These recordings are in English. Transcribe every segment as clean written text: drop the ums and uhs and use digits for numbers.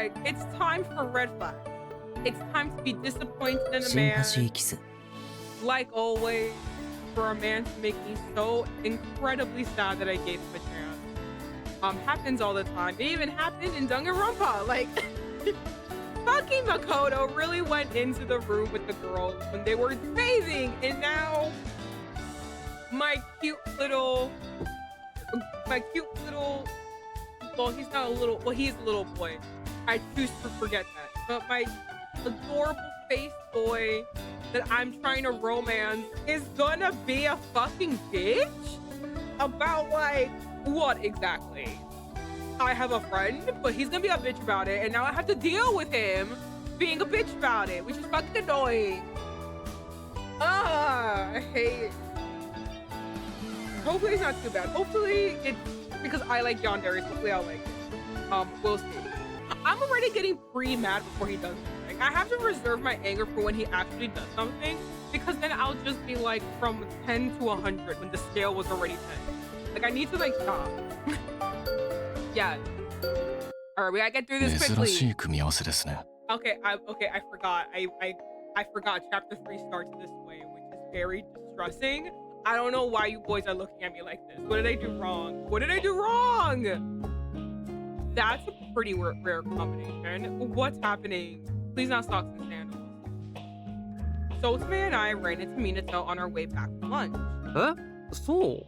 like, it's time for red flag. It's time to be disappointed in a man. シンパシーキス Like always, for a man to make me so incredibly sad that I gave him a chance. Happens all the time. It even happened in Danganronpa. Like, fucking Makoto really went into the room with the girls when they were bathing, and now my cute little, well, he's not a little, well, he's a little boy. I choose to forget that. But my adorable face boy that I'm trying to romance is gonna be a fucking bitch? About, like, what exactly? I have a friend, but he's gonna be a bitch about it, and now I have to deal with him being a bitch about it, which is fucking annoying. I hate it. Hopefully it's not too bad. Hopefully it's because I like Yandere. Hopefully I'll like it. We'll see. I'm already getting pre-mad before he does something. I have to reserve my anger for when he actually does something, because then I'll just be like from 10 to 100 when the scale was already 10. Like, I need to like stop. Yeah. All right, we gotta get through this quickly. 珍しい組み合わせですね Okay, I forgot. I forgot. Chapter 3 starts this way, which is very distressing. I don't know why you boys are looking at me like this. What did I do wrong? What did I do wrong? That's a pretty rare combination. What's happening? Please not socks and sandals. Otome and I ran into Minato on our way back from lunch. えそう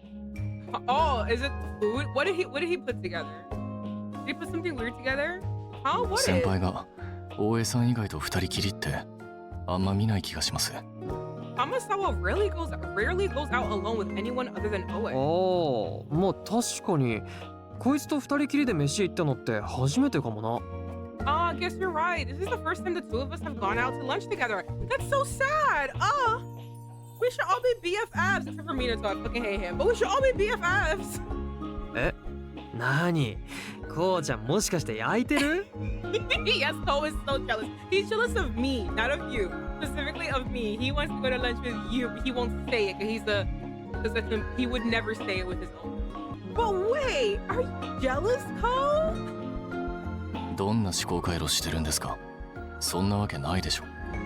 Oh, is it food? What did he put together? Did he put something weird together? Huh? What 先 is? 輩が大江さん以外と二人きりってあんま見ない気がします Amasawa rarely goes out alone with anyone other than あ Oe. あまあ確かにこいつと二人きりで飯行ったのって初めてかもな I guess you're right. This is the first time the two of us have gone out to lunch together. That's so sad. We should all be BFFs. Except for Minato, I fucking hate him. But we should all be BFFs. えなにこうちゃんもしかして焼いてる Yes, Ko is so jealous. He's jealous of me, not of you. Specifically of me. He wants to go to lunch with you, but he won't say it because he would never say it with his own. But wait, are you jealous, Ko? どんな思考回路してるんですかそんなわけないでしょ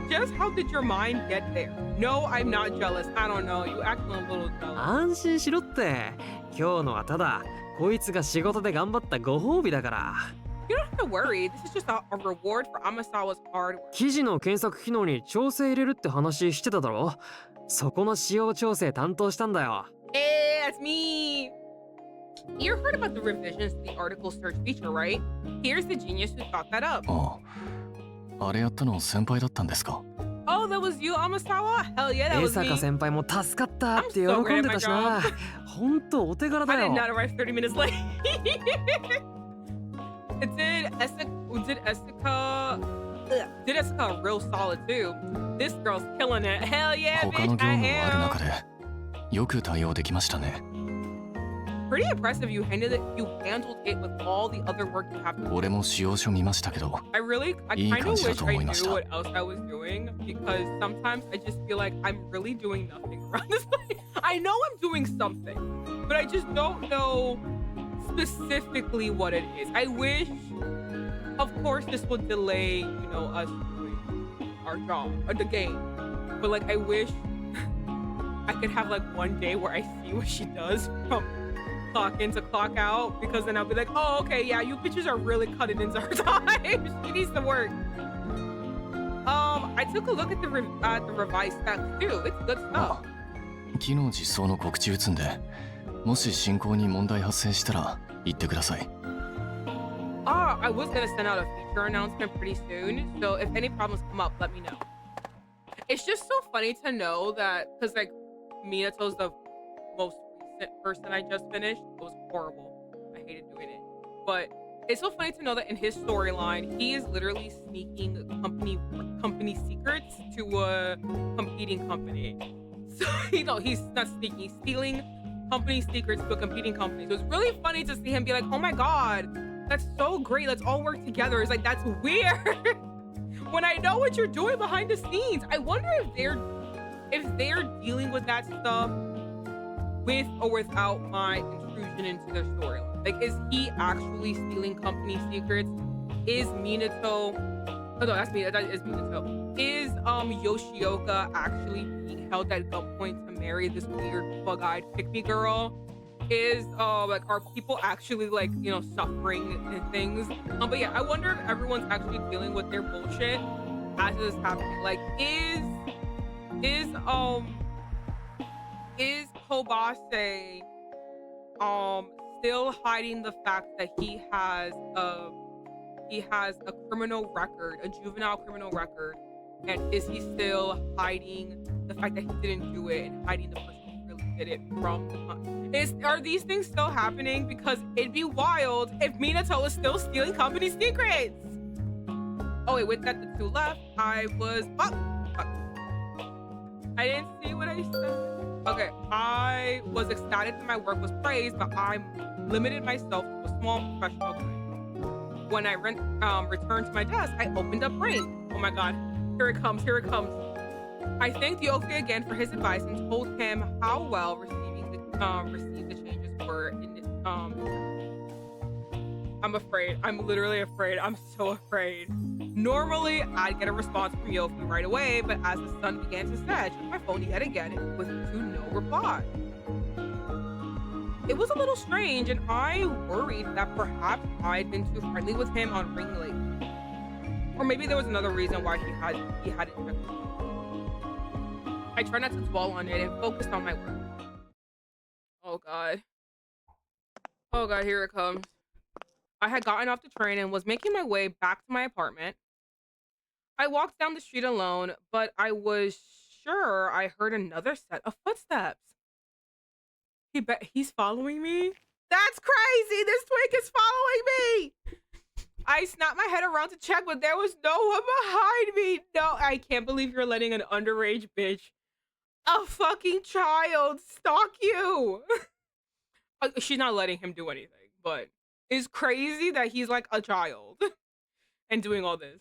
Just how did your mind get there? No, I'm not jealous. I don't know. You acting a little jealous. 安心しろって今日のはただこいつが仕事で頑張ったご褒美だから You don't have to worry. This is just a reward for Amasawa's hard work. 記事の検索機能に調整入れるって話してただろそこの仕様調整担当したんだよ Hey, that's me. You heard about the revisions to the article search feature, right? Here's the genius who thought that up. あああれやったの先輩だったんですか Oh, that was you, Amasawa? Hell yeah, that 江 was me. 坂先輩も助かったって喜んでたしなほんとお手柄 I だ did よ not arrive 30 minutes late. Did Asuka real solid too. This girl's killing it. Hell yeah, 他の bitch, 業 I 務もある am. 中でよく対応できましたね Pretty impressive you handled it with all the other work you have to do. 俺も使用書見ましたけど Iいい kind 感 of じだ wish と I 思い knew ました what else I was doing, because sometimes I just feel like I'm really doing nothing around this place. I know I'm doing something, but I just don't know specifically what it is. I wish, of course, this would delay, us doing our job or the game. But like, I wish I could have like one day where I see what she does from clock in to clock out, because then I'll be like, oh, okay, yeah, you bitches are really cutting into her time. She needs to work. I took a look at the revised specs too. It's good stuff. 昨日実装の告知打つんでもし進行に問題発生したら言ってください I was gonna send out a feature announcement pretty soon, so if any problems come up, let me know. It's just so funny to know that, because like Minato's the most recent person I just finished. It was horrible. I hated doing it. But it's so funny to know that in his storyline, he is literally sneaking company secrets to a competing company. So, he's not sneaking, he's stealing company secrets to a competing company. So it's really funny to see him be like, oh my god, that's so great, let's all work together. It's like, that's weird. When I know what you're doing behind the scenes. I wonder if they're dealing with that stuff with or without my intrusion into their storyline. Like, is he actually stealing company secrets is Minato? Oh no, that's Minato. That is Minato. Is Yoshioka actually being held at gunpoint to marry this weird bug-eyed pick-me girl? Is like, are people actually like, you know, suffering and things? But yeah, I wonder if everyone's actually dealing with their bullshit as this is happening. Like, is Kobase still hiding the fact that he has a criminal record, a juvenile criminal record, and is he still hiding the fact that he didn't do it and hiding the person who really did it from are these things still happening? Because it'd be wild if Minato is still stealing company secrets. Oh wait, with that the two left, I was fuck. I didn't see what I said. Okay, I was ecstatic that my work was praised, but I limited myself to a small professional time. When I returned to my desk, I opened up Ring. Oh my god, here it comes, here it comes. I thanked Yofy again for his advice and told him how well received the changes were in this, I'm afraid. I'm literally afraid. I'm so afraid. Normally, I'd get a response from Yofy right away, but as the sun began to set, I checked my phone yet again with no reply. It was a little strange, and I worried that perhaps I'd been too friendly with him on Ring lately. Or maybe there was another reason why he hadn't checked me. I tried not to dwell on it and focused on my work. Oh god. Oh god, here it comes. I had gotten off the train and was making my way back to my apartment. I walked down the street alone, but I was sure I heard another set of footsteps. He's following me? That's crazy! This twink is following me! I snapped my head around to check, but there was no one behind me. No, I can't believe you're letting an underage bitch, a fucking child, stalk you. She's not letting him do anything, but it's crazy that he's like a child and doing all this.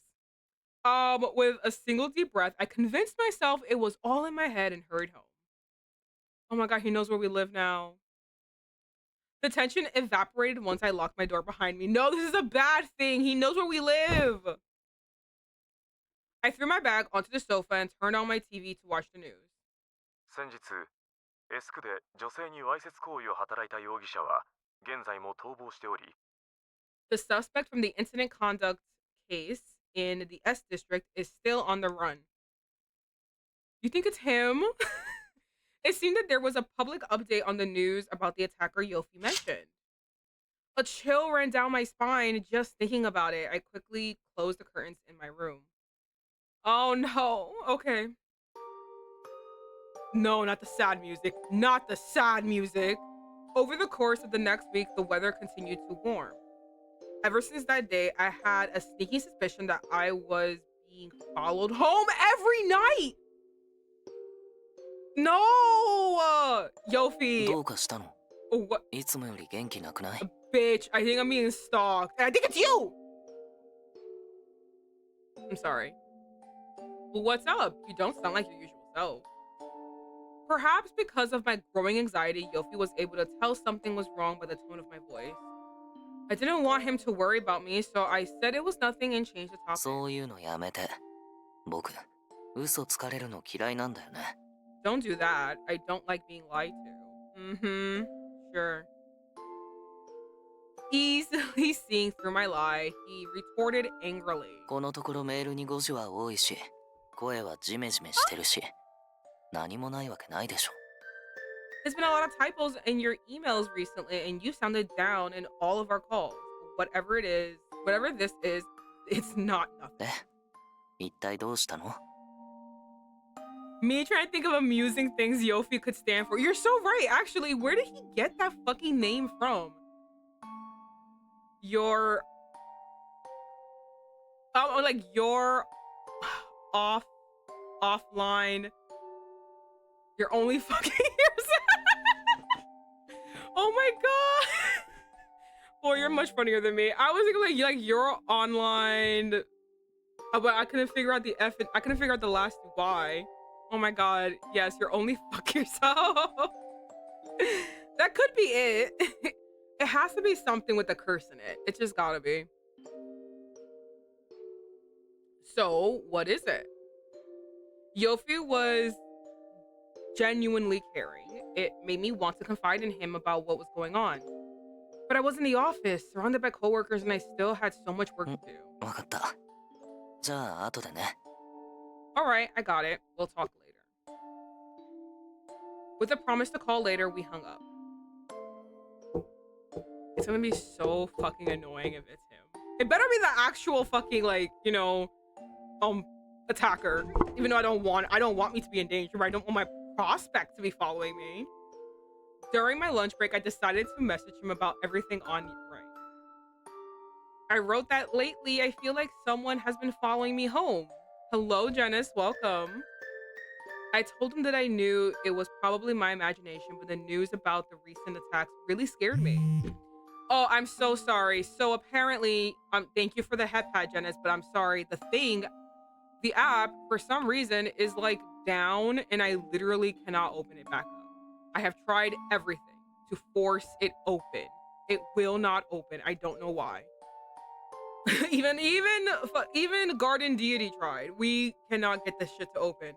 With a single deep breath, I convinced myself it was all in my head and hurried home. Oh my god, he knows where we live now. The tension evaporated once I locked my door behind me. No, this is a bad thing. He knows where we live. I threw my bag onto the sofa and turned on my TV to watch the news. 先日、エスクで女性にわいせつ行為を働いた容疑者は現在も逃亡しており、The suspect from the incident conduct case in the S district is still on the run. You think it's him? It seemed that there was a public update on the news about the attacker Yofy mentioned. A chill ran down my spine just thinking about it. I quickly closed the curtains in my room. Oh no. Okay. No, not the sad music. Not the sad music. Over the course of the next week, the weather continued to warm. Ever since that day, I had a sneaking suspicion that I was being followed home every night. No! Yofy. どうかしたの? What? いつもより元気なくない? Bitch, I think I'm being stalked. And I think it's you! I'm sorry. What's up? You don't sound like your usual self. Perhaps because of my growing anxiety, Yofy was able to tell something was wrong by the tone of my voice. I didn't want him to worry about me, so I said it was nothing and changed the topic. そういうのやめて。僕、嘘つかれるの嫌いなんだよね。Don't do that. I don't like being lied to. Mm-hmm. Sure. Easily seeing through my lie, he retorted angrily. このところメールに誤字は多いし、声はジメジメしてるし、何もないわけないでしょ。There's been a lot of typos in your emails recently, and you sounded down in all of our calls. Whatever it is, whatever this is, it's not nothing. 一体どうしたの? Me trying to think of amusing things Yofy could stand for. You're so right, actually. Where did he get that fucking name from? Your... Oh, like, your... Offline... You're only fucking here. Oh my god. Boy, you're much funnier than me. I was thinking like you're online, but I couldn't figure out the F. I couldn't figure out the last Y. Oh my god. Yes, you're only fuck yourself. That could be it. It has to be something with a curse in it. It just gotta be. So, what is it? Yofy was genuinely caring. It made me want to confide in him about what was going on. But I was in the office, surrounded by coworkers, and I still had so much work to do. わかった。じゃあ後でね。Alright, I got it. We'll talk later. With a promise to call later, we hung up. It's gonna be so fucking annoying if it's him. It better be the actual fucking, like, you know, attacker. Even though I don't want me to be in danger, but I don't want my prospect to be following me. During my lunch break, I decided to message him about everything on Right. I wrote that lately I feel like someone has been following me home. Hello, Janice, welcome. I told him that I knew it was probably my imagination, but the news about the recent attacks really scared me. Oh, I'm so sorry. So apparently, thank you for the head pad, Janice, but I'm sorry. The app, for some reason, is like down and I literally cannot open it back up. I have tried everything to force it open. It will not open. I don't know why. even Garden Deity tried. We cannot get this shit to open.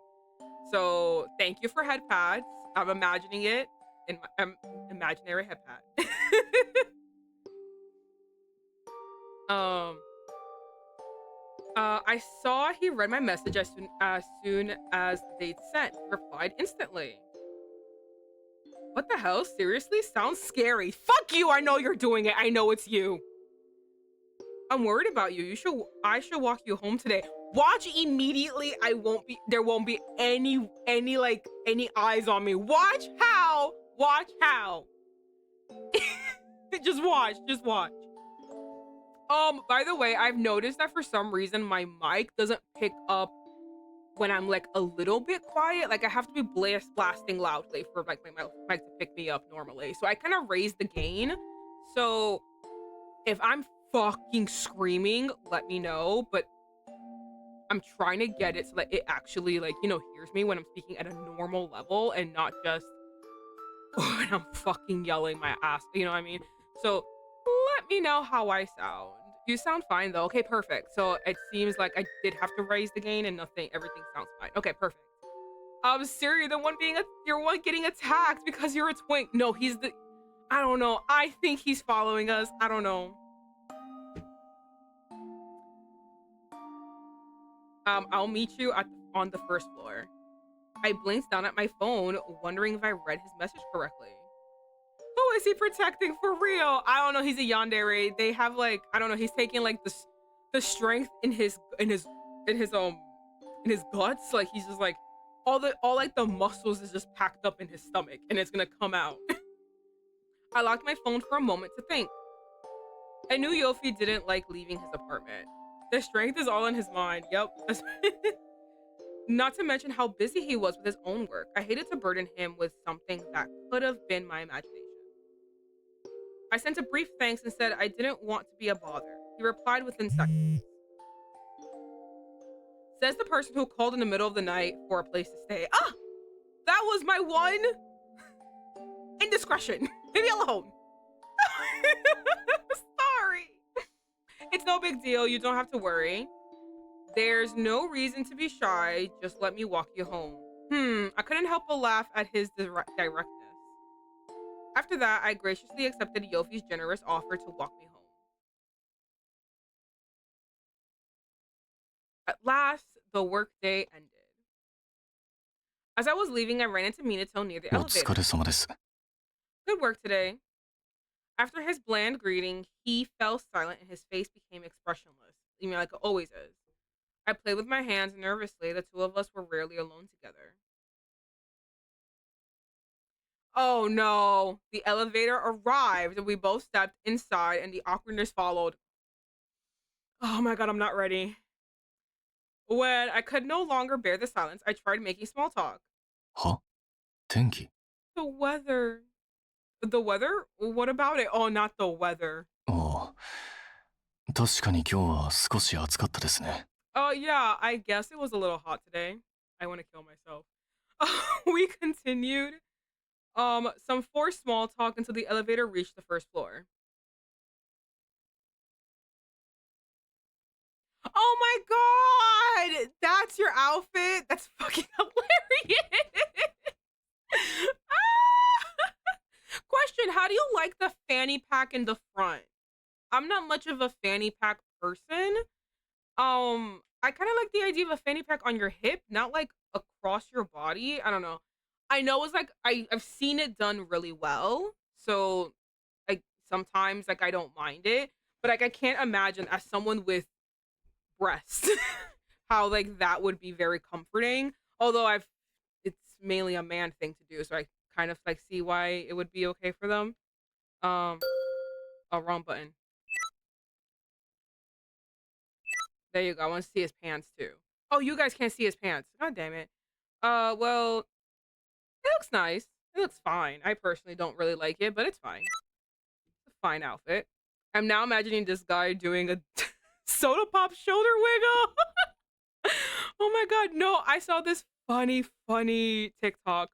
So thank you for head pads. I'm imagining it in my imaginary head pad. I saw he read my message as soon as the date sent. He replied instantly. What the hell? Seriously? Sounds scary. Fuck you! I know you're doing it. I know it's you. I'm worried about you. I should walk you home today. Watch immediately. There won't be any eyes on me. Watch how. Watch how. Just watch. By the way, I've noticed that for some reason my mic doesn't pick up when I'm like a little bit quiet. Like I have to be blasting loudly for like my mic to pick me up normally. So I kind of raise the gain. So if I'm fucking screaming, let me know. But I'm trying to get it so that it actually like, you know, hears me when I'm speaking at a normal level and not just when I'm fucking yelling my ass. You know what I mean? So let me know how I sound. You sound fine though. Okay, perfect. So it seems like I did have to raise the gain and everything sounds fine. Okay, perfect. Siri, you're one getting attacked because you're a twink. No, I don't know. I think he's following us. I don't know. I'll meet you on the first floor. I blinked down at my phone, wondering if I read his message correctly. Who is he protecting for real? I don't know. He's a yandere. They have like, I don't know. He's taking like the strength in his guts. Like he's just like all like the muscles is just packed up in his stomach and it's gonna come out. I locked my phone for a moment to think. I knew Yofy didn't like leaving his apartment. The strength is all in his mind. Yep. Not to mention how busy he was with his own work. I hated to burden him with something that could have been my imagination. I sent a brief thanks and said I didn't want to be a bother. He replied within seconds. Says the person who called in the middle of the night for a place to stay. Ah! That was my one indiscretion. Leave me alone. Sorry. It's no big deal. You don't have to worry. There's no reason to be shy. Just let me walk you home. I couldn't help but laugh at his directness. After that, I graciously accepted Yofy's generous offer to walk me home. At last, the workday ended. As I was leaving, I ran into Minato near the お elevator. 疲れ様です。 Good work today. After his bland greeting, he fell silent and his face became expressionless. You mean like it always is. I played with my hands nervously. The two of us were rarely alone together. Oh no. The elevator arrived and we both stepped inside and the awkwardness followed. Oh my god, I'm not ready. When I could no longer bear the silence, I tried making small talk. は？天気？ The weather. The weather? What about it? Oh, not the weather. ああ、確かに今日は少し暑かったですね。Oh, yeah, I guess it was a little hot today. I want to kill myself. We continued some forced small talk until the elevator reached the first floor. Oh my god, that's your outfit? That's fucking hilarious. Question, how do you like the fanny pack in the front? I'm not much of a fanny pack person. I kind of like the idea of a fanny pack on your hip, not like across your body. I don't know. I know it's like I've seen it done really well, so like sometimes like I don't mind it, but like I can't imagine as someone with breasts how like that would be very comforting. Although it's mainly a man thing to do, so I kind of like see why it would be okay for them. Oh, wrong button. There you go. I want to see his pants too. Oh, you guys can't see his pants. God damn it. Well, it looks nice. It looks fine. I personally don't really like it, but it's fine. It's a fine outfit. I'm now imagining this guy doing a soda pop shoulder wiggle. Oh my god, no, I saw this funny TikTok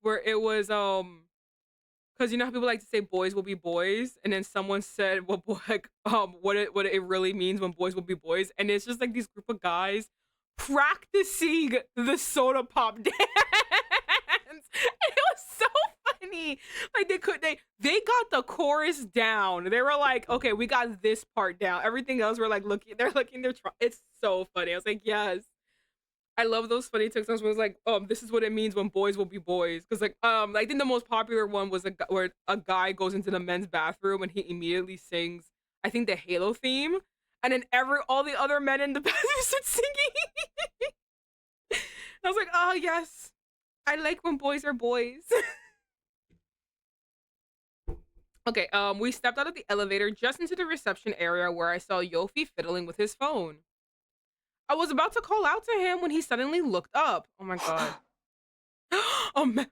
where it was because you know how people like to say boys will be boys, and then someone said what it really means when boys will be boys, and it's just like these group of guys practicing the soda pop dance. And it was so funny. Like they got the chorus down. They were like, okay, we got this part down. Everything else we're like it's so funny. I was like, yes. I love those funny TikToks where it's like, this is what it means when boys will be boys. Because like, I think the most popular one was where a guy goes into the men's bathroom and he immediately sings, I think the Halo theme, and then all the other men in the bathroom start singing. I was like, oh yes, I like when boys are boys. Okay, we stepped out of the elevator just into the reception area where I saw Yofy fiddling with his phone. I was about to call out to him when he suddenly looked up. Oh my god. A man!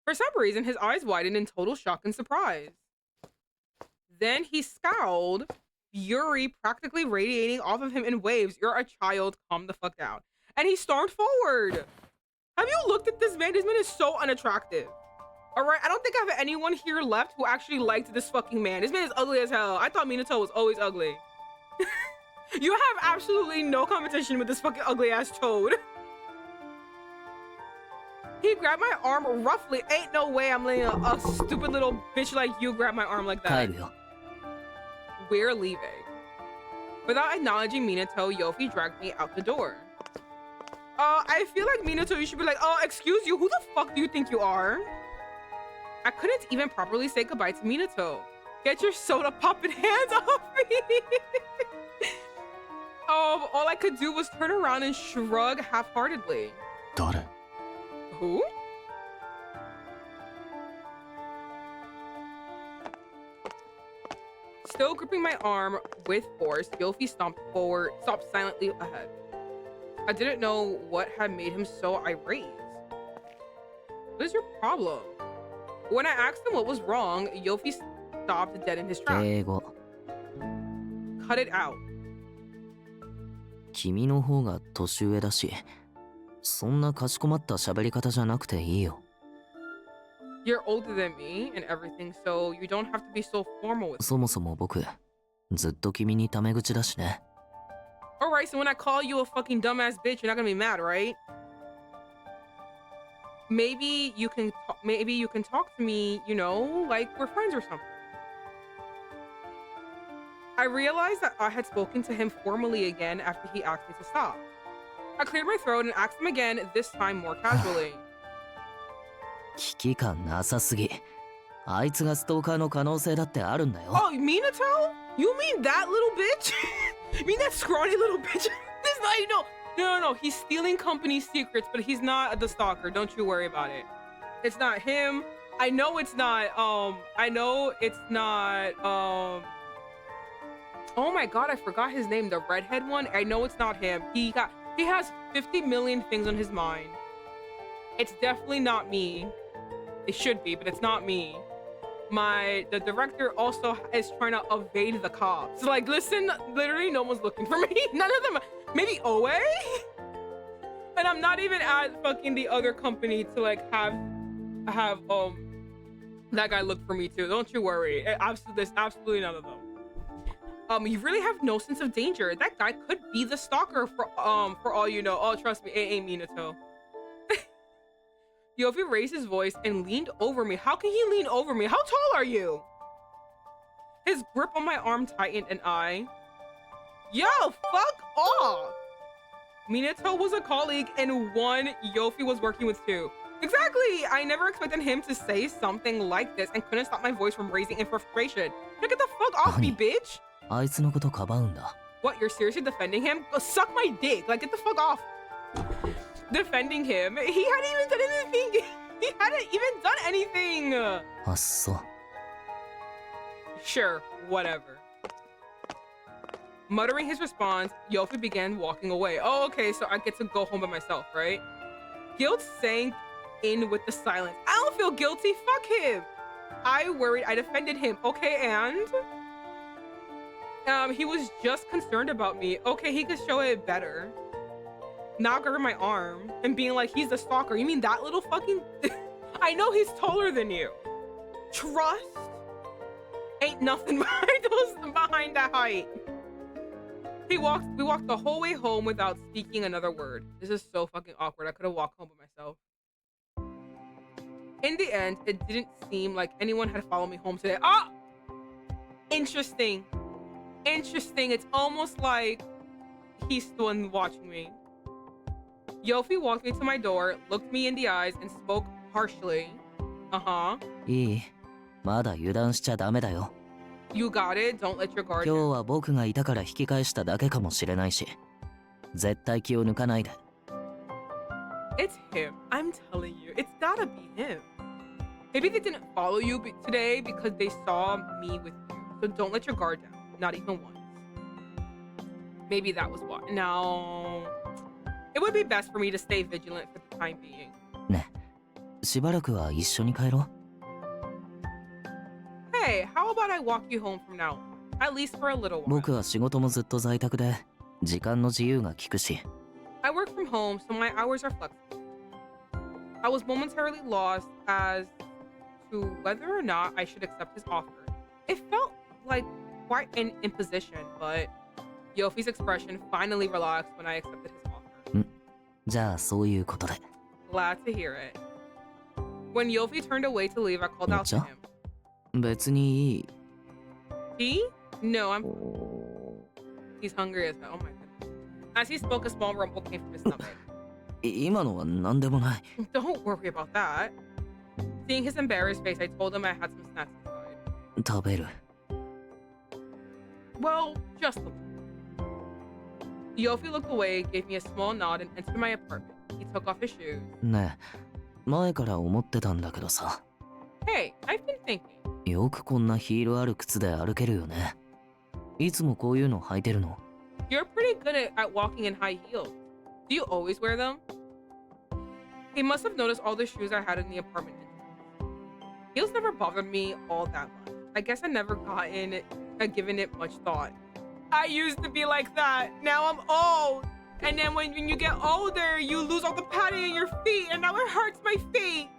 For some reason, his eyes widened in total shock and surprise. Then he scowled, fury practically radiating off of him in waves. You're a child, calm the fuck down. And he stormed forward. Have you looked at this man? This man is so unattractive. Alright, I don't think I have anyone here left who actually liked this fucking man. This man is ugly as hell. I thought Minato was always ugly. You have absolutely no competition with this fucking ugly ass toad. He grabbed my arm roughly. Ain't no way I'm letting a stupid little bitch like you grab my arm like that. We're leaving. Without acknowledging Minato, Yofy dragged me out the door. I feel like Minato, you should be like, excuse you, who the fuck do you think you are? I couldn't even properly say goodbye to Minato. Get your soda popping hands off me. All I could do was turn around and shrug half-heartedly. Who? Still gripping my arm with force, Yofy stopped silently ahead. I didn't know what had made him so irate. What is your problem? When I asked him what was wrong, Yofy stopped dead in his tracks. Cut it out. 君の方が年上だし、そんなかしこまった喋り方じゃなくていいよ。You're older than me and everything, so you don't have to be so formal with me. そもそも僕、ずっと君にタメ口だしね。Alright, so when I call you a fucking dumbass bitch, you're not gonna be mad, right? Maybe you can talk to me, you know, like we're friends or something. I realized that I had spoken to him formally again after he asked me to stop. I cleared my throat and asked him again, this time more casually. 危機感なさすぎ。あいつがストーカーの可能性だってあるんだよ。Oh, Minato? You mean that little bitch? You mean that scrawny little bitch? This no. He's stealing company secrets, but he's not the stalker. Don't you worry about it. It's not him. I know it's not. Oh my god, I forgot his name. The redhead one. I know it's not him. He has 50 million things on his mind. It's definitely not me. It should be, but it's not me. The director also is trying to evade the cops. Like, listen, literally no one's looking for me. None of them. Maybe Oe? And I'm not even at fucking the other company to like have that guy look for me too. Don't you worry. There's absolutely none of them. You really have no sense of danger. That guy could be the stalker for all you know. Oh, trust me, it ain't Minato. Yofy raised his voice and leaned over me. How can he lean over me? How tall are you? His grip on my arm tightened and yo, fuck off. Minato was a colleague and one, Yofy was working with two. Exactly! I never expected him to say something like this and couldn't stop my voice from raising in frustration. Now get the fuck off me, bitch! あいつのことかばうんだ。 What, you're seriously defending him? Go suck my dick! Like, get the fuck off! Defending him? He hadn't even done anything! He hadn't even done anything! あっそ。 Sure, whatever. Muttering his response, Yofy began walking away. Oh, okay, so I get to go home by myself, right? Guilt sank in with the silence. I don't feel guilty, fuck him! I worried I defended him, okay, and? He was just concerned about me. Okay, he could show it better. Not grabbing my arm and being like, he's the stalker. You mean that little fucking... I know he's taller than you. Trust? Ain't nothing behind that height. We walked the whole way home without speaking another word. This is so fucking awkward. I could have walked home by myself. In the end, it didn't seem like anyone had followed me home today. Ah! Interesting. Interesting. It's almost like he's the one watching me. Yofy walked me to my door, looked me in the eyes, and spoke harshly. Uh-huh. いい。まだ油断しちゃダメだよ。 You got it. Don't let your guard 今日 down. は僕がいたから引き返しただけかもしれないし。絶対気を抜かないで。 It's him. I'm telling you. It's gotta be him. Maybe they didn't follow you today because they saw me with you. So don't let your guard down. Not even once. Maybe that was why. No. It would be best for me to stay vigilant for the time being. ね。しばらくは一緒に帰ろう。 Hey, how about I walk you home from now on? At least for a little while. 僕は仕事もずっと在宅で、時間の自由が利くし。 I work from home, so my hours are flexible. I was momentarily lost as to whether or not I should accept his offer. It felt like quite an imposition, but Yofy's expression finally relaxed when I accepted his offer. じゃあそういうことで。 Glad to hear it. When Yofy turned away to leave, I called out to him. 別にいい。 He? No, He's hungry as hell. Oh my goodness. As he spoke, a small rumble came from his stomach. 今のは何でもない。 Don't worry about that. Seeing his embarrassed face, I told him I had some snacks inside. 食べる。 Well, just a little. Yofy looked away, gave me a small nod, and entered my apartment. He took off his shoes. ねえ、前から思ってたんだけどさ。 Hey, I've been thinking. よくこんなヒールある靴で歩けるよね。いつもこういうの履いてるの？ You're pretty good at walking in high heels. Do you always wear them? He must have noticed all the shoes I had in the apartment. Heels never bothered me all that much. I guess I never given it much thought. I used to be like that. Now I'm old. And then when you get older, you lose all the padding in your feet, and now it hurts my feet.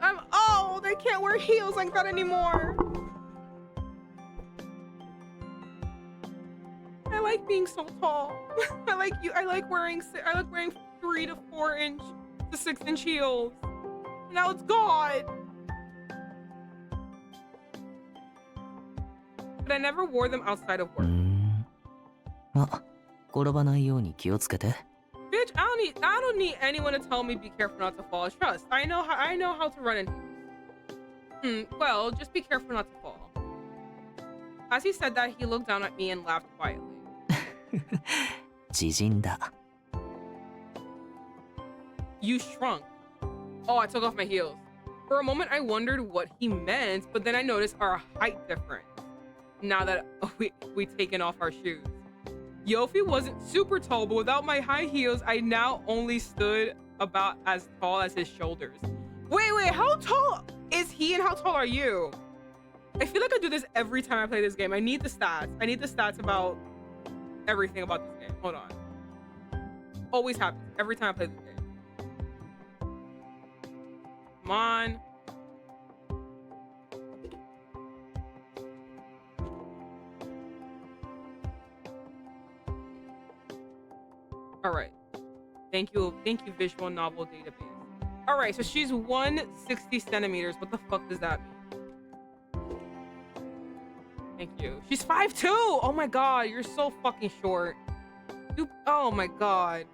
I'm old. I can't wear heels like that anymore. I like being so tall. I like wearing 3 to 4 inch to 6 inch heels. Now it's gone. But I never wore them outside of work. あ、転ばないように気をつけて。 Bitch, I don't need anyone to tell me be careful not to fall. Trust, I know how to run in heels. Well, just be careful not to fall. As he said that, he looked down at me and laughed quietly. 縮んだ。 You shrunk. Oh, I took off my heels. For a moment, I wondered what he meant, but then I noticed our height difference. Now that we've taken off our shoes. Yofy wasn't super tall, but without my high heels, I now only stood about as tall as his shoulders. Wait, how tall is he and how tall are you? I feel like I do this every time I play this game. I need the stats. I need the stats about everything about this game. Hold on. Always happens every time I play this game. Come on. All right. Thank you, visual novel database. All right, so she's 160 centimeters. What the fuck does that mean? Thank you. She's 5'2". Oh my god, you're so fucking short. Oh my god.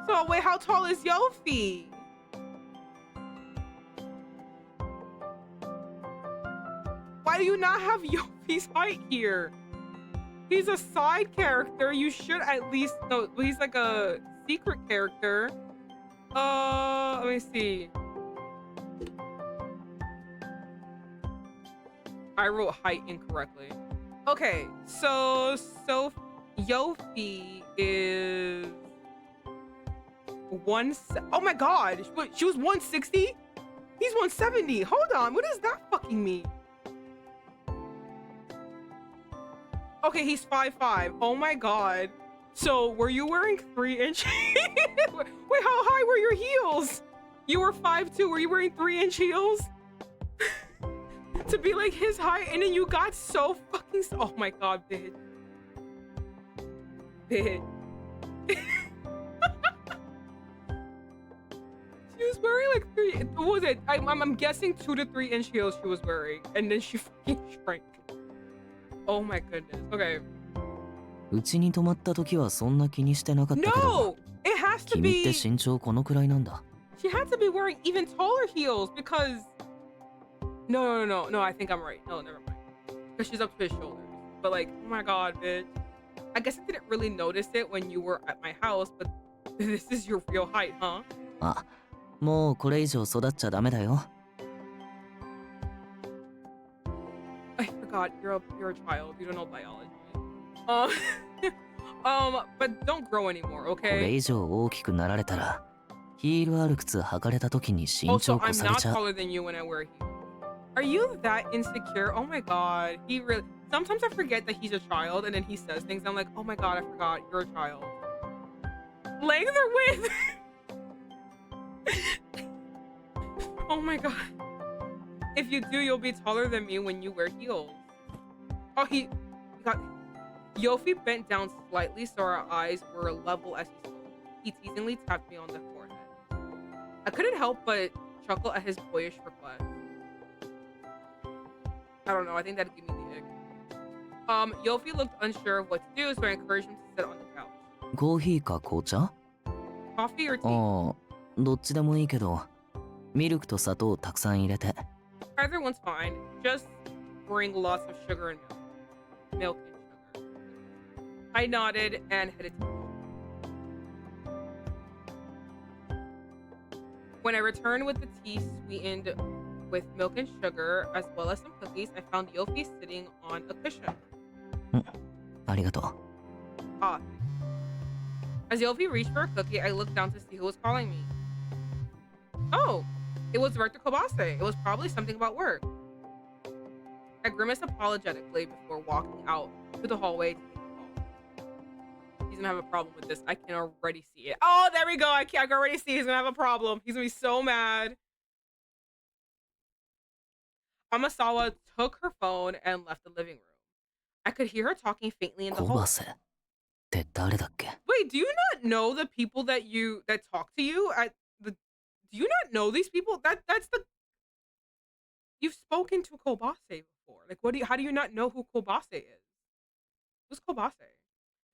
So wait, how tall is Yofy? Why do you not have Yofy's height here? He's a side character. You should at least know. He's like a secret character. Let me see. I wrote height incorrectly. Okay, so Yofy is oh my god, wait, she was 160? He's 170. Hold on, what does that fucking mean? Okay, he's 5'5". Oh my god. So were you wearing 3 inch? Wait, how high were your heels? You were 5'2". Were you wearing 3-inch heels? To be like his height, and then you got so fucking. Oh my god, bitch. Bitch. She was wearing like 3. What was it? I'm guessing 2 to 3 inch heels she was wearing, and then she fucking shrank. Oh my goodness. Okay. うちに泊まった時はそんな気にしてなかったけど、 No! It has to 君って be. 身長このくらいなんだ。 She had to be wearing even taller heels because. No, I think I'm right. No, never mind. Because she's up to his shoulders. But like, oh my god, bitch. I guess I didn't really notice it when you were at my house, but this is your real height, huh? あ、もうこれ以上育っちゃダメだよ。 I forgot, you're a child. You don't know biology. But don't grow anymore, これ okay? 以上大きくなられたら、ヒールある靴履かれた時に身 Also, 長越 I'm され not ちゃう。 taller than you when I wear heels. Are you that insecure? Oh my god. He really. Sometimes I forget that he's a child, and then he says things. I'm like, oh my god, I forgot. You're a child. Length or width? Oh my god. If you do, you'll be taller than me when you wear heels. Oh, he got. Yofy bent down slightly so our eyes were level as he spoke. He teasingly tapped me on the forehead. I couldn't help but chuckle at his boyish request. I don't know, I think that'd give me the ick. Yofy looked unsure of what to do, so I encouraged him to sit on the couch. コーヒーか紅茶？ Coffee or tea? ああ、どっちでもいいけど、ミルクと砂糖をたくさん入れて。 Either one's fine. Just bring lots of sugar and milk. Milk and sugar. I nodded and headed to the kitchen. When I returned with the tea sweetened with milk and sugar, as well as some cookies, I found Yofy sitting on a cushion. ありがとう。 Ah. As Yofy reached for a cookie, I looked down to see who was calling me. Oh, it was Director Kobase. It was probably something about work. I grimaced apologetically before walking out to the hallway to take the call. He's gonna have a problem with this. I can already see it. Oh, there we go. I can already see he's gonna have a problem. He's gonna be so mad. Amasawa took her phone and left the living room. I could hear her talking faintly in the 小 hall. バセって誰だっけ？ Wait, do you not know the people that talk to you at the? Do you not know these people? That's the. You've spoken to Kobase before. Like, how do you not know who Kobase is? Who's Kobase?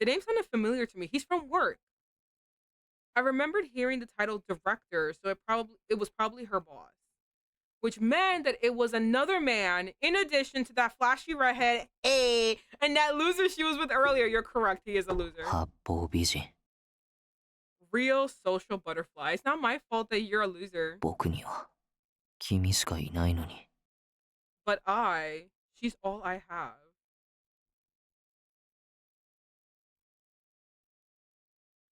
The name sounded familiar to me. He's from work. I remembered hearing the title director, so it was probably her boss. Which meant that it was another man in addition to that flashy redhead, and that loser she was with earlier. You're correct, he is a loser. 八方美人。 Real social butterfly. It's not my fault that you're a loser. 僕には君しかいないのに。 But she's all I have.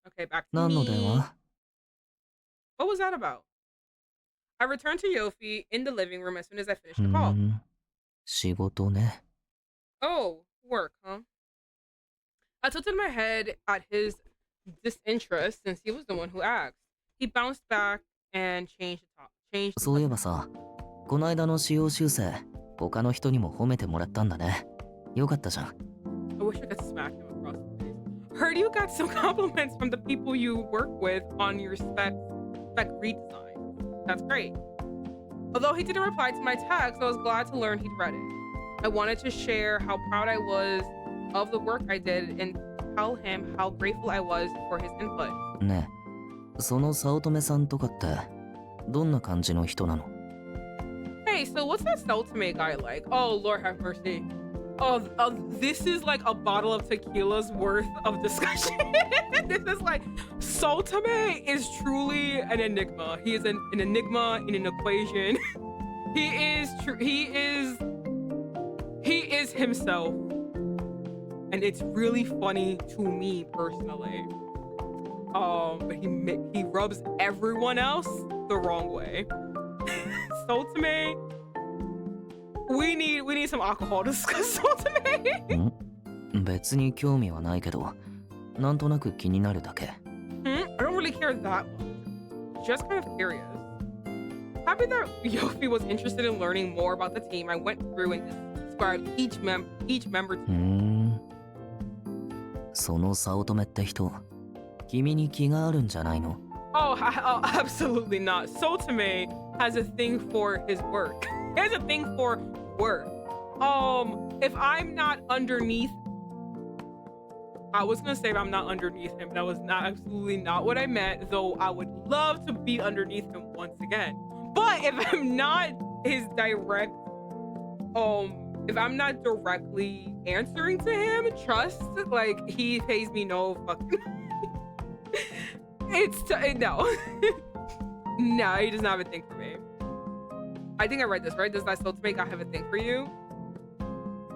Okay, back to 何の me. 電話？ What was that about? I returned to Yofy in the living room as soon as I finished the う call. ん、仕事ね。 Oh, work, huh? I tilted my head at his disinterest since he was the one who asked. He bounced back and changed the そういえばさ、この間の仕様修正、他の人にも褒めてもらったんだね。よかったじゃん。I wish I could smack him across the face. Heard you got some compliments from the people you work with on your spec redesign. That's great. Although he didn't reply to my text, I was glad to learn he'd read it. I wanted to share how proud I was of the work I did and tell him how grateful I was for his input. ねえ、その早乙女さんとかってどんな感じの人なの？ Hey, so what's that otome guy like? Oh, Lord have mercy. Oh, this is like a bottle of tequila's worth of discussion. This is like, Otome is truly an enigma. He is an enigma in an equation. He is himself. And it's really funny to me personally. But he rubs everyone else the wrong way. Otome, we need some alcohol to discuss Otome. 別に興味はないけど、なんとなく気になるだけ。I don't really care that much. Just kind of curious. Happy that Yofy was interested in learning more about the team. I went through and described each member. その早乙女って人、君に気があるんじゃないの？ Oh, absolutely not. Otome has a thing for his work. He has a thing for work. If I'm not underneath, I was gonna say if I'm not underneath him. That was absolutely not what I meant. Though I would love to be underneath him once again. But if I'm not his direct, if I'm not directly answering to him, trust, like he pays me no fucking. No. No, he does not have a thing for me. I think I read this, right? Does that Otome guy have a thing for you?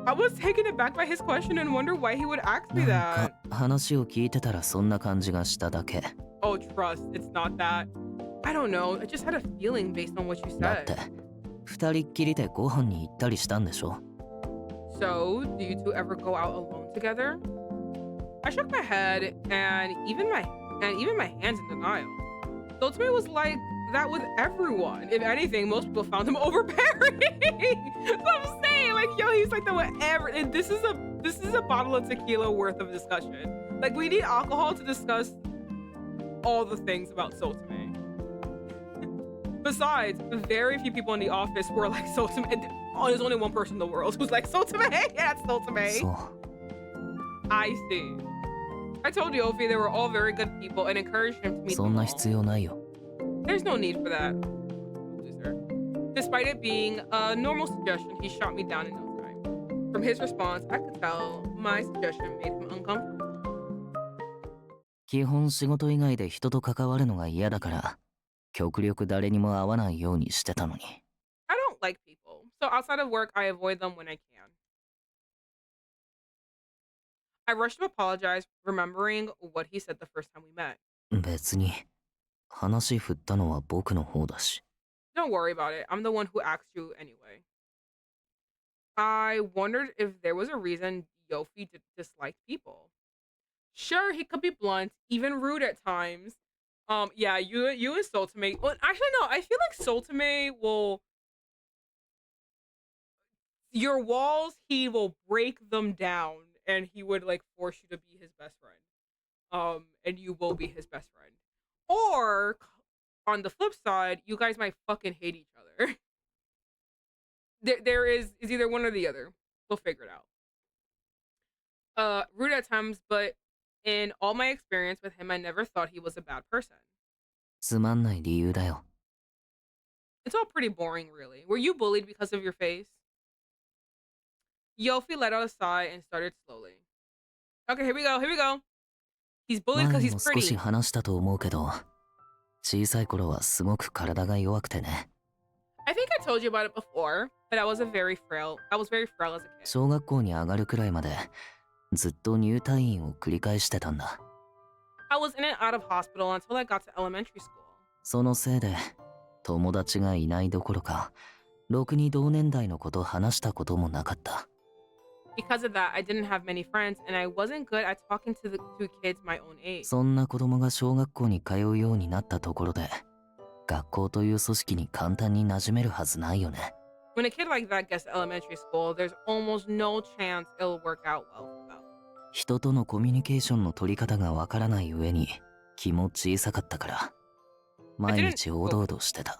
I was taken aback by his question and wonder why he would ask me なん that. か話を聞いてたらそんな感じがしただけ。 Oh, trust, it's not that. I don't know. I just had a feeling based on what you だって said. 二人っきりでご飯に行ったりしたんでしょ？ So, do you two ever go out alone together? I shook my head and even my hands in denial. Otome was like that with everyone. If anything, most people found him overbearing. That's what I'm saying. Like, yo, he's like the whatever. And this is a bottle of tequila worth of discussion. Like, we need alcohol to discuss all the things about Otome. Besides, very few people in the office were like Otome. Oh, there's only one person in the world who's like Otome. Yeah, that's Otome. そう。 I see. I told Yofy they were all very good people and encouraged him to meet そ them んな all. 必要ないよ。 There's no need for that. Loser. Despite it being a normal suggestion, he shot me down in no time. From his response, I could tell my suggestion made him uncomfortable. 基本仕事以外で人と関わるのが嫌だから、極力誰にも会わないようにしてたのに。 I don't like people, so outside of work, I avoid them when I can. I rushed to apologize, remembering what he said the first time we met. 別に話振ったのは僕の方だし。 Don't worry about it. I'm the one who asked you anyway. I wondered if there was a reason Yofy disliked people. Sure, he could be blunt, even rude at times. Yeah, you and Otome. Well, actually, no. I feel like Otome will. Your walls, he will break them down, and he would like force you to be his best friend. And you will be his best friend. Or on the flip side, you guys might fucking hate each other. There is either one or the other. We'll figure it out. Rude at times, but in all my experience with him, I never thought he was a bad person. つまんない理由だよ。 It's all pretty boring, really. Were you bullied because of your face? Yofy let out a sigh and started slowly. Okay, here we go. He's bullied 前 because に he's も少し pretty. 話したと思うけど、小さい頃はすごく体が弱くてね。 I think I told you about it before, but I was very frail as a kid. 小学校に上がるくらいまでずっと入退院を繰り返してたんだ。 I was in and out of hospital until I got to elementary school. そのせいで友達がいないどころか、ろくに同年代の子と話したこともなかった。 Because of that, I didn't have many friends, and I wasn't good at talking to kids my own age. そんな子供が小学校に通うようになったところで、学校という組織に簡単に馴染めるはずないよね。 When a kid like that gets to elementary school, there's almost no chance it'll work out well for them. 人とのコミュニケーションの取り方がわからない上に気も小さかったから毎日おどおどしてた。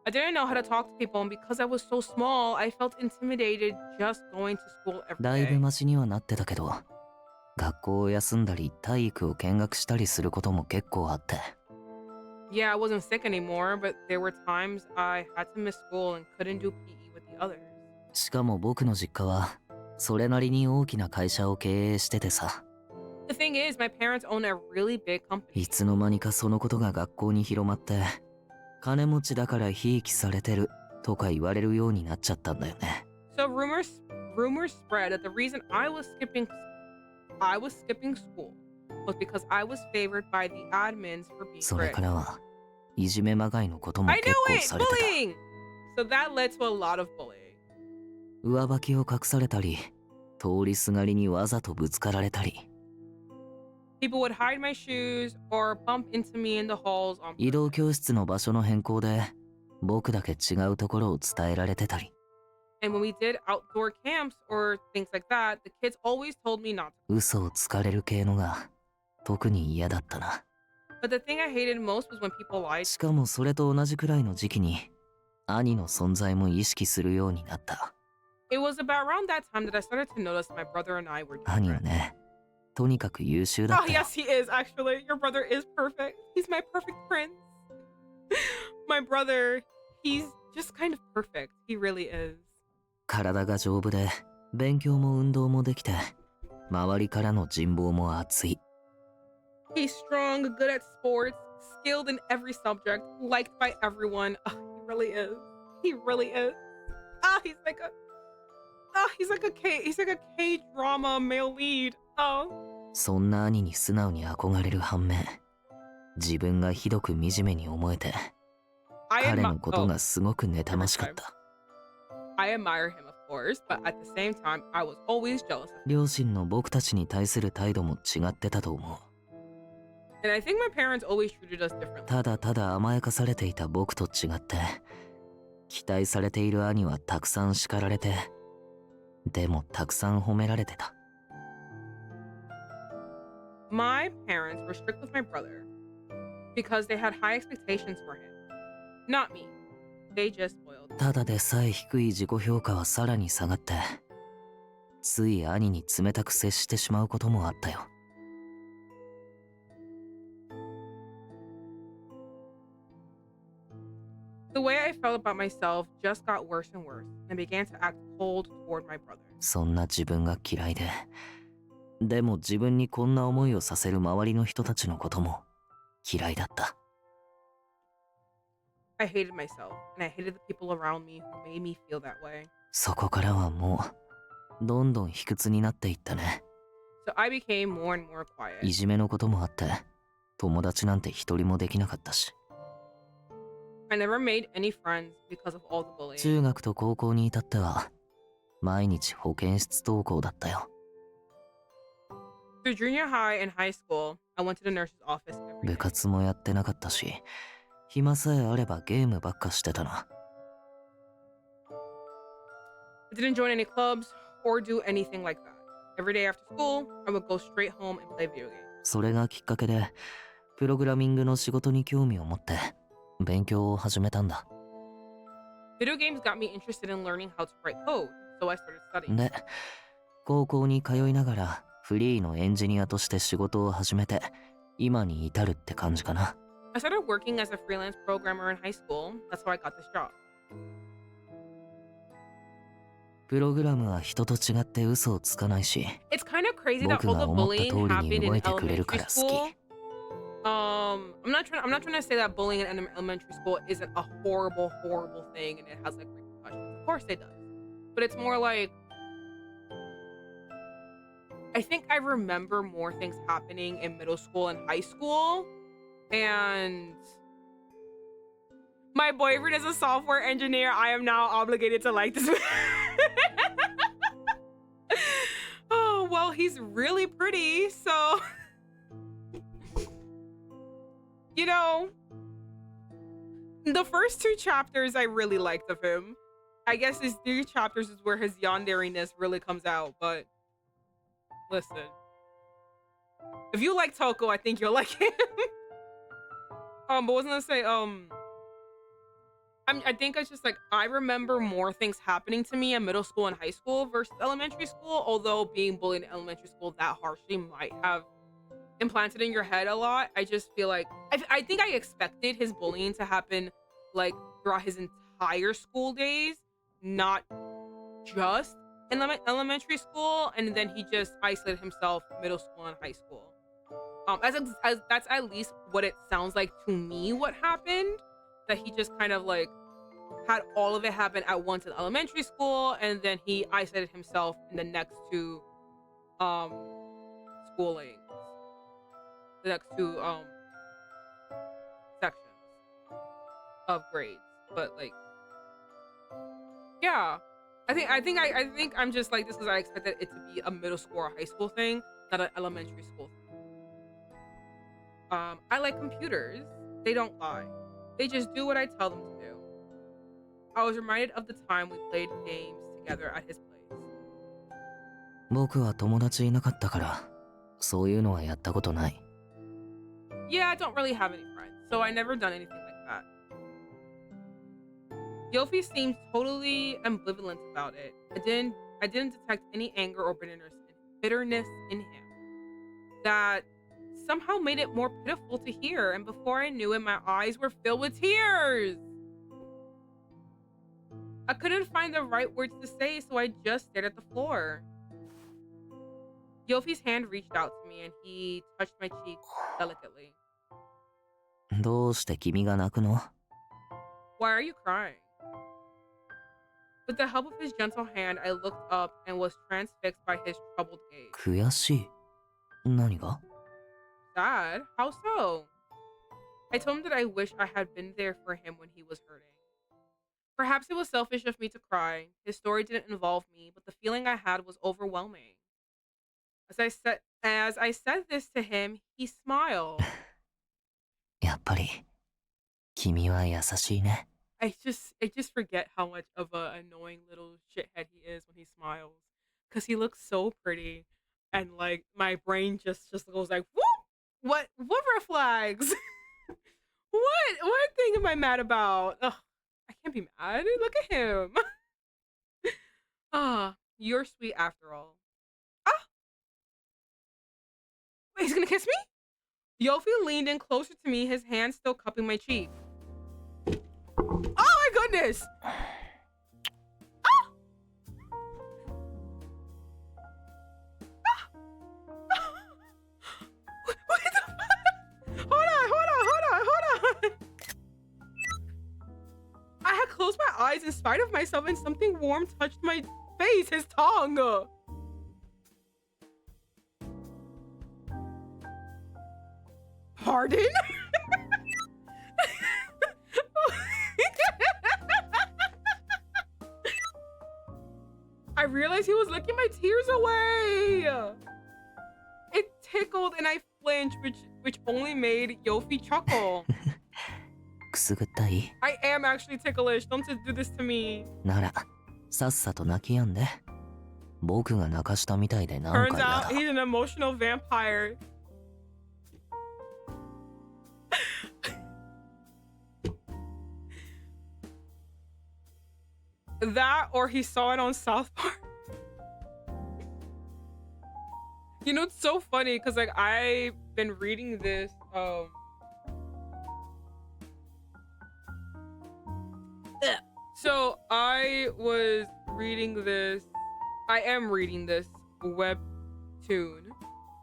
I didn't know how to talk to people, and because I was so small, I felt intimidated just going to school every だいぶ day. マシにはなってたけど、学校を休んだり体育を見学したりすることも結構あって。 Yeah, I wasn't sick anymore, but there were times I had to miss school and couldn't do PE with the others. しかも僕の実家はそれなりに大きな会社を経営しててさ、 The thing is, my parents own a really big company. いつの間にかそのことが学校に広まって金持ちだからひいきされてるとか言われるようになっちゃったんだよね。 So rumors spread that the reason I was skipping school was because I was favored by the admins for being それ rich. からはいじめまがいのことも I 結 knew 構 it! されて Bullying! So that led to a lot of bullying. た。上履きを隠されたり、通りすがりにわざとぶつかられたり、 People would hide my shoes or bump into me in the halls on 移 purpose. 動教室の場所の変更で僕だけ違うところを伝えられてたり、 And when we did outdoor camps or things like that, the kids always told me not to. 嘘をつかれる系のが特に嫌だったな。 But the thing I hated most was when people lied. しかもそれと同じくらいの時期に兄の存在も意識するようになった。 It was about around that time that I started to notice my brother and I were 兄は different. ね、とにかく優秀だ Oh, ったよ。 yes, he is, actually. Your brother is perfect. He's my perfect prince. My brother, he's just kind of perfect. He really is. 体が丈夫で勉強も運動もできて周りからの人望も厚い。 He's strong, good at sports, skilled in every subject, liked by everyone. Oh, he really is. He really is. He's like a K-drama male lead. Oh. そんな兄に素直に憧れる反面、自分がひどく惨めに思えて彼のことがすごく妬ましかった。 I admire him, of course, but at the same time, I was always jealous of him. 両親の僕たちに対する態度も違ってたと思う。 And I think my parents always treated us differently. ただただ甘やかされていた僕と違って、期待されている兄はたくさん叱られて、でもたくさん褒められてた。 My parents were strict with my brother because they had high expectations for him. Not me. They just spoiled. ただでさえ低い自己評価はさらに下がって、つい兄に冷たく接してしまうこともあったよ。 The way I felt about myself just got worse and worse and began to act cold toward my brother. そんな自分が嫌いで、でも自分にこんな思いをさせる周りの人たちのことも嫌いだった。 I hated myself and I hated the people around me who made me feel that way. そこからはもうどんどん卑屈になっていったね。 So I became more and more い quiet. じめのこともあって友達なんて一人もできなかったし、 I never made any friends because of all the bullying. 中学と高校に至っては毎日保健室登校だったよ。 Through junior high and high school, I went to the nurse's office every 部 day. 活もやってなかったし、暇さえあればゲームばっかしてたな。 I didn't join any clubs or do anything like that. Every day after school, I would go straight home and play video games. それがきっかけでプログラミングの仕事に興味を持って勉強を始めたんだ。 Video games got me interested in learning how to write code, so I started studying. で、高校に通いながらフリーのエンジニアとして仕事を始めて今に至るって感じかな。 I started working as a freelance programmer in high school. That's how I got this job. プログラムは人と違って嘘をつかないし、 It's kind of crazy that 僕 all が the 思った通 bullying りに happened 動 in いてくれるか elementary ら好き。 school. I'm not trying to say that bullying in elementary school isn't a horrible thing and it has like repercussions. Of course it does. But it's more like I think I remember more things happening in middle school and high school. And my boyfriend is a software engineer. I am now obligated to like this. Oh, well, he's really pretty, so you know, the first 2 chapters I really liked of him. I guess his 3 chapters is where his yandereness really comes out, but Listen. If you like Toko, I think you'll like him. But what was I gonna say? I think it's just like I remember more things happening to me in middle school and high school versus elementary school. Although being bullied in elementary school that harshly might have implanted in your head a lot. I just feel like I think I expected his bullying to happen like throughout his entire school days, not just in elementary school, and then he just isolated himself middle school and high school. As that's at least what it sounds like to me. What happened? That he just kind of like had all of it happen at once in elementary school, and then he isolated himself in the next two schooling, the next two sections of grades. But like, yeah, I think I'm just like this because I expected it to be a middle school or high school thing, not an elementary school thing. I like computers. They don't lie. They just do what I tell them to do. I was reminded of the time we played games together at his place. 僕は友達いなかったから、そういうのはやったことない。Yeah, I don't really have any friends, so I never done anything like that. Yofy seemed totally ambivalent about it. I didn't detect any anger or bitterness in him. That somehow made it more pitiful to hear, and before I knew it, my eyes were filled with tears. I couldn't find the right words to say, so I just stared at the floor. Yofy's hand reached out to me and he touched my cheek delicately. どうして君が泣くの？ Why are you crying? With the help of his gentle hand, I looked up and was transfixed by his troubled gaze. 悔しい。何が？ Sad? How so? I told him that I wish I had been there for him when he was hurting. Perhaps it was selfish of me to cry. His story didn't involve me, but the feeling I had was overwhelming. As I said this to him, he smiled. やっぱり、君は優しいね。I just forget how much of an annoying little shithead he is when he smiles, because he looks so pretty, and like my brain just goes like, whoop! What red flags? what thing am I mad about? Ugh, I can't be mad. Look at him. You're sweet after all. Wait, he's gonna kiss me? Yofy leaned in closer to me, his hand still cupping my cheek. Oh my goodness! Ah! Ah! What the fuck? Hold on. I had closed my eyes in spite of myself and something warm touched my face, his tongue. Pardon? I realized he was licking my tears away. It tickled and I flinched, which only made Yofy chuckle. くすぐったい？ I am actually ticklish. Don't just do this to me. なら、さっさと泣き止んで。僕が泣かしたみたいでなん Turns か嫌 out だ。 he's an emotional vampire. That or he saw it on South Park. You know, it's so funny because like I've been reading this so I was reading this, I am reading this webtoon,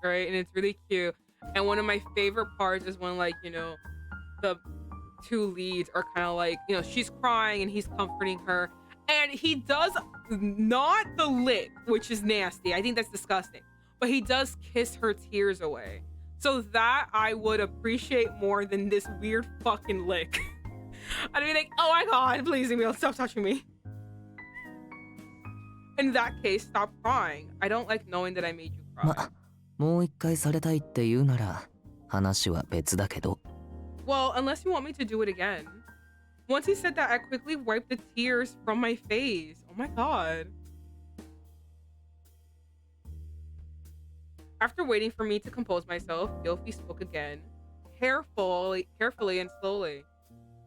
right? And it's really cute. And one of my favorite parts is when like, you know, the two leads are kind of like, you know, she's crying and he's comforting her. And he does not the lick, which is nasty. I think that's disgusting. But he does kiss her tears away. So that I would appreciate more than this weird fucking lick. I'd be like, oh my god, please leave me alone. Stop touching me. In that case, stop crying. I don't like knowing that I made you cry. ま、もう一回されたいって言うなら、話は別だけど。Well, unless you want me to do it again. Once he said that, I quickly wiped the tears from my face. Oh my god. After waiting for me to compose myself, Yofy spoke again, carefully and slowly.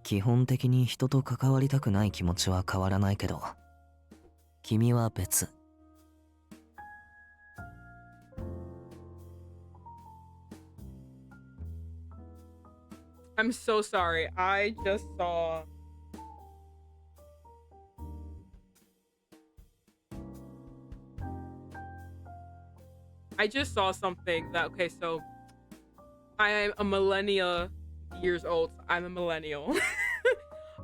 基本的に人と関わりたくない気持ちは変わらないけど、君は別。I'm so sorry. I just saw something that, okay, so I am a millennia years old. I'm a millennial.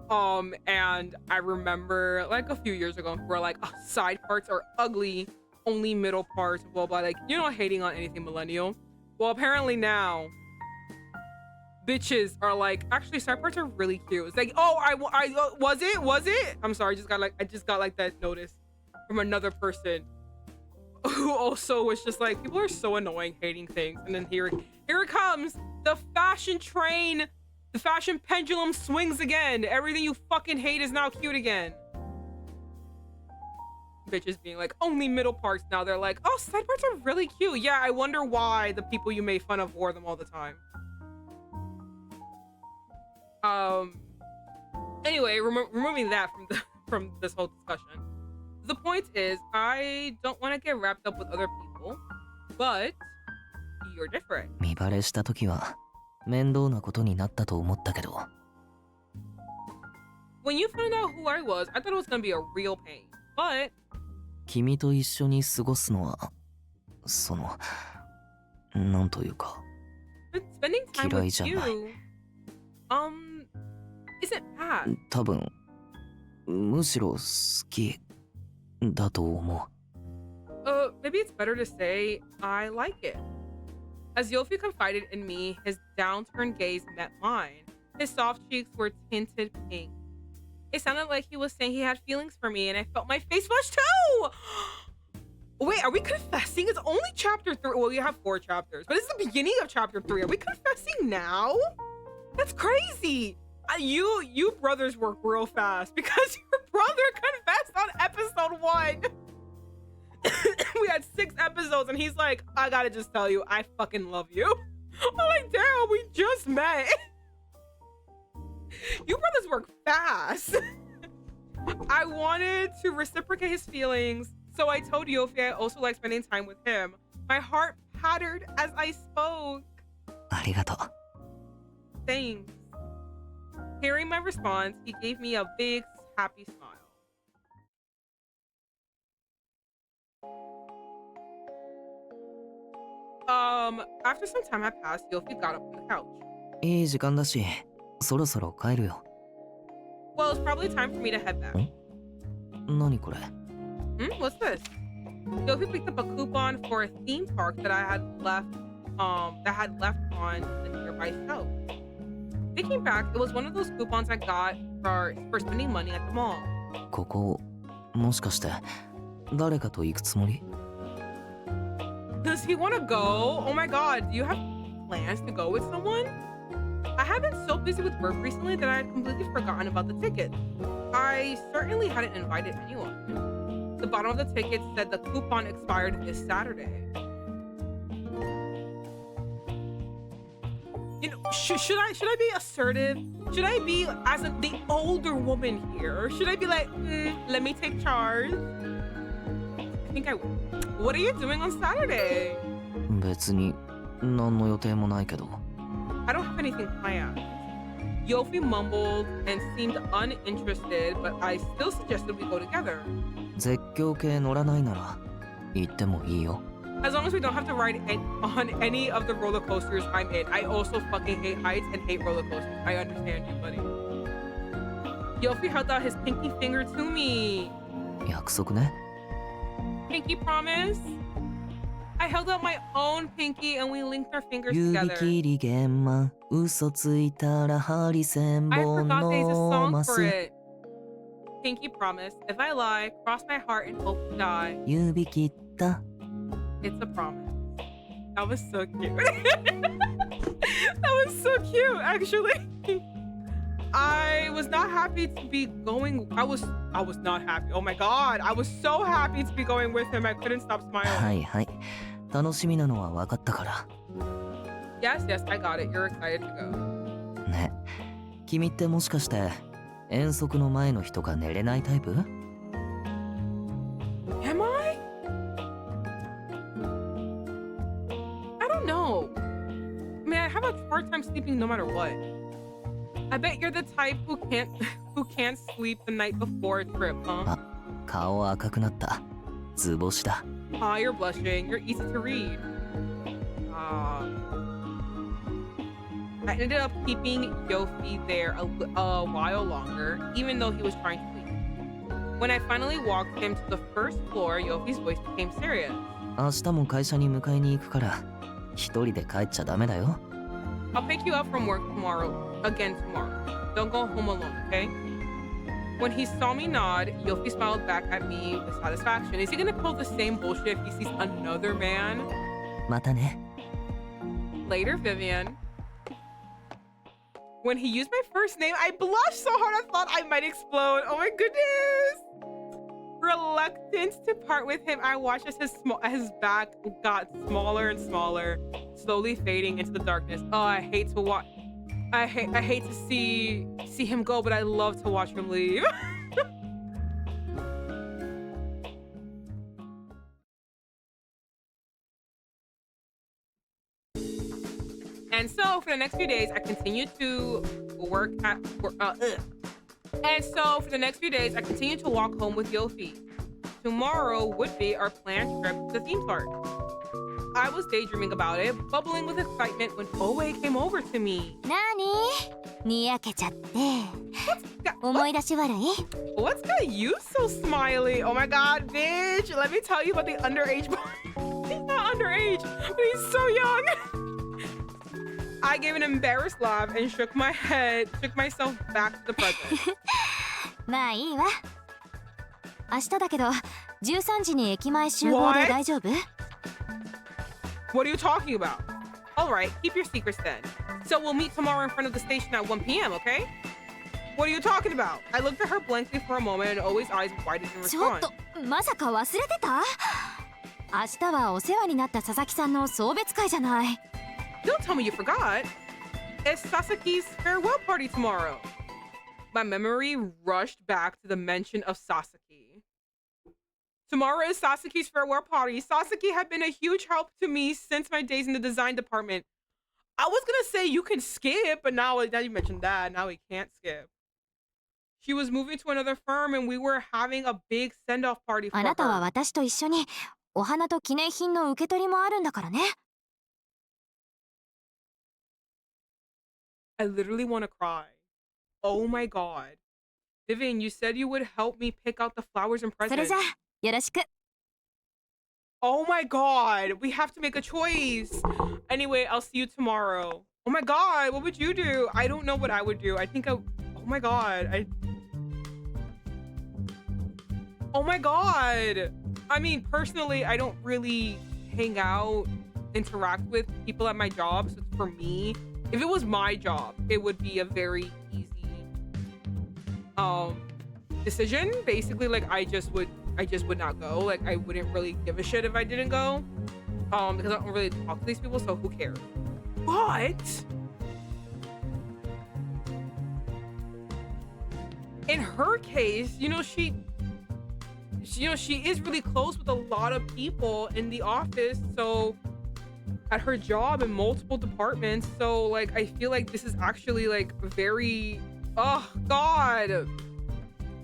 And I remember like a few years ago where like side parts are ugly, only middle parts, blah blah, like, you know, hating on anything millennial. Well, apparently now bitches are like, actually side parts are really cute. It's like, oh, I was it? I'm sorry, I just got like that notice from another person who also was just like, people are so annoying hating things. And then here it comes, the fashion train, the fashion pendulum swings again. Everything you fucking hate is now cute again. Bitches being like, only middle parts now. They're like, oh, side parts are really cute. Yeah, I wonder why the people you made fun of wore them all the time. Anyway, removing that from this whole discussion. The point is, I don't want to get wrapped up with other people, but you're different. 見バレした時は面倒なことになったと思ったけど。When you found out who I was, I thought it was gonna be a real pain, but 君と一緒に過ごすのは、その、なんというか。spending time 嫌い with じゃない。you, isn't bad. 多分、むしろ好きだと思う。Maybe it's better to say I like it. As Yofy confided in me, his downturned gaze met mine. His soft cheeks were tinted pink. It sounded like he was saying he had feelings for me, and I felt my face flush too! Wait, are we confessing? It's only chapter 3. Well, we have 4 chapters, but it's the beginning of chapter 3. Are we confessing now? That's crazy. You brothers work real fast because your brother confessed on episode 1. We had 6 episodes and he's like, I gotta just tell you, I fucking love you. I'm like, damn, we just met. You brothers work fast. I wanted to reciprocate his feelings, so I told Yofy I also like spending time with him. My heart pattered as I spoke. ありがとう。Thanks. Hearing my response, he gave me a big, happy smile. After some time had passed, Yofy got up from the couch. いい時間だし、そろそろ帰るよ。Well, it's probably time for me to head back. 何これ？ What's this? Yofy picked up a coupon for a theme park that I had left on the nearby shelf. Thinking back, it was one of those coupons I got for spending money at the mall. ここ、もしかして誰かと行くつもり？ Does he want to go? Oh my god, do you have plans to go with someone? I have been so busy with work recently that I had completely forgotten about the ticket. I certainly hadn't invited anyone. The bottom of the ticket said the coupon expired this Saturday. You know, should I be assertive? Should I be as the older woman here? Or should I be like, let me take charge? I think I will. What are you doing on Saturday? 別に何の予定もないけど。I don't have anything planned. Yofy mumbled and seemed uninterested, but I still suggested we go together. 絶叫系乗らないなら行ってもいいよ。As long as we don't have to ride on any of the roller coasters I'm in. I also fucking hate heights and hate roller coasters. I understand you, buddy. Yofy held out his pinky finger to me. 約束ね。Pinky promise? I held out my own pinky and we linked our fingers 指 together. 切り玄満、嘘ついたら針千 I 本 forgot there's a の song マ for ス。 it. Pinky promise. If I lie, cross my heart and hope to die. 指切った。 It's a promise. That was so cute. That was so cute, actually. I was not happy to be going. I was not happy. Oh my god. I was so happy to be going with him. I couldn't stop は smiling. いはい。楽しみなのは分かったから。 Yes, yes, I got it. You're excited to go. ね、君ってもしかして遠足の前の日とか寝れないタイプ？ Am I? I don't know. I mean, I have a hard time sleeping no matter what. I bet you're the type who can't sleep the night before a trip, huh? 顔赤くなった。図星だ。Ah, you're blushing. You're easy to read. I ended up keeping Yofy there a while longer, even though he was trying to leave. When I finally walked him to the first floor, Yofy's voice became serious. 明日も会社に迎えに行くから、一人で帰っちゃダメだよ。I'll pick you up from work again tomorrow. Don't go home alone, okay? When he saw me nod, Yofy smiled back at me with satisfaction. Is he gonna pull the same bullshit if he sees another man? またね。 Later, Vivian. When he used my first name, I blushed so hard I thought I might explode. Oh my goodness! Reluctant to part with him, I watched as his back got smaller and smaller, slowly fading into the darkness. Oh, I hate to watch. I hate to see him go, but I love to watch him leave. And so for the next few days, I continued to walk home with Yofy. Tomorrow would be our planned trip to the theme park. I was daydreaming about it, bubbling with excitement when Oe came over to me. にやけちゃって。思い出し悪い？ What's got you so smiley? Oh my god, bitch! Let me tell you about the underage boy. He's not underage, but he's so young. I gave an embarrassed laugh and shook myself back to the present. まあいいわ。明日だけど、13時に駅前集合で大丈夫？ What are you talking about? Alright, keep your secrets then. So we'll meet tomorrow in front of the station at 1 p.m., okay? What are you talking about? I looked at her blankly for a moment and always eyes widened in ちょっ response. と、まさか忘れてた？明日はお世話になった佐々木さんの送別会じゃない。Don't tell me you forgot. It's Sasaki's farewell party tomorrow. My memory rushed back to the mention of Sasaki. Tomorrow is Sasaki's farewell party. Sasaki had been a huge help to me since my days in the design department. I was gonna say you can skip, but now you mentioned that, now we can't skip. She was moving to another firm and we were having a big send-off party for あなたは her. 私と一緒にお花と記念品の受け取りもあるんだからね。I literally want to cry. Oh my god. Vivian, you said you would help me pick out the flowers and それ presents. じゃよろしく。 Oh my god, we have to make a choice. Anyway, I'll see you tomorrow. Oh my god, what would you do? I don't know what I would do. Oh my god. Oh my god. I mean, personally, I don't really hang out, interact with people at my job. So for me, if it was my job, it would be a very easy decision. Basically, like I just would not go. Like I wouldn't really give a shit if I didn't go. Because I don't really talk to these people, so who cares? But in her case, she is really close with a lot of people in the office, so at her job in multiple departments. So like I feel like this is actually like very, oh god.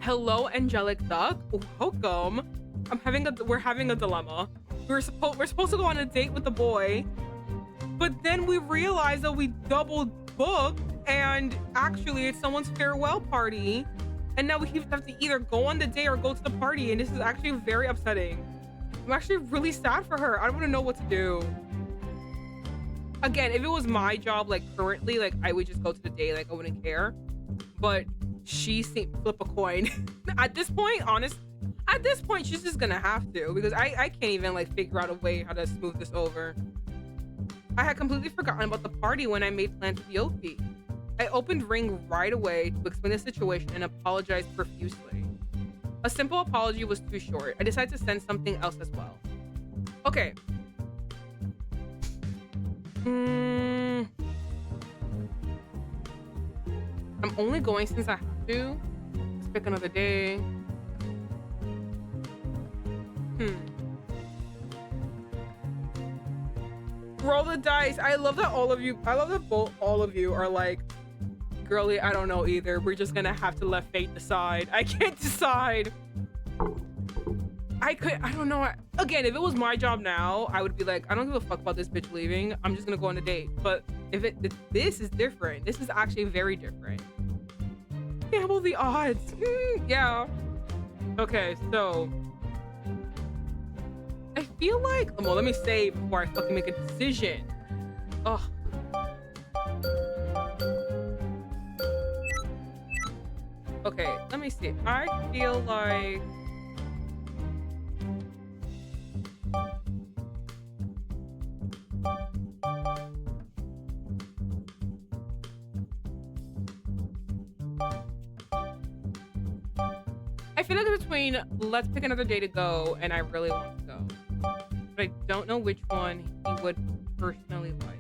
Hello, angelic duck. Welcome. We're having a dilemma. We're supposed to go on a date with the boy, but then we realize that we double booked and actually it's someone's farewell party. And now we have to either go on the date or go to the party. And this is actually very upsetting. I'm actually really sad for her. I don't want to know what to do. Again, if it was my job, like currently, like I would just go to the date, like I wouldn't care. But she seemed flip a coin. At this point, she's just gonna have to, because I can't even like figure out a way how to smooth this over. I had completely forgotten about the party when I made plans with Yofy. I opened Ring right away to explain the situation and apologized profusely. A simple apology was too short. I decided to send something else as well. Okay. only going since I have to. Let's pick another day. Roll the dice. I love that all of you are like, girly, I don't know either. We're just gonna have to let fate decide. I can't decide. I don't know. Again, if it was my job now, I would be like, I don't give a fuck about this bitch leaving. I'm just gonna go on a date. But if this is different. This is actually very different. Gamble the odds. Yeah. Okay, so I feel like, well, let me save before I fucking make a decision. Ugh. Okay, let me see. I feel like it's between let's pick another day to go and I really want to go. But I don't know which one he would personally like.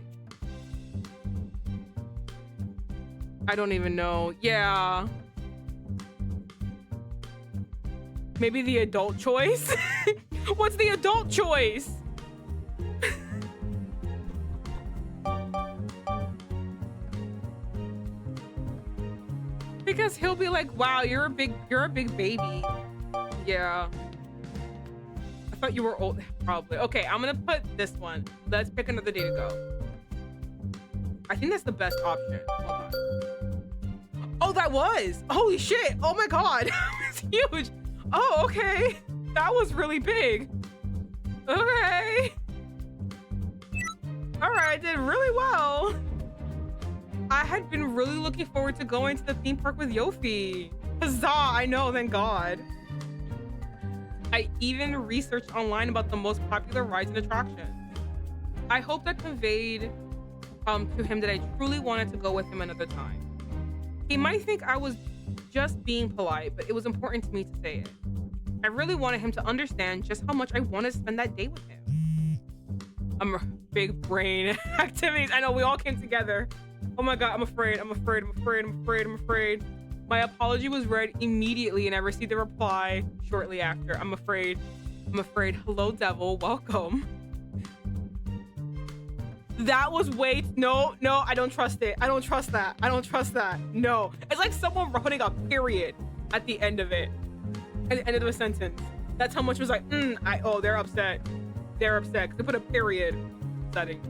I don't even know. Yeah. Maybe the adult choice? What's the adult choice? Because he'll be like, wow, you're a big baby. Yeah. I thought you were old. Probably. Okay, I'm gonna put this one. Let's pick another day to go. I think that's the best option. Hold on. Oh, that was! Holy shit! Oh my god! It's huge! Oh, okay. That was really big. Okay. All right, I did really well. I had been really looking forward to going to the theme park with Yofy. Huzzah, I know, thank God. I even researched online about the most popular rides and attractions. I hope that conveyed to him that I truly wanted to go with him another time. He might think I was just being polite, but it was important to me to say it. I really wanted him to understand just how much I wanted to spend that day with him. I'm a big brain activities. I know, we all came together. Oh my God, I'm afraid. My apology was read immediately and I received a reply shortly after. I'm afraid. Hello, devil. Welcome. That was no, I don't trust it. I don't trust that. No. It's like someone putting a period at the end of it. At the end of a sentence. That's how much was like, they're upset. They're upset because they put a period setting.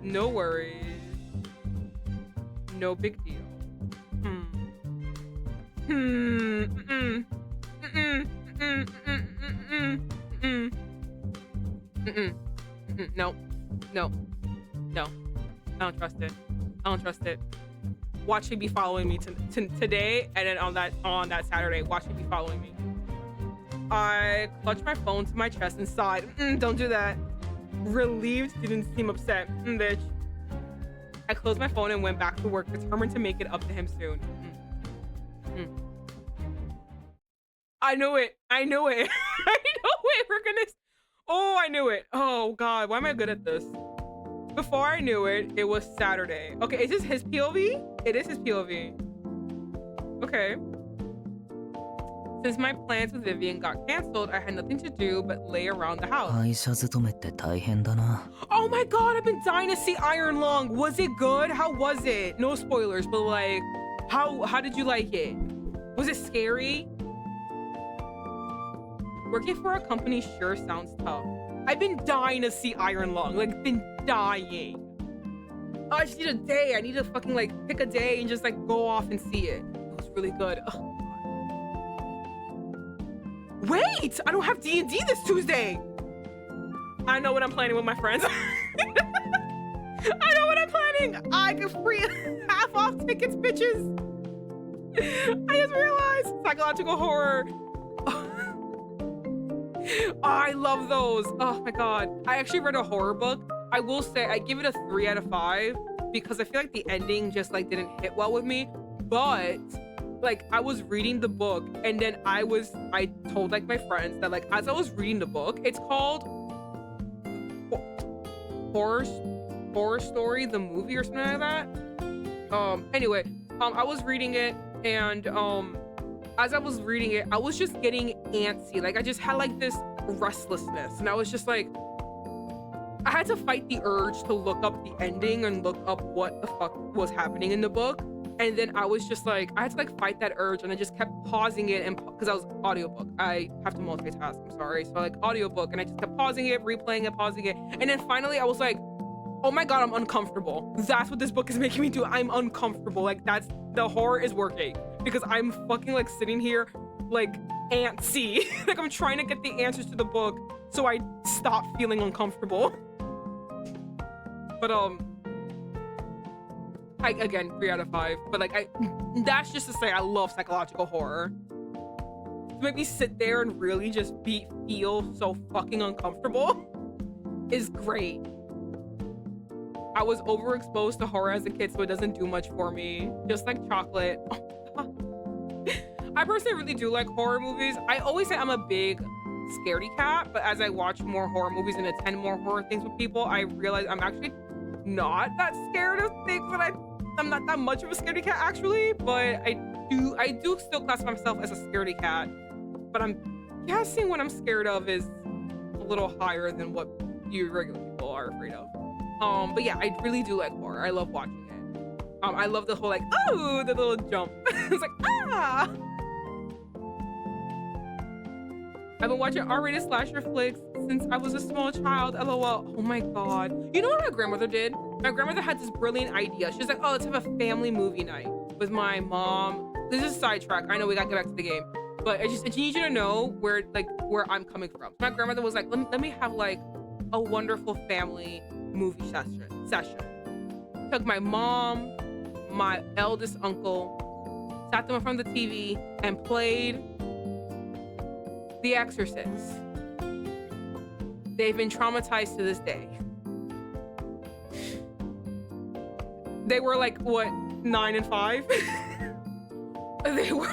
No worries. No big deal. No. I don't trust it. Watch me be following me today, and then on that Saturday, watch me be following me. I clutched my phone to my chest and sighed. Don't do that. Relieved, didn't seem upset. Bitch. I closed my phone and went back to work, determined to make it up to him soon. I knew it. I knew it. I knew it. Oh God, why am I good at this? Before I knew it, it was Saturday. Okay, is this his POV? It is his POV. Okay. Since my plans with Vivian got canceled, I had nothing to do but lay around the house. 会社勤めって大変だな。 Oh my God, I've been dying to see Iron Lung. Was it good? How was it? No spoilers, but like, how did you like it? Was it scary? Working for a company sure sounds tough. I've been dying to see Iron Lung, like been dying. I just need a day. I need to fucking like pick a day and just like go off and see it. It was really good. Ugh. Wait, I don't have D&D this Tuesday. I know what I'm planning with my friends. I know what I'm planning. I can free half off tickets, bitches. I just realized psychological horror. Oh, I love those. Oh my God. I actually read a horror book. I will say I give it a 3 out of 5 because I feel like the ending just like didn't hit well with me. But like I was reading the book and then I told like my friends that like as I was reading the book, it's called Horror Story, the movie or something like that. Anyway, I was reading it, and as I was reading it, I was just getting antsy. Like I just had like this restlessness, and I was just like, I had to fight the urge to look up the ending and look up what the fuck was happening in the book. And then I was just like, I had to like fight that urge, and I just kept pausing it, and because I was audiobook, I have to multitask, I'm sorry. So like audiobook, and I just kept pausing it, replaying it, pausing it. And then finally I was like, oh my God, I'm uncomfortable. That's what this book is making me do. I'm uncomfortable. Like that's, the horror is working, because I'm fucking like sitting here like antsy. Like I'm trying to get the answers to the book so I stop feeling uncomfortable. But again, 3 out of 5. But like that's just to say I love psychological horror. To make me sit there and really just feel so fucking uncomfortable is great. I was overexposed to horror as a kid, so it doesn't do much for me. Just like chocolate. I personally really do like horror movies. I always say I'm a big scaredy cat, but as I watch more horror movies and attend more horror things with people, I realize I'm actually not that scared of things, that I'm not that much of a scaredy cat actually, but I do still classify myself as a scaredy cat, but I'm guessing what I'm scared of is a little higher than what you regular people are afraid of. But yeah, I really do like horror. I love watching it. I love the whole like, oh, the little jump. It's like, ah. I've been watching R-rated slasher flicks since I was a small child, LOL. Oh my God. You know what my grandmother did? My grandmother had this brilliant idea. She was like, oh, let's have a family movie night with my mom. This is a sidetrack. I know we gotta get back to the game, but I need you to know where I'm coming from. My grandmother was like, let me have like a wonderful family movie session. Took my mom, my eldest uncle, sat them in front of the TV and played The Exorcist. They've been traumatized to this day. They were like, what, 9 and 5? They were.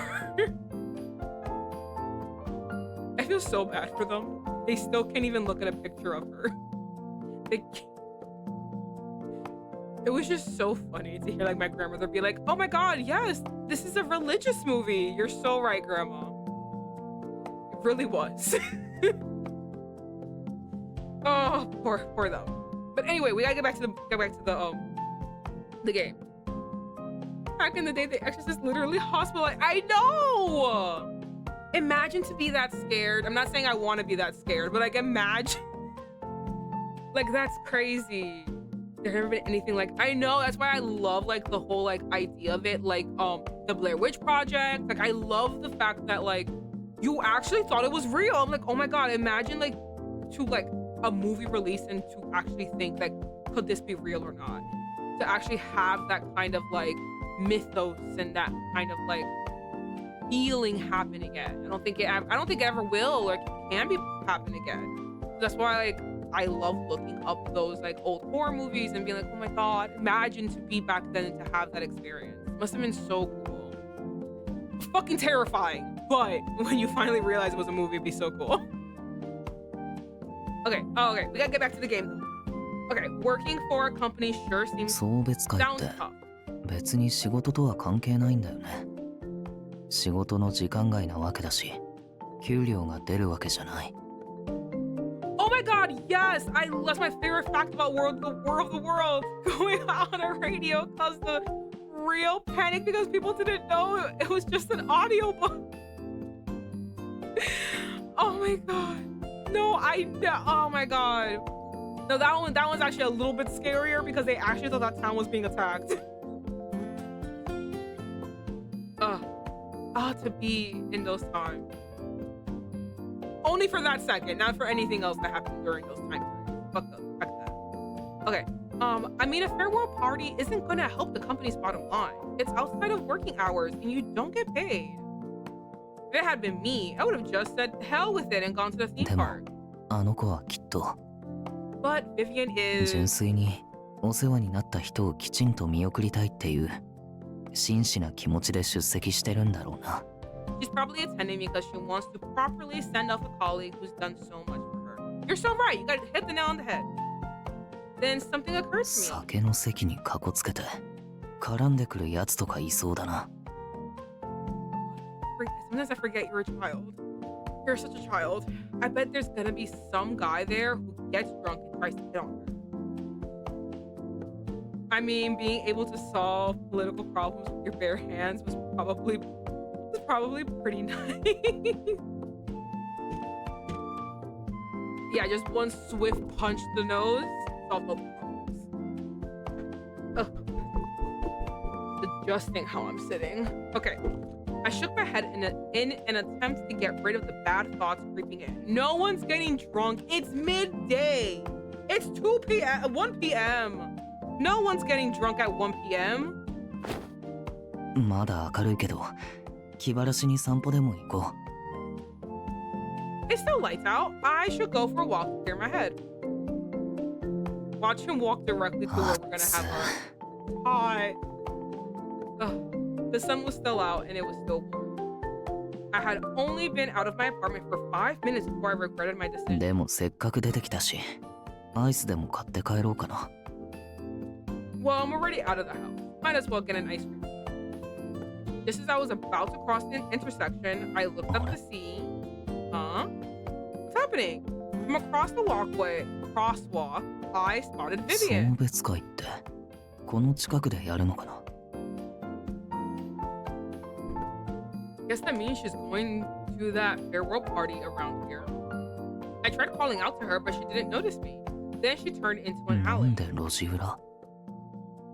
I feel so bad for them. They still can't even look at a picture of her. It was just so funny to hear like my grandmother be like, oh my God, yes, this is a religious movie. You're so right, Grandma. It really was. Oh, poor them. But anyway, we gotta get back to the game. Back in the day, The Exorcist literally hospitalized. I know. Imagine to be that scared. I'm not saying I want to be that scared, but like imagine. Like that's crazy. There's never been anything like, I know, that's why I love like the whole like idea of it, like the Blair Witch Project. Like I love the fact that like you actually thought it was real. I'm like, oh my God, imagine like to like a movie release and to actually think like, could this be real or not? To actually have that kind of like mythos and that kind of like feeling happen again. I don't think it ever will or can be happen again. That's why like I love looking up those like old horror movies and being like, oh my God, imagine to be back then and to have that experience. It must have been so cool. Fucking terrifying, but when you finally realize it was a movie, it'd be so cool. Okay, we gotta get back to the game though. Okay, working for a company sure seems 送別会っ sounds て tough. 別に仕事とは関係ないんだよね。仕事の時間外なわけだし、給料が出るわけじゃない。Oh my God, yes! That's my favorite fact about the War of the World going out on a radio caused the real panic because people didn't know it was just an audiobook. Oh my God. No, oh my God. No, that one's actually a little bit scarier because they actually thought that town was being attacked. To be in those times. Only for that second, not for anything else that happened during those time periods. Fuck that. Okay. I mean, a farewell party isn't gonna help the company's bottom line. It's outside of working hours and you don't get paid. If it had been me, I would have just said hell with it and gone to the theme でも park. あの子はきっと But Vivian is... 純粋にお世話になった人をきちんと見送りたいっていう真摯な気持ちで出席してるんだろうな。She's probably attending because she wants to properly send off a colleague who's done so much for her. You're so right. You gotta hit the nail on the head. then something occurred to me. 酒の席にかこつけて絡んでくるやつとかいそうだな。Sometimes I forget you're a child. You're such a child. I bet there's gonna be some guy there who gets drunk and tries to hit on her. I mean, being able to solve political problems with your bare hands was probably pretty nice. Yeah, just one swift punch to the nose solved all the problems. Ugh. Adjusting how I'm sitting. Okay. I shook my head in an attempt to get rid of the bad thoughts creeping in. No one's getting drunk. It's midday. It's 2 p.m. 1 p.m. No one's getting drunk at 1 p.m. まだ明るいけど、気晴らしに散歩でも行こう。It's still lights out. I should go for a walk to clear my head. Watch him walk directly to where we're gonna have our... Hi. The sun was still out and it was still warm. I had only been out of my apartment for 5 minutes before I regretted my decision. でもせっかく出てきたし、アイスでも買って帰ろうかな。Well, I'm already out of the house. Might as well get an ice cream. Just as I was about to cross the intersection, I looked up to see... Huh? What's happening? From across the crosswalk, I spotted Vivian. 送別会ってこの近くでやるのかな。Guess that means she's going to that farewell party around here. I tried calling out to her, but she didn't notice me. Then she turned into an な alley. んで路地裏？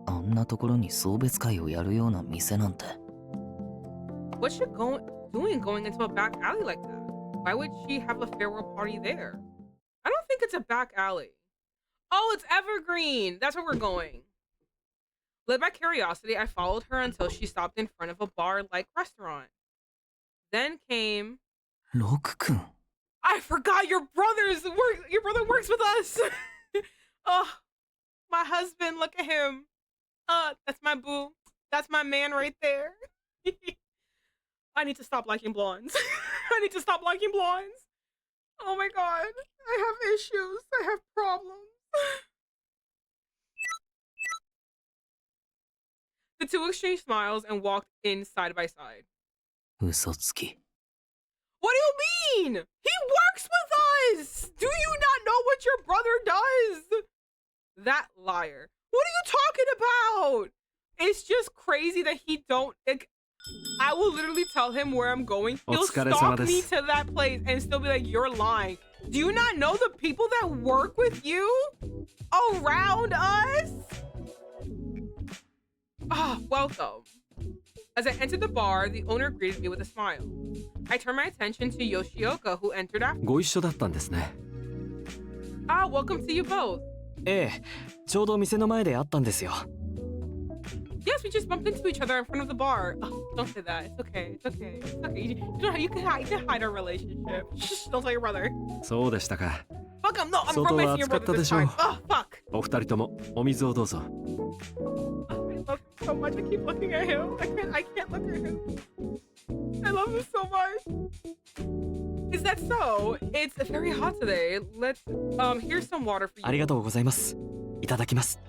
あんなところに送別会をやるような店なんて。What's she doing going into a back alley like that? Why would she have a farewell party there? I don't think it's a back alley. Oh, it's Evergreen. That's where we're going. Led by curiosity, I followed her until she stopped in front of a bar-like restaurant. Then came... ロク君。 I forgot your brother works with us. Oh, my husband, look at him. That's my boo. That's my man right there. I need to stop liking blondes. I need to stop liking blondes. Oh my god. I have issues. I have problems. The two exchanged smiles and walked in side by side. 嘘つき。 What do you mean? He works with us! Do you not know what your brother does? That liar. What are you talking about? It's just crazy that he don't... Like, I will literally tell him where I'm going. He'll stalk me to that place and still be like, you're lying. Do you not know the people that work with you around us? Ah, welcome. As I entered the bar, the owner greeted me with a smile. I turned my attention to Yoshioka, who entered after. ご一緒だったんですね。 Ah, welcome to you both. ええ、ちょうど店の前で会ったんですよ。 Yes, we just bumped into each other in front of the bar. Oh, don't say that. It's okay. It's okay. It's okay. You can hide our relationship. Shh, don't tell your brother. そうでしたか。 Fuck him. No, I'm 外は romancing your 暑かっ brother たで this しょう。 time. Oh, fuck. お二人ともお水をどうぞ。 Oh, I love him so much. I keep looking at him. I can't look at him. I love him so much. Is that so? It's very hot today. Let's here's some water for you. ありがとうございます。いただきます。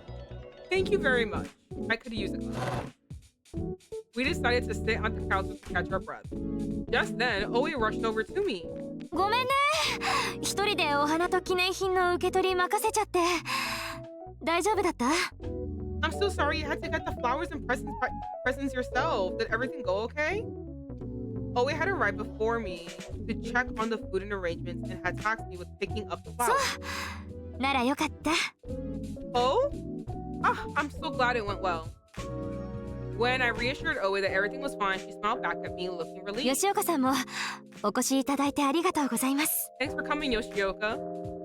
Thank you very much. I could use a glass. We decided to sit on the couch to catch our breath. Just then, Oe rushed over to me. ごめんね。一人でお花と記念品の受け取り任せちゃって。大丈夫だった？ I'm so sorry you had to get the flowers and presents yourself. Did everything go okay? Oe had arrived before me to check on the food and arrangements and had tasked me with picking up the flowers. ならよかった。 Oh? Ah, I'm so glad it went well. When I reassured Oe that everything was fine, she smiled back at me, looking relieved. 吉岡さんもお越しいただいてありがとうございます。 Thanks for coming, Yoshioka.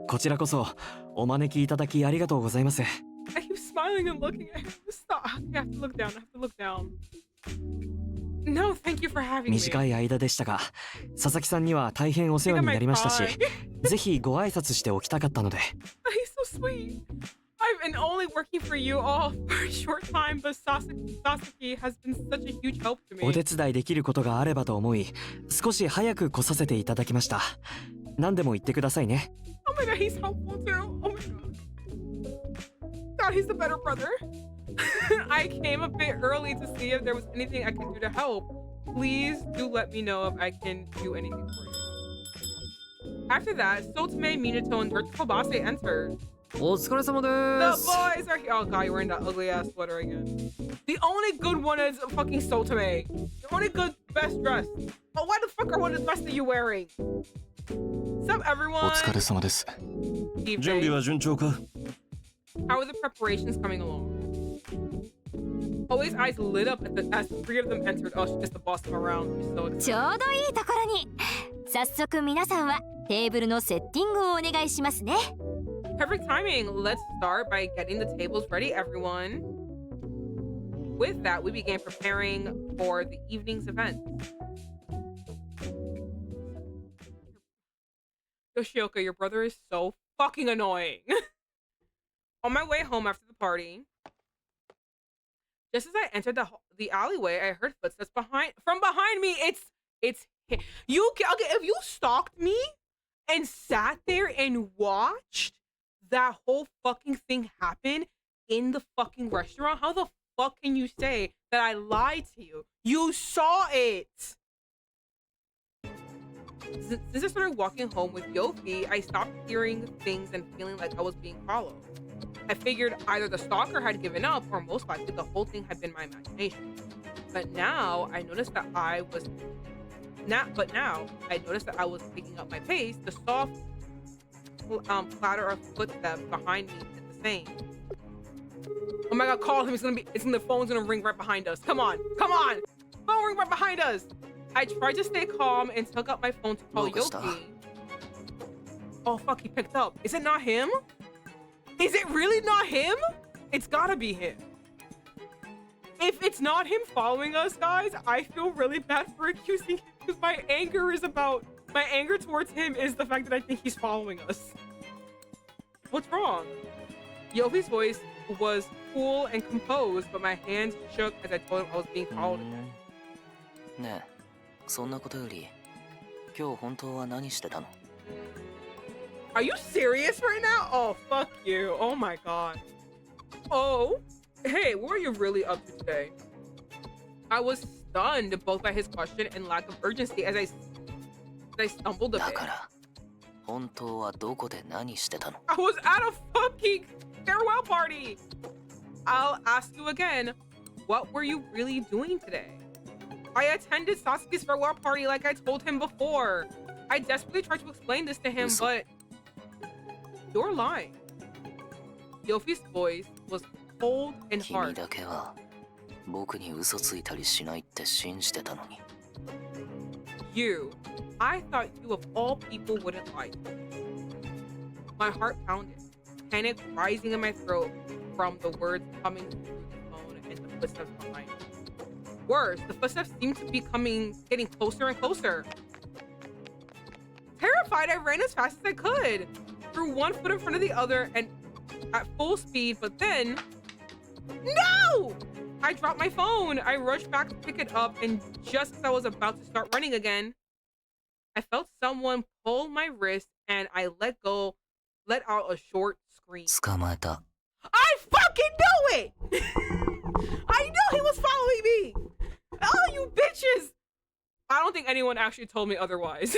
こちらこそお招きいただきありがとうございます。 I keep smiling and looking at him. Stop. I have to look down. I have to look down. No, thank you for having me. 短い間でしたが、佐々木さんには大変お世話になりましたし、ぜひご挨拶しておきたかったので。He's so sweet. I've been only working for you all for a short time, but Sasaki has been such a huge help to me. お手伝いできることがあればと思い、少し早く来させていただきました。何でも言ってくださいね。Oh my god, he's helpful too. Oh my god. God, he's the better brother. I came a bit early to see if there was anything I could do to help. Please do let me know if I can do anything for you. After that, Sotome, Minato, and Virtual Base entered. お疲れ様で The す boys are here. Oh God, you're wearing that ugly ass sweater again. The only good one is fucking Sotome. The only good best dress. Oh, why the fuck are one of the best that you wearing? What's up, お everyone? 疲れ様です Evening. 準備は順調か How are the preparations coming along? Always eyes lit up as the three of them entered. Oh, she just to boss them around. She's so excited. ちょうどいいところに。早速皆さんはテーブルのセッティングをお願いしますね。Perfect timing. Let's start by getting the tables ready, everyone. With that, we began preparing for the evening's event. Yoshioka, your brother is so fucking annoying. On my way home after the party, just as I entered the alleyway, I heard footsteps from behind me. It's you. Okay, if you stalked me and sat there and watched that whole fucking thing happen in the fucking restaurant, how the fuck can you say that I lied to you? You saw it. Since I started walking home with Yofy, I stopped hearing things and feeling like I was being followed. I figured either the stalker had given up or most likely the whole thing had been my imagination. But now I noticed that I was picking up my pace. The soft clatter of footsteps behind me did the same. Oh my God, call him. The phone's gonna ring right behind us. Come on. Phone ring right behind us. I tried to stay calm and took up my phone to call Yofy. Oh fuck, he picked up. Is it not him? Is it really not him? It's gotta be him. If it's not him following us, guys, I feel really bad for accusing him because my anger towards him is the fact that I think he's following us. What's wrong? Yofy's voice was cool and composed, but my hands shook as I told him I was being followed again. ねえそんなことより今日本当は何してたの Are you serious right now? Oh, fuck you. Oh my God. Oh, hey, what were you really up to today? I was stunned both by his question and lack of urgency as I stumbled a だ bit. から本当はどこで何してたの I was at a fucking farewell party. I'll ask you again. What were you really doing today? I attended Sasuke's farewell party like I told him before. I desperately tried to explain this to him, but you're lying. Yofy's voice was cold and 君 hard. だけは僕に嘘ついたりしないって信じてたのに You. I thought you of all people wouldn't lie. My heart pounded, panic rising in my throat from the words coming through the phone and the footsteps behind me. Worse, the footsteps seemed to be getting closer and closer. Terrified, I ran as fast as I could, threw one foot in front of the other and at full speed, but then... No! I dropped my phone. I rushed back to pick it up, and just as I was about to start running again, I felt someone pull my wrist and I let out a short scream. 捕まえた I fucking knew it! I knew he was following me! Oh, you bitches! I don't think anyone actually told me otherwise.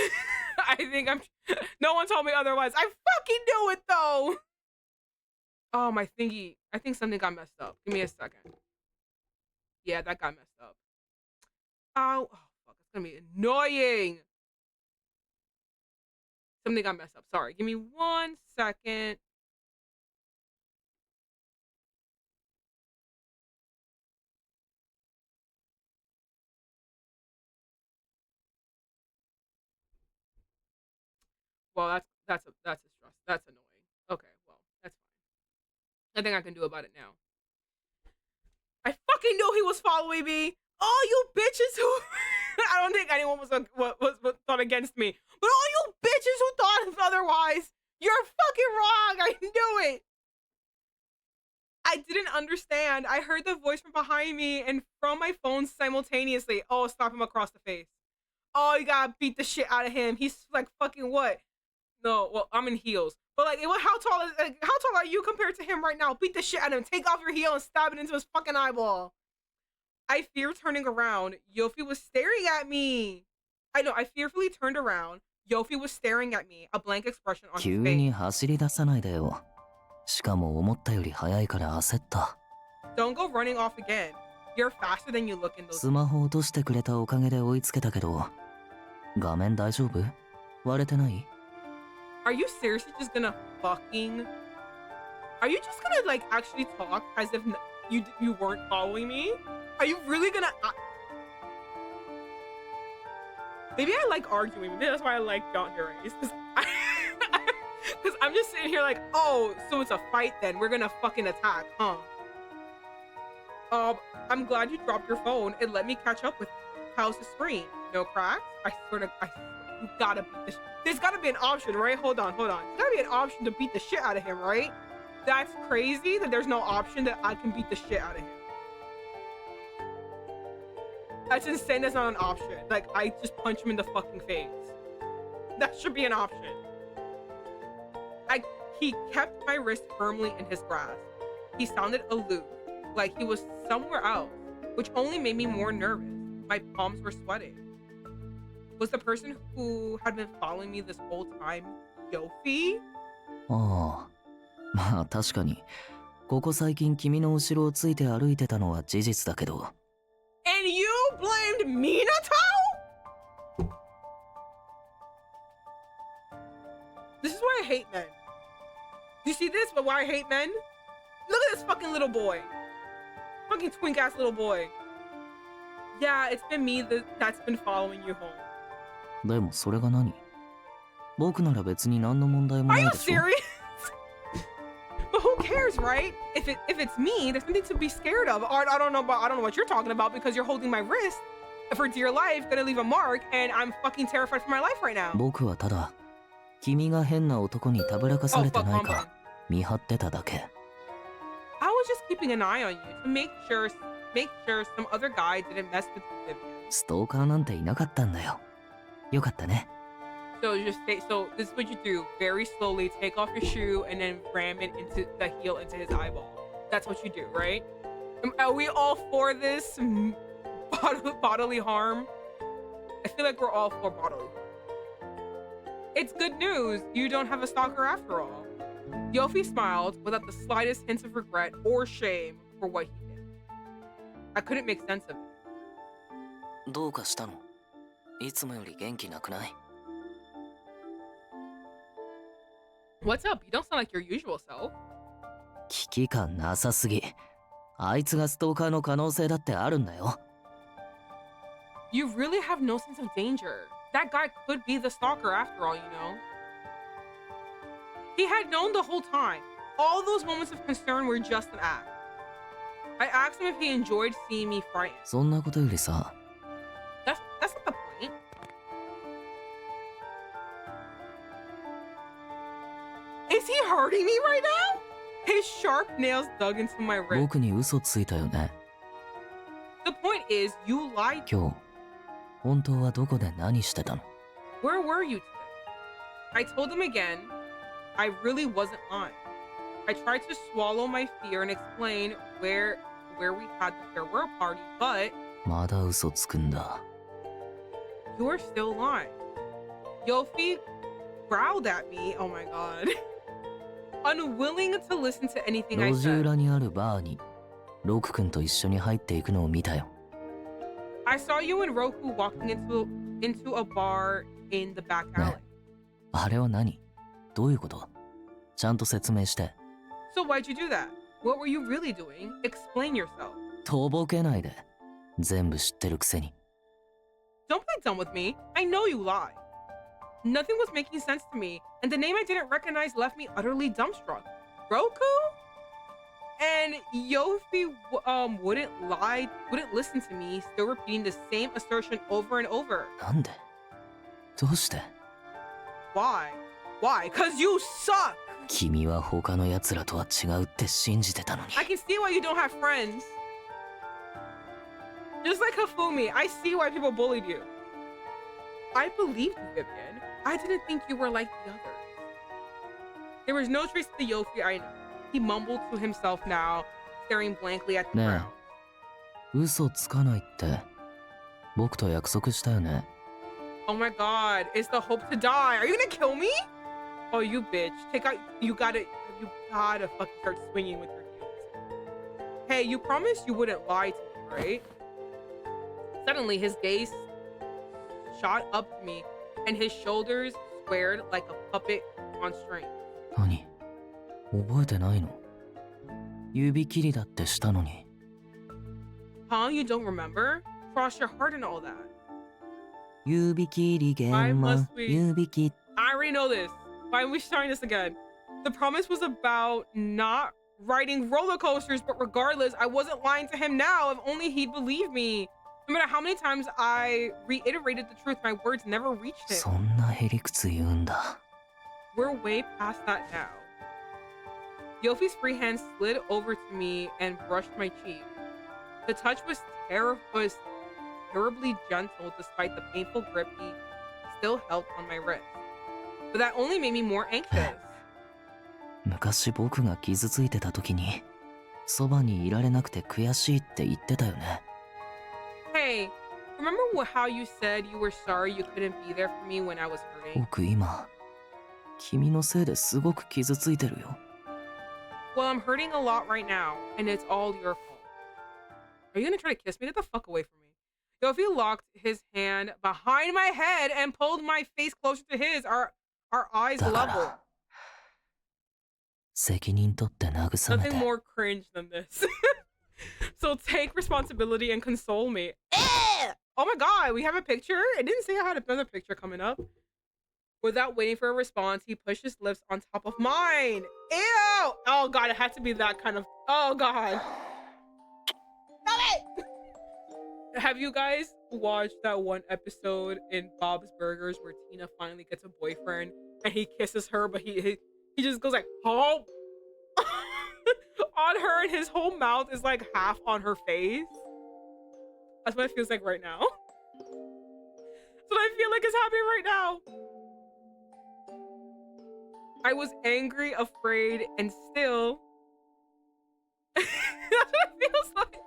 No one told me otherwise. I fucking knew it though! Oh, my thingy. I think something got messed up. Give me a second. Yeah, that got messed up. Oh fuck, it's gonna be annoying. Something got messed up. Sorry. Give me 1 second. Well, that's a stress. That's annoying. Okay, well, that's fine. Nothing I can do about it now. I fucking knew he was following me. All you bitches who I don't think anyone was thought against me, but all you bitches who thought otherwise, you're fucking wrong. I knew it. I didn't understand. I heard the voice from behind me and from my phone simultaneously. Oh, slap him across the face. Oh, you gotta beat the shit out of him. He's like fucking what? No, well, I'm in heels. But like, how tall are you compared to him right now? Beat the shit out of him. Take off your heel and stab it into his fucking eyeball. I fear turning around. Yofy was staring at me. I know. I fearfully turned around. Yofy was staring at me. A blank expression on his 急 face. に走り出さないでよ。しかも思ったより早いから焦った。 Don't go running off again. You're faster than you look in those. スマホ落としてくれたおかげで追いつけたけど、画面大丈夫？割れてない？ Are you seriously just gonna fucking? Are you just gonna like actually talk as if you weren't following me? Are you really gonna? Maybe I like arguing. Maybe that's why I like Don't Erase. Because I'm just sitting here like, oh, so it's a fight then. We're gonna fucking attack, huh? I'm glad you dropped your phone and let me catch up with you. How's the screen? No cracks? You gotta beat this. There's gotta be an option, right? Hold on. There's gotta be an option to beat the shit out of him, right? That's crazy that there's no option that I can beat the shit out of him. That's insane. That's not an option. Like, I just punch him in the fucking face. That should be an option. He kept my wrist firmly in his grasp. He sounded aloof, like he was somewhere else, which only made me more nervous. My palms were sweating. Was the person who had been following me this whole time Yofy? ああ、まあ確かに、ここ最近君の後ろをついて歩いてたのは事実だけど。And you blamed Minato? This is why I hate men. You see this? But why I hate men? Look at this fucking little boy. Fucking twink ass little boy. Yeah, it's been me that's been following you home. でもそれが何？僕なら別に何の問題もないでしょ。 Are you serious? But who cares, right? If it's me, there's nothing to be scared of. I don't know what you're talking about because you're holding my wrist for dear life, gonna leave a mark, and I'm fucking terrified for my life right now. 僕はただ君が変な男にたぶらかされてないか見張ってただけ。 I was just keeping an eye on you to make sure some other guy didn't mess with you, Vivian. ストーカーなんていなかったんだよ。よかったね。So this is what you do. Very slowly take off your shoe and then ram it into the heel into his eyeball. That's what you do, right? Are we all for this bodily harm? I feel like we're all for bodily harm. It's good news. You don't have a stalker after all. Yofy smiled without the slightest hint of regret or shame for what he did. I couldn't make sense of it. どうかしたの？いつもより元気なくない？ What's up? You don't sound like your usual self. 危機感なさすぎ。あいつがストーカーの可能性だってあるんだよ。 You really have no sense of danger. That guy could be the stalker after all, you know? He had known the whole time. All those moments of concern were just an act. I asked him if he enjoyed seeing me frightened. そんなことよりさ。 That's not the point. Is he hurting me right now? His sharp nails dug into my wrist. 僕に嘘ついたよね。 The point is, you lied. 今日、本当はどこで何してたの？ Where were you today? I told him again, I really wasn't lying. I tried to swallow my fear and explain where we had the farewell party, but まだ嘘つくんだ。 you're still lying. Yofy growled at me. Oh my god. Unwilling to listen to anything I 路地 said. 裏にあるバーに、ロク君と一緒に入っていくのを見たよ。 I saw you and Roku walking into a bar in the back alley. あれは何？どういうこと？ちゃんと説明して。 So why'd you do that? What were you really doing? Explain yourself. とぼけないで。全部知ってるくせに。 Don't play dumb with me. I know you lie. Nothing was making sense to me, and the name I didn't recognize left me utterly dumbstruck. Roku? And Yofy wouldn't listen to me, still repeating the same assertion over and over. なんで？どうして？ Why? Why? 'Cause you suck! 君は他の奴らとは違うって信じてたのに。 I can see why you don't have friends. Just like Hafumi, I see why people bullied you. I believed you, Vivian. I didn't think you were like the others. There was no trace of the Yofy I know. He mumbled to himself now, staring blankly at the ね ground. え、嘘つかないって僕と約束したよね。 Oh my god, it's the hope to die. Are you gonna kill me? Oh, you bitch. You gotta fucking start swinging with your hands. Hey, you promised you wouldn't lie to me, right? Suddenly, his gaze shot up to me, and his shoulders squared like a puppet on string. 何？覚えてないの？指切りだってしたのに。 Huh? You don't remember? Cross your heart and all that. 指切り玄 Why 満 must we- 指切 I already know this. Why are we starting this again? The promise was about not riding roller coasters, but regardless, I wasn't lying to him now. If only he'd believe me. No matter how many times I reiterated the truth, my words never reached そ him. んなへりくつ言うんだ。 We're way past that now. Yofy's free hand slid over to me and brushed my cheek. The touch was terribly gentle despite the painful grip he still held on my wrist. But that only made me more anxious. 昔僕が傷ついてた時にそばにいられなくて悔しいって言ってたよね。 Hey, remember how you said you were sorry you couldn't be there for me when I was hurting? 僕今君のせいですごく傷ついてるよ。 Well, I'm hurting a lot right now, and it's all your fault. Are you gonna try to kiss me? Get the fuck away from me. Yofy locked his hand behind my head and pulled my face closer to his, our eyes だか level. ら責任取って慰め Nothing て。 more cringe than this. So take responsibility and console me. Oh my god, we have a picture? It didn't say I had another picture coming up. Without waiting for a response, he pushed his lips on top of mine. Ew! Oh god, it had to be that kind of... Oh god. Stop it! Have you guys watched that one episode in Bob's Burgers where Tina finally gets a boyfriend and he kisses her, but he just goes like, oh, on her, and his whole mouth is like half on her face? That's what it feels like right now. That's what I feel like is happening right now. I was angry, afraid, and still. That's what it feels like.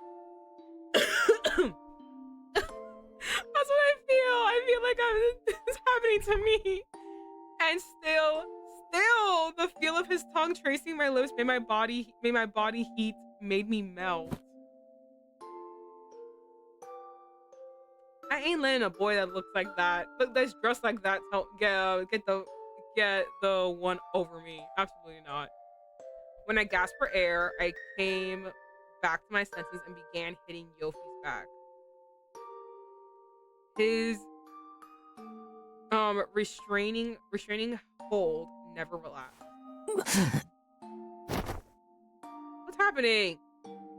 That's what I feel. I feel like it's happening to me. And still, the feel of his tongue tracing my lips made my body heat, made me melt. I ain't letting a boy that looks like that, that's dressed like that, get the one over me. Absolutely not. When I gasped for air, I came back to my senses and began hitting Yofy's back. His restraining hold never relaxed. What's happening?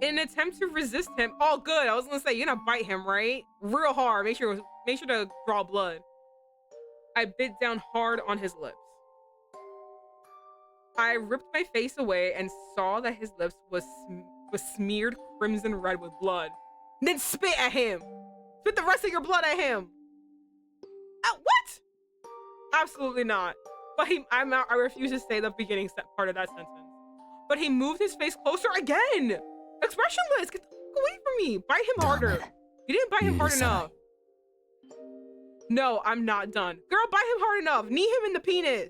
In an attempt to resist him. Oh, good. I was gonna say, you're gonna bite him, right? Real hard. Make sure to draw blood. I bit down hard on his lips. I ripped my face away and saw that his lips was smeared crimson red with blood. Then spit at him. Spit the rest of your blood at him. What? Absolutely not. But I refuse to say the beginning part of that sentence. But he moved his face closer again. Expressionless. Get the fuck away from me. Bite him harder. You didn't bite him hard enough. No, I'm not done. Girl, bite him hard enough. Knee him in the penis.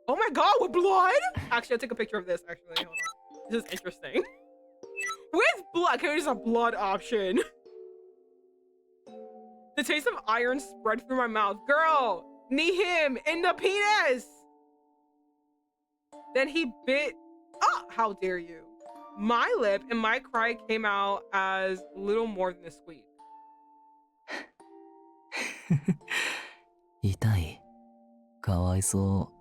Oh my god, with blood? Actually, I'll take a picture of this. Actually, hold on. This is interesting. With blood. Okay, there's a blood option. The taste of iron spread through my mouth. Girl, knee him in the penis. Then he bit. Oh, how dare you? My lip, and my cry came out as little more than a squeak. 痛い。かわいそ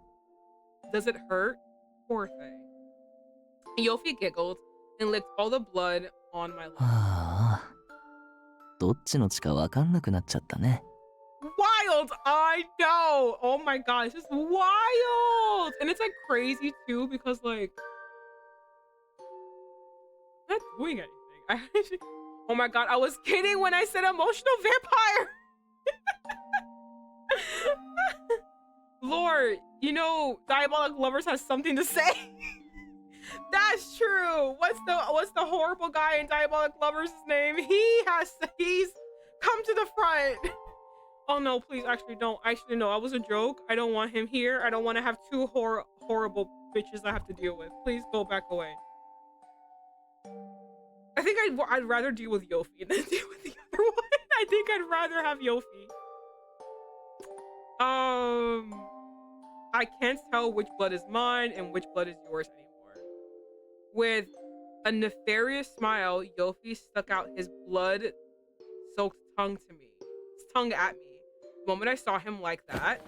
Does it hurt? Poor thing. Yofy giggled and licked all the blood on my う。 lip. ああ。どっちの血かわかんなくなっちゃったね。 Wild! I know! Oh my god, it's just wild! And it's like crazy too because like I'm not doing anything. Oh my god, I was kidding when I said emotional vampire! Lord, you know, Diabolic Lovers has something to say. That's true. What's the horrible guy in Diabolic Lovers' name? He's come to the front. Oh no, please, actually don't. Actually no, that was a joke. I don't want him here. I don't want to have two horrible bitches I have to deal with. Please go back away. I think I'd rather deal with Yofy than deal with the other one. I think I'd rather have Yofy. I can't tell which blood is mine and which blood is yours anymore. With a nefarious smile, Yofy stuck out his blood-soaked tongue to me. His tongue at me. The moment I saw him like that,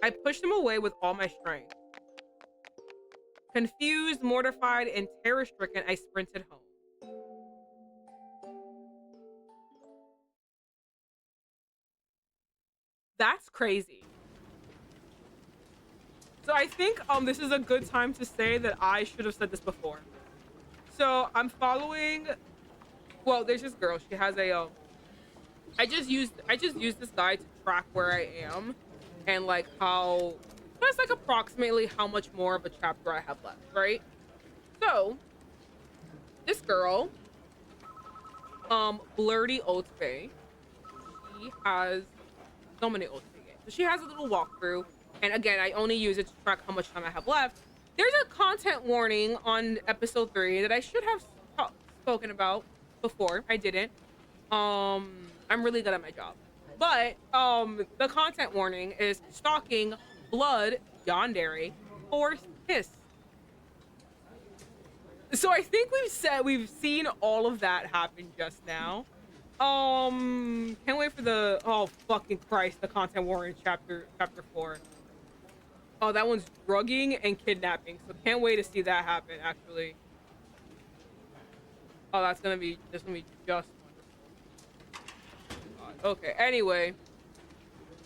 I pushed him away with all my strength. Confused, mortified, and terror-stricken, I sprinted home. That's crazy. So I think this is a good time to say that I should have said this before. So I'm following, well, there's this girl. She has a I just used this guide to track where I am and like how that's like approximately how much more of a chapter I have left, right? So this girl, Blurty Otome, she has so many otome games. So she has a little walkthrough, and again, I only use it to track how much time I have left. There's a content warning on episode 3 that I should have spoken about before. I didn't. I'm really good at my job. But the content warning is stalking, blood, yandere, forced kiss. So I think we've seen all of that happen just now. Can't wait for the fucking Christ, the content warning chapter 4. Oh, that one's drugging and kidnapping, so can't wait to see that happen actually. Oh, this is gonna be just wonderful. Okay, anyway.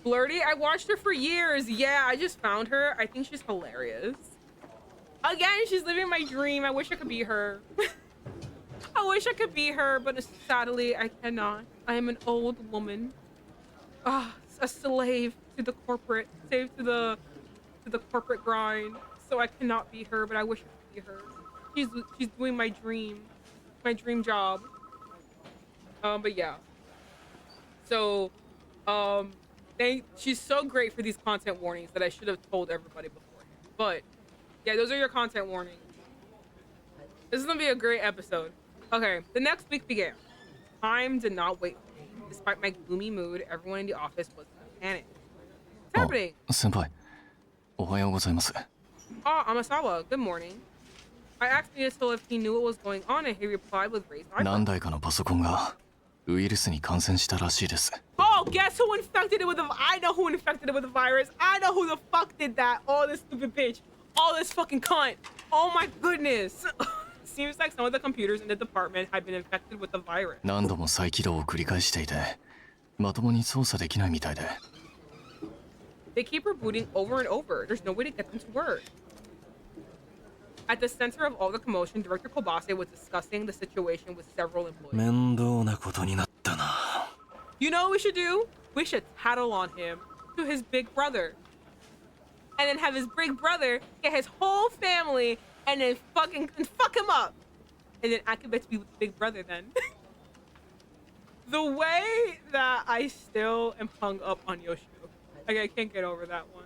Blurty, I watched her for years. Yeah, I just found her. I think she's hilarious. Again, she's living my dream. I wish I could be her. I wish I could be her, but sadly, I cannot. I am an old woman. A slave to the corporate, slave to the corporate grind. So I cannot be her, but I wish I could be her. She's doing my dream job. But yeah. So, she's so great for these content warnings that I should have told everybody beforehand. But yeah, those are your content warnings. This is gonna be a great episode. Okay, the next week began. Time did not wait for me. Despite my gloomy mood, everyone in the office was in a panic. What's happening? Senpai, おはようございます. Amasawa, good morning. I asked Minato if he knew what was going on, and he replied with raised eyebrows. 何台かのパソコンがウイルスに感染したらしいです。 Oh, guess who infected it with the? I know who infected it with the virus. I know who the fuck did that. Oh, this stupid bitch. Oh, this fucking cunt. Oh my goodness. Seems like some of the computers in the department had been infected with the virus. 何度も再起動を繰り返していて、まともに操作できないみたいで。 They keep rebooting over and over. There's no way to get them to work. At the center of all the commotion, Director Kobase was discussing the situation with several employees. 面倒なことになったな。 You know what we should do? We should tattle on him to his big brother. And then have his big brother get his whole family and then fuck him up. And then I can bet to be with the big brother then. The way that I still am hung up on Yoshioka. Like, I can't get over that one.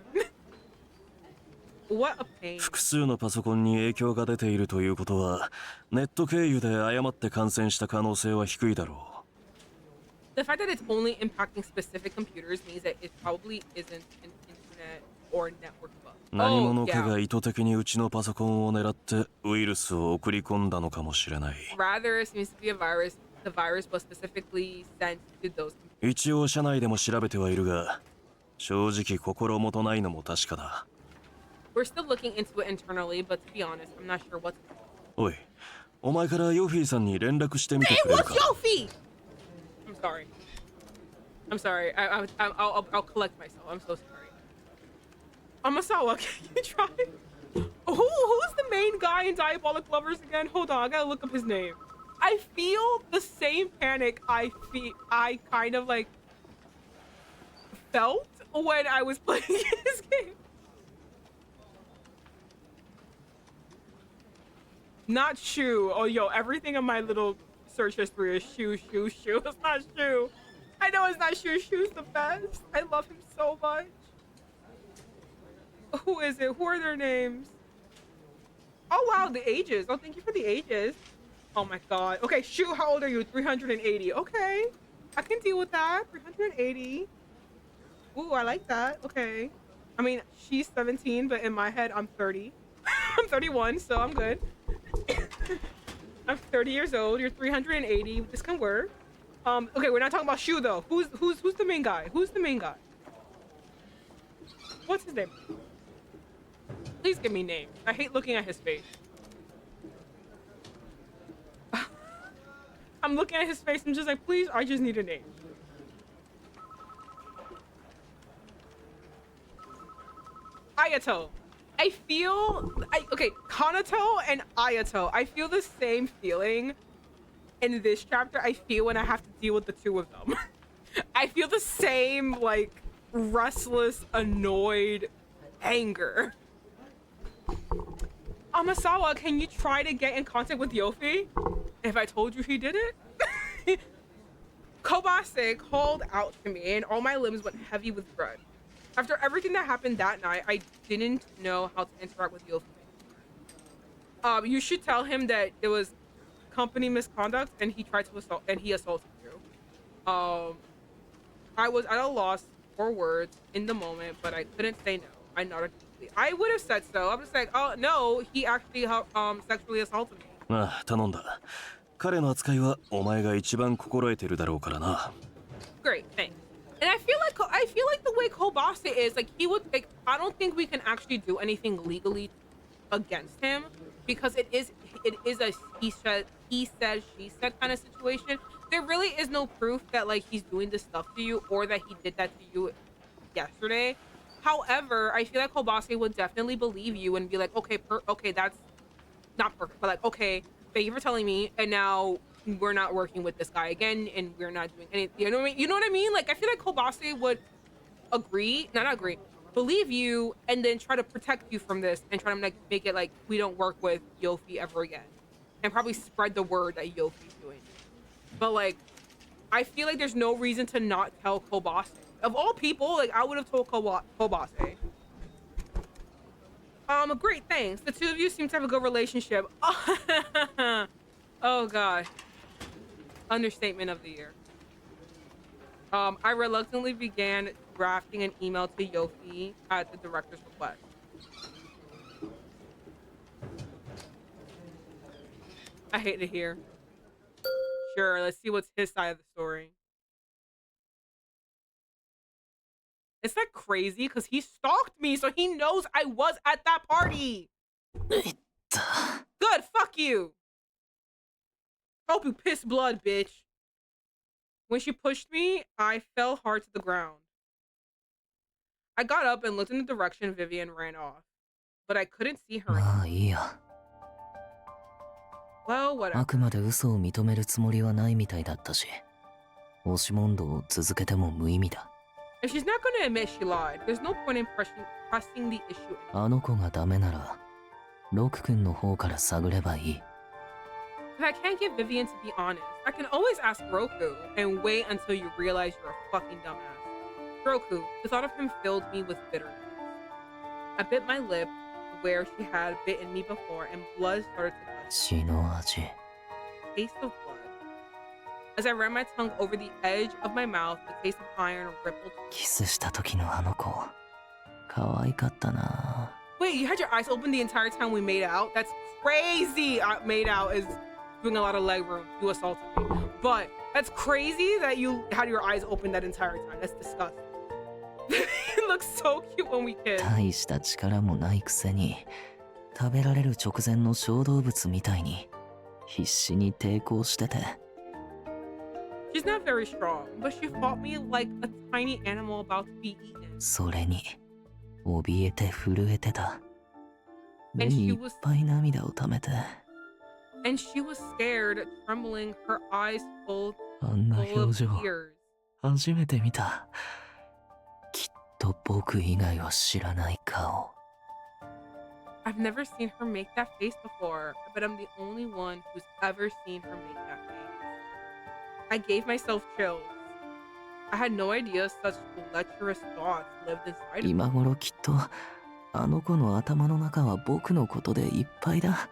What a pain. 複数のパソコンに影響が出ているということは、ネット経由で誤って感染した可能性は低いだろう。 The fact that it's only impacting specific computers means that it probably isn't an internet or network bug. 何者か yeah. が意図的にうちのパソコンを狙ってウイルスを送り込んだのかもしれない。 Rather, it seems to be a virus. The virus was specifically sent to those computers. 一応社内でも調べてはいるが、正直心もとないのも確かだ。 We're still looking into it internally, but to be honest, I'm not sure what's. おい、お前からヨフィーさんに連絡してみて Hey, くれる what's か。 Yofy? I'm sorry. I'll collect myself. I'm so sorry. Amasawa, can you try? Who's the main guy in Diabolic Lovers again? Hold on, I gotta look up his name. I feel the same panic I kind of like felt when I was playing this game. Not shoe. Oh, yo, everything in my little search history is shoe, shoe, shoe. It's not shoe. I know it's not shoe. Shoe's the best. I love him so much. Who is it? Who are their names? Oh, wow, the ages. Oh, thank you for the ages. Oh, my God. Okay, shoe, how old are you? 380. Okay. I can deal with that. 380. Ooh, I like that. Okay. I mean, she's 17, but in my head, I'm 30. I'm 31, so I'm good. I'm 30 years old. You're 380. This can work. Okay, we're not talking about Shu though. Who's the main guy? Who's the main guy? What's his name? Please give me names. I hate looking at his face. I'm looking at his face. I'm just like, please, I just need a name. Ayato. Okay, Kanato and Ayato. I feel the same feeling in this chapter I feel when I have to deal with the two of them. I feel the same, like, restless, annoyed anger. Amasawa, can you try to get in contact with Yofy? If I told you he did it? Kobase called out to me and all my limbs went heavy with dread. After everything that happened that night, I didn't know how to interact with Yofy. You should tell him that it was company misconduct and he tried to assaulted you. I was at a loss for words in the moment, but I couldn't say no. I nodded deeply. I would have said so. I was like, oh no, he actually sexually assaulted me. ああ、頼んだ。彼の扱いはお前が一番心得てるだろうからな。Great, thanks. And I feel like the way Kobase is, like, he would, like, I don't think we can actually do anything legally against him because it is a he said, she said kind of situation. There really is no proof that, like, he's doing this stuff to you or that he did that to you yesterday. However, I feel like Kobase would definitely believe you and be like, okay, that's not perfect, but like, okay, thank you for telling me, and now we're not working with this guy again, and we're not doing anything. You know what I mean? You know what I mean? Like, I feel like Kobase would believe you, and then try to protect you from this, and try to, like, make it like we don't work with Yofy ever again, and probably spread the word that Yofy's doing. But like, I feel like there's no reason to not tell Kobase. Of all people, like, I would have told Kobase. Great, thanks. The two of you seem to have a good relationship. Oh god. Understatement of the year. I reluctantly began drafting an email to Yofy at the director's request. I hate to hear. Sure, let's see what's his side of the story. It's like crazy because he stalked me, so he knows I was at that party. Good, fuck you. Hope you piss blood, bitch. When she pushed me, I fell hard to the ground. I got up and looked in the direction Vivian ran off, but I couldn't see her. まあいいや。 Well, whatever. あくまで嘘を認めるつもりはないみたいだったし、押し問答を続けても無意味だ。 If she's not gonna admit she lied, there's no point in pressing the issue. あの子がダメなら、ロク君の方から探ればいい。 If I can't get Vivian to be honest, I can always ask Roku and wait until you realize you're a fucking dumbass. Roku, the thought of him filled me with bitterness. I bit my lip where she had bitten me before and blood started to gush. 血の味。 Taste of blood. As I ran my tongue over the edge of my mouth, the taste of iron rippled. キスした時のあの子、可愛かったな。 Wait, you had your eyes open the entire time we made out? That's crazy! Made out is doing a lot of leg room. You assaulted me. But that's crazy that you had your eyes open that entire time. That's disgusting. It looks so cute when we kiss. 大した力もないくせに、食べられる直前の小動物みたいに必死に抵抗してて。 She's not very strong, but she fought me like a tiny animal about to be eaten. それに怯えて震えてた。目にいっぱい涙をためて。 And she was scared, trembling, her eyes full あんな of 表情 tears. 初めて見た。きっとと僕以外は知らない顔。 I've never seen her make that face before, but I'm the only one who's ever seen her make that face. I gave myself chills. I had no idea such lecherous thoughts lived inside of me. 今頃きっとあの子の頭の中は僕のことでいっぱいだ。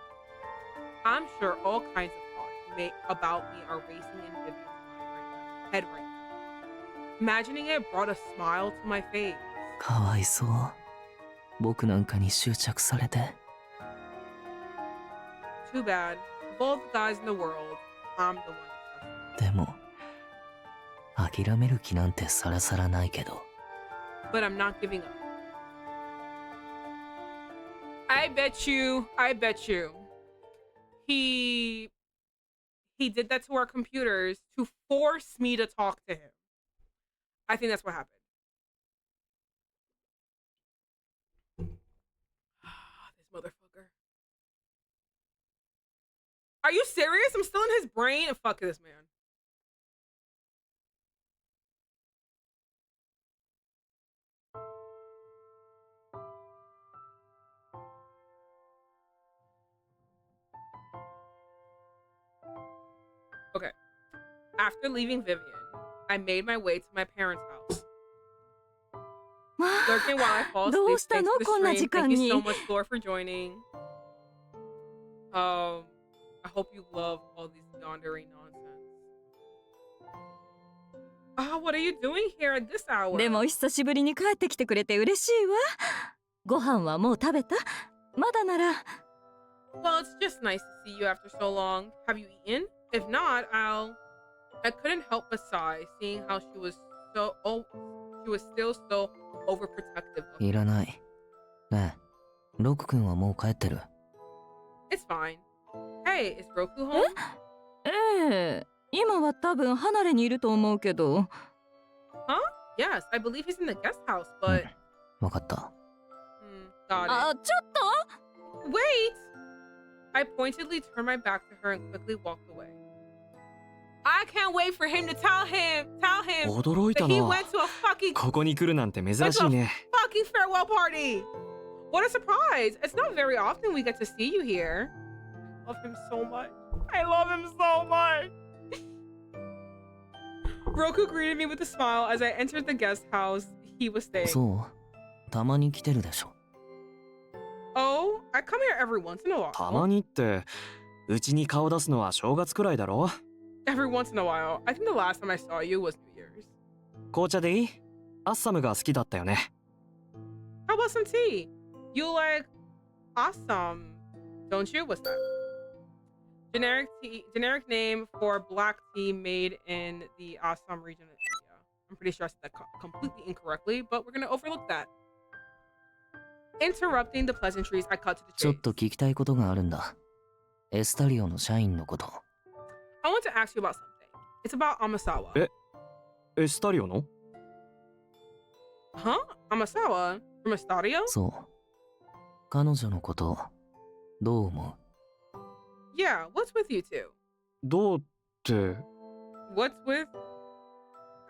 I'm sure all kinds of thoughts about me are racing in Vivian's head right now. Imagining it brought a smile to my face. かわいそう。僕なんかに執着されて。 Too bad. Of all the guys in the world, I'm the one who's suffering. でも諦める気なんてさらさらないけど。 But I'm not giving up. I bet you. He did that to our computers to force me to talk to him. I think that's what happened. This motherfucker. Are you serious? I'm still in his brain? Fuck this man. Okay. After leaving Vivian, I made my way to my parents' house. Lurking while I fall asleep thanks to the stream. Thank you so much, Floor, for joining. I hope you love all these yandere nonsense. What are you doing here at this hour? でも久しぶりに帰ってきてくれて嬉しいわ。ご飯はもう食べた？まだなら。Well, it's just nice to see you after so long. Have you eaten? If not, I couldn't help but sigh, seeing how she was still so overprotective of me. いらない。ねえ、ロク君はもう帰ってる。 It's fine. Hey, is Roku home? ええ、今は多分離れにいると思うけど。Huh? Yes, I believe he's in the guest house, but... わかった。Got it. あ、ちょっと Wait! I pointedly turned my back to her and quickly walked away. I can't wait for him to tell him 驚い that た he な。 went to a fucking ここに来るなんて珍しいね。 fucking farewell party. What a surprise. It's not very often we get to see you here. I love him so much. I love him so much. Roku greeted me with a smile as I entered the guest house he was staying. そう、たまに来てるでしょ。 Oh, I come here every once in a while. たまにって、うちに顔出すのは正月くらいだろ。 Every once in a while. I think the last time I saw you was New Year's. 紅茶でいい？アッサムが好きだったよね。 How about some tea? You like awesome, don't you? What's that? Generic name for black tea made in the Assam region of India. I'm pretty sure I said that completely incorrectly, but we're gonna overlook that. Interrupting the pleasantries, I cut to the ちょ chase. っと聞きたいことがあるんだ。エスタリオの社員のこと。 I want to ask you about something. It's about Amasawa. エスタリオの？ Huh? Amasawa? From Estadio? そう。彼女のことどう思 Yeah, what's with you two? どうって。 What's with?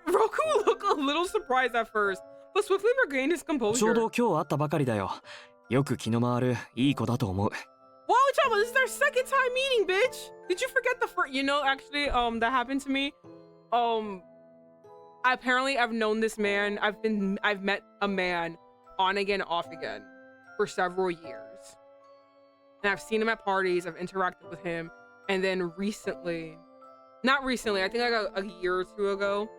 Roku looked a little surprised at first, but swiftly regained his ちょう composure. ど今日会ったばかりだよ。よく気の回るいい子だと思う。 Whoa, Chama, this is our second time meeting, bitch. Did you forget the first? You know, actually, that happened to me. Apparently, I've known this man. I've met a man on again, off again, for several years, and I've seen him at parties. I've interacted with him, and then not recently. I think like a year or two ago,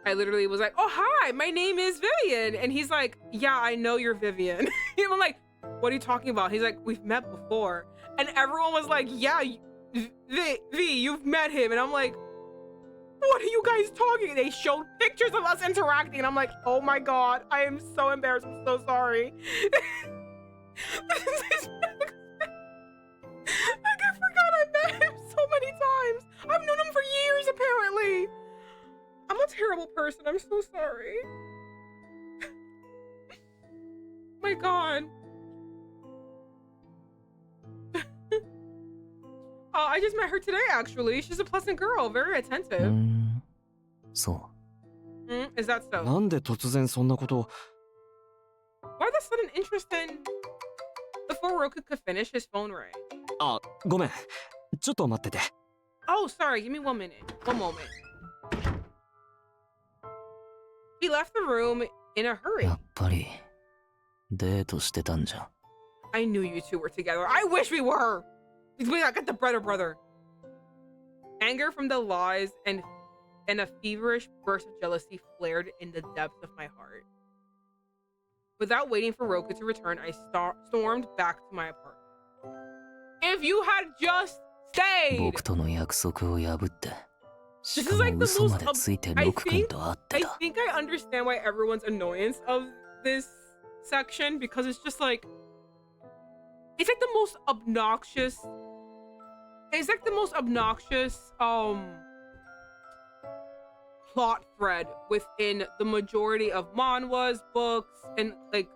I literally was like, "Oh, hi, my name is Vivian," and he's like, "Yeah, I know you're Vivian." I'm like, "What are you talking about?" He's like, "We've met before." And everyone was like, "Yeah, V, you've met him." And I'm like, "What are you guys talking?" They showed pictures of us interacting. And I'm like, "Oh my God, I am so embarrassed. I'm so sorry." I forgot I met him so many times. I've known him for years, apparently. I'm a terrible person. I'm so sorry. My God. I just met her today, actually. She's a pleasant girl, very う attentive. そ Is that so? なんで突然そんなこと。Why the sudden interest in... Before Roku could finish, his phone rang. あ、ごめん。ちょっと待ってて。Oh, sorry. Give me 1 minute. One moment. He left the room in a hurry. やっぱりデートしてたんじゃん。 I knew you two were together. I wish we were! We got the brother. Anger from the lies and a feverish burst of jealousy flared in the depths of my heart. Without waiting for Roku to return, I stormed back to my apartment. If you had just stayed! 僕との約束を破って、し This か is も like the 嘘ま most でついて I ロク君 think と会って I た。 think I understand why everyone's annoyance of this section, because it's just like it's like the most obnoxious plot thread within the majority of manhwas, books, and like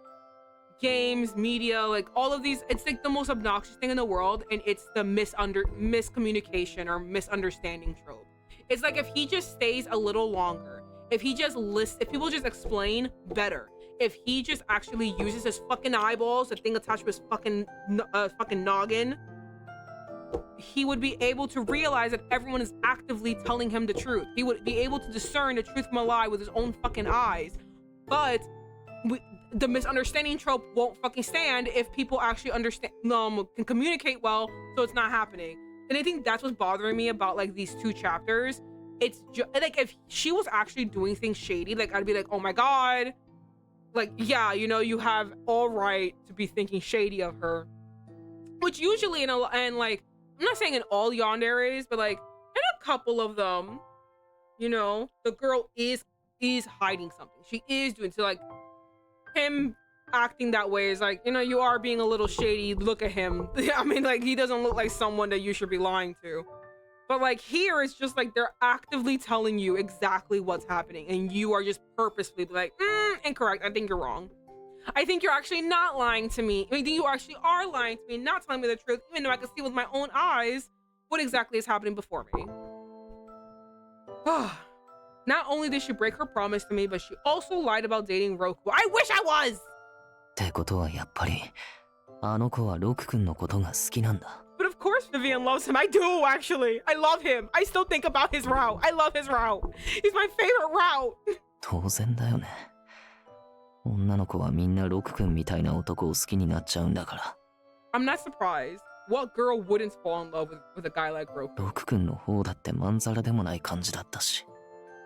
games, media, like all of these. It's like the most obnoxious thing in the world, and it's the miscommunication or misunderstanding trope. It's like if he just stays a little longer, if he just if people just explain better, if he just actually uses his fucking eyeballs, the thing attached to his fucking noggin, he would be able to realize that everyone is actively telling him the truth. He would be able to discern the truth from a lie with his own fucking eyes. But the misunderstanding trope won't fucking stand if people actually understand, can communicate well, so it's not happening. And I think that's what's bothering me about like these 2 chapters. It's just like if she was actually doing things shady, like I'd be like, oh my god, like yeah, you know, you have all right to be thinking shady of her. Which usually and like I'm not saying in all yanderes, but like in a couple of them, you know, the girl is hiding something. She is doing, so like him acting that way is like, you know, you are being a little shady. Look at him. I mean, like he doesn't look like someone that you should be lying to. But like here, it's just like they're actively telling you exactly what's happening, and you are just purposefully like, incorrect. I think you're wrong. I think you're actually not lying to me. I think you actually are lying to me, not telling me the truth, even though I can see with my own eyes what exactly is happening before me. Not only did she break her promise to me, but she also lied about dating Roku. I wish I was! ってことはやっぱりあの子はロク君のことが好きなんだ。 But of course Vivian loves him. I do, actually. I love him. I still think about his route. I love his route. He's my favorite route. 当然だよね。女の子はみんなロク君みたいな男を好きになっちゃうんだから。 I'm not surprised. What girl wouldn't fall in love with a guy like Roku? ロク君の方だってまんざらでもない感じだったし。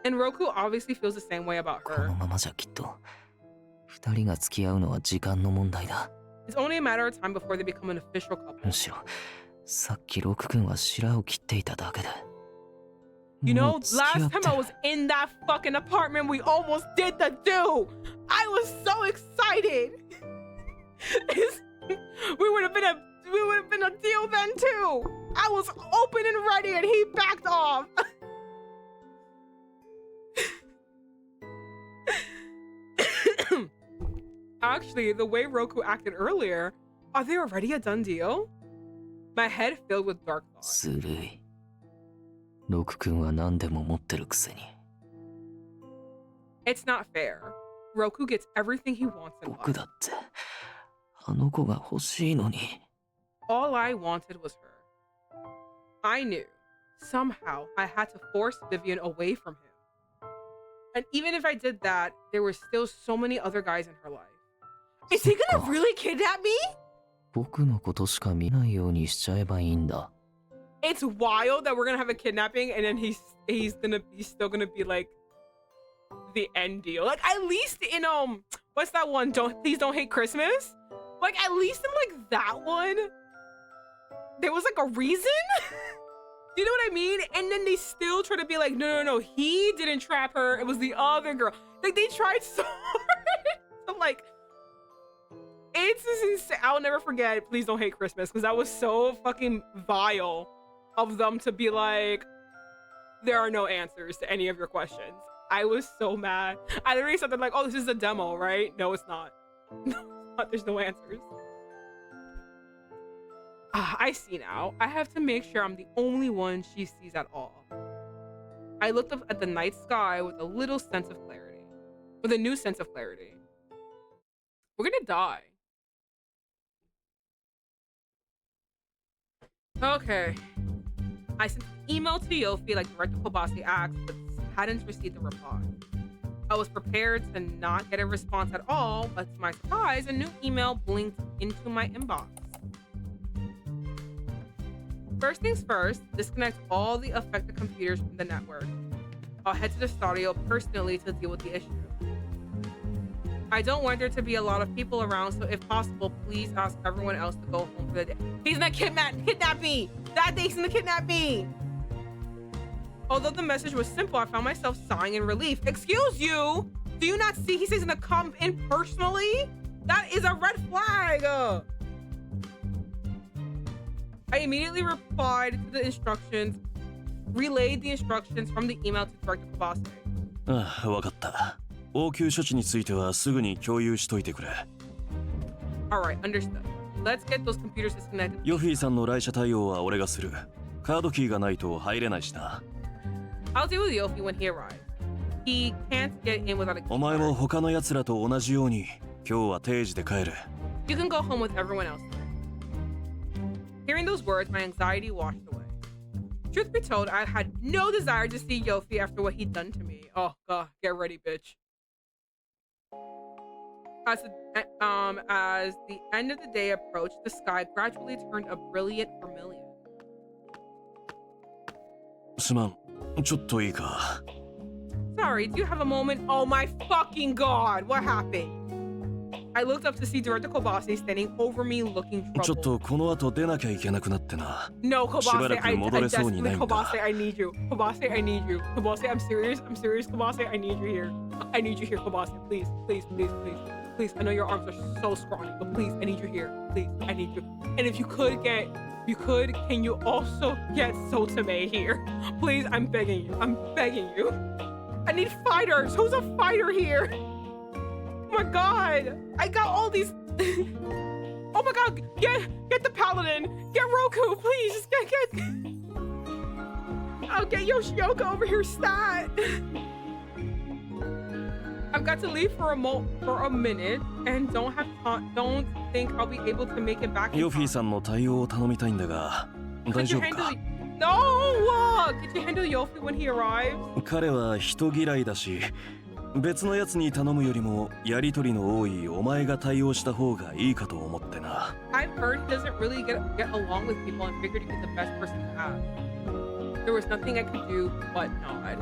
And Roku obviously feels the same way about こ her. のままじゃきっと二人が付き合うのは時間の問題だ。 It's only a matter of time before they become an official couple. むしろさっきロク君は白を切っていただけで。 You も know, う付き合 last って time I was in that fucking apartment, we almost did the do. I was so excited. we would have been a deal then too. I was open and ready, and he backed off. Actually, the way Roku acted earlier, are they already a done deal? My head filled with dark thoughts. ずるい。ロク君は何でも持ってるくせに。 It's not fair. Roku gets everything he wants in 僕 life. だってあの子が欲しいのに。 All I wanted was her. I knew, somehow, I had to force Vivian away from him. And even if I did that, there were still so many other guys in her life. Is he gonna really kidnap me? 僕のことしか見ないようにしちゃえばいいんだ。 It's wild that we're gonna have a kidnapping and then he's still gonna be like the end deal. Like at least in what's that one? Please don't hate Christmas. Like at least in like that one, there was like a reason. Do you know what I mean? And then they still try to be like, no, he didn't trap her. It was the other girl. Like they tried so hard. I'm like, it's just insane. I'll never forget Please Don't Hate Christmas, because that was so fucking vile of them to be like, there are no answers to any of your questions. I was so mad. I literally said that like, oh, this is a demo, right? No, it's not. No, it's not. There's no answers. I see now. I have to make sure I'm the only one she sees at all. I looked up at the night sky with a new sense of clarity. We're gonna die. Okay. I sent an email to Yofy like Director Kobasi asked, but hadn't received a reply. I was prepared to not get a response at all, but to my surprise, a new email blinked into my inbox. First things first, disconnect all the affected computers from the network. I'll head to the studio personally to deal with the issue. I don't want there to be a lot of people around, so if possible, please ask everyone else to go home for the day. He's gonna kidnap me! That day's gonna kidnap me! Although the message was simple, I found myself sighing in relief. Excuse you? Do you not see he says he's gonna come in personally? That is a red flag! I immediately replied to the instructions, relayed the instructions from the email to Director Kobase. ああ、わかった。応急処置についてはすぐに共有しといてくれ。Alright, understood. Let's get those computers disconnected. ヨフィーさんの来社対応は俺がする。カードキーがないと入れないしな。I'll deal with Yofy when he arrives. He can't get in without a key. お前も他の奴らと同じように、今日は定時で帰る。You can go home with everyone else. Hearing those words, my anxiety washed away. Truth be told, I had no desire to see Yofy after what he'd done to me. Oh god, get ready, bitch. As the end of the day approached, the sky gradually turned a brilliant vermilion. すまん、ちょっといいか。Sorry, do you have a moment? Oh my fucking god, what happened? I looked up to see Director Kobase standing over me looking ちょっ troubled. とこの後出なきゃいけなくなってな。 No, しば Kobase, らく I 戻れそうに desperately, ないんだ。 Kobase, I need you. Kobase, I need you. Kobase, I'm serious. I'm serious, Kobase, I need you here. I need you here, Kobase. Please, please, please, please. Please, I know your arms are so scrawny, but please, I need you here. Please, I need you. And if you could, can you also get Sotome here? Please, I'm begging you. I'm begging you. I need fighters. Who's a fighter here? Oh my god. I got all these. Oh my god. Get the paladin. Get Roku, please. Just get. I'll get Yoshioka over here stat. I've got to leave for a minute and don't think I'll be able to make it back in ヨフィー time. さんの対応を頼みたいんだが、大 Could 丈 you 夫か？ handle No! Could you handle Yofy when he arrives? 彼は人嫌いだし、別のやつに頼むよりもやりとりの多いお前が対応した方がいいかと思ってな。 I've heard he doesn't really get along with people and figured he'd be the best person to ask. There was nothing I could do but nod.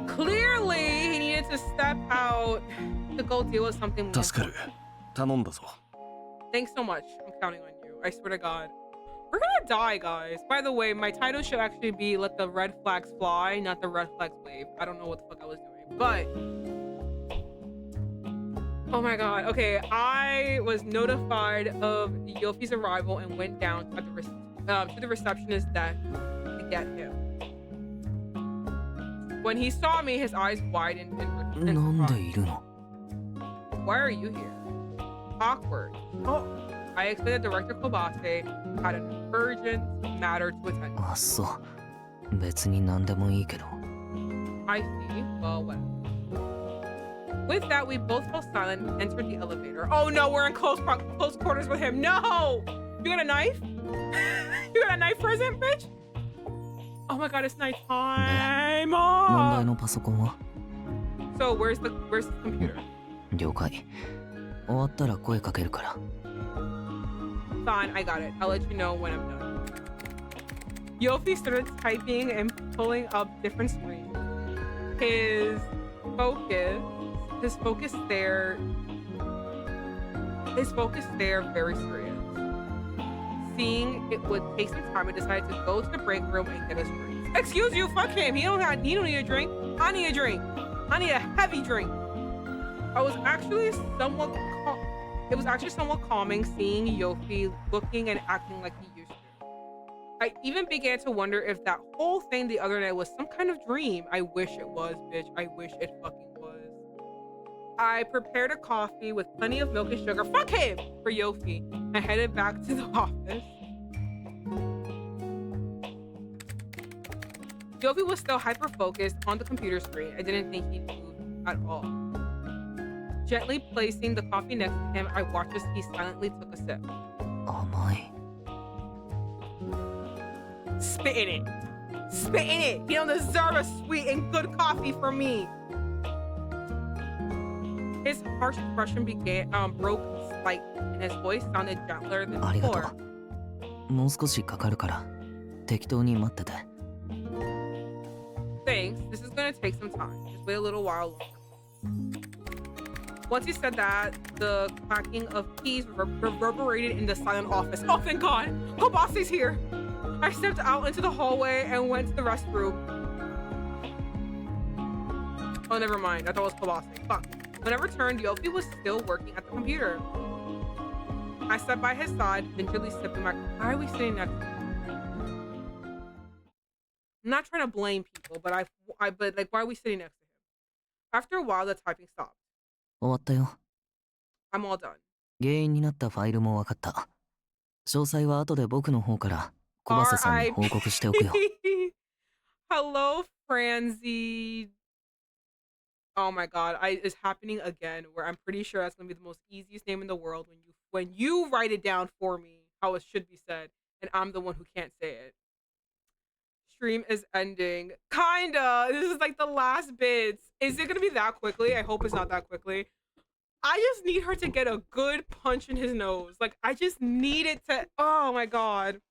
Clearly, he needed to step out to go deal with something more 助かる。頼んだぞ。 Thanks so much. I'm counting on you. I swear to God. We're gonna die, guys. By the way, my title should actually be Let the Red Flags Fly, not the Red Flags Wave. I don't know what the fuck I was doing, but... Oh my god. Okay, I was notified of Yofy's arrival and went down at to the receptionist's desk to get him. When he saw me, his eyes widened in なんで surprise. いるの？ Why are you here? Awkward. Oh, I explained that Director Kobase had an urgent matter to attend to. あ、そう。別に何でもいいけど。 I see. Well, whatever. With that, we both fell silent and entered the elevator. Oh no, we're in close quarters with him. No! You got a knife? You got a knife present, bitch? Oh my god, it's nighttime. 問 Oh! 題のパソコンは？ So where's the computer? 了解。終わったら声かけるから。 Fine, I got it. I'll let you know when I'm done. Yofy started typing and pulling up different screens. His focus there, very serious. Seeing it would take some time, I decided to go to the break room and get us drinks. Excuse you, fuck him. He don't need a drink. I need a drink. I need a heavy drink. It was actually somewhat calming seeing Yofy looking and acting like he used to. I even began to wonder if that whole thing the other night was some kind of dream. I wish it was, bitch. I wish it fucking was. I prepared a coffee with plenty of milk and sugar, fuck him, for Yofy, and headed back to the office. Yofy was still hyper-focused on the computer screen. I didn't think he'd move at all. Gently placing the coffee next to him, I watched as he silently took a sip. 甘い。 Spit in it. Spit in it. You don't deserve a sweet and good coffee from me. His harsh expression broke slightly, and his voice sounded gentler than ありがと before. う。もう少しかかるから適当に待ってて。 Thanks. This is gonna take some time. Just wait a little while longer. Once he said that, the clacking of keys reverberated in the silent office. Oh, thank God! Kobase's here! I stepped out into the hallway and went to the restroom. Oh, never mind. I thought it was Kobase. Fuck. When I returned, Yofy was still working at the computer. I sat by his side, gingerly sipping my coffee. Why are we sitting next to him? I'm not trying to blame people, but but like, why are we sitting next to him? After a while, the typing stopped. 終わったよ。 I'm all done. 原因になったファイルも分かった。詳細は後で僕の方から小バセさんに報告しておくよ。Hello, Franzi. Oh my God, it's happening again. Where I'm pretty sure that's gonna be the most easiest name in the world when you write it down for me how it should be said, and I'm the one who can't say it. Stream is ending. Kinda. This is like the last bits. Is it gonna be that quickly? I hope it's not that quickly. I just need her to get a good punch in his nose. Like, I just need it to. Oh my God.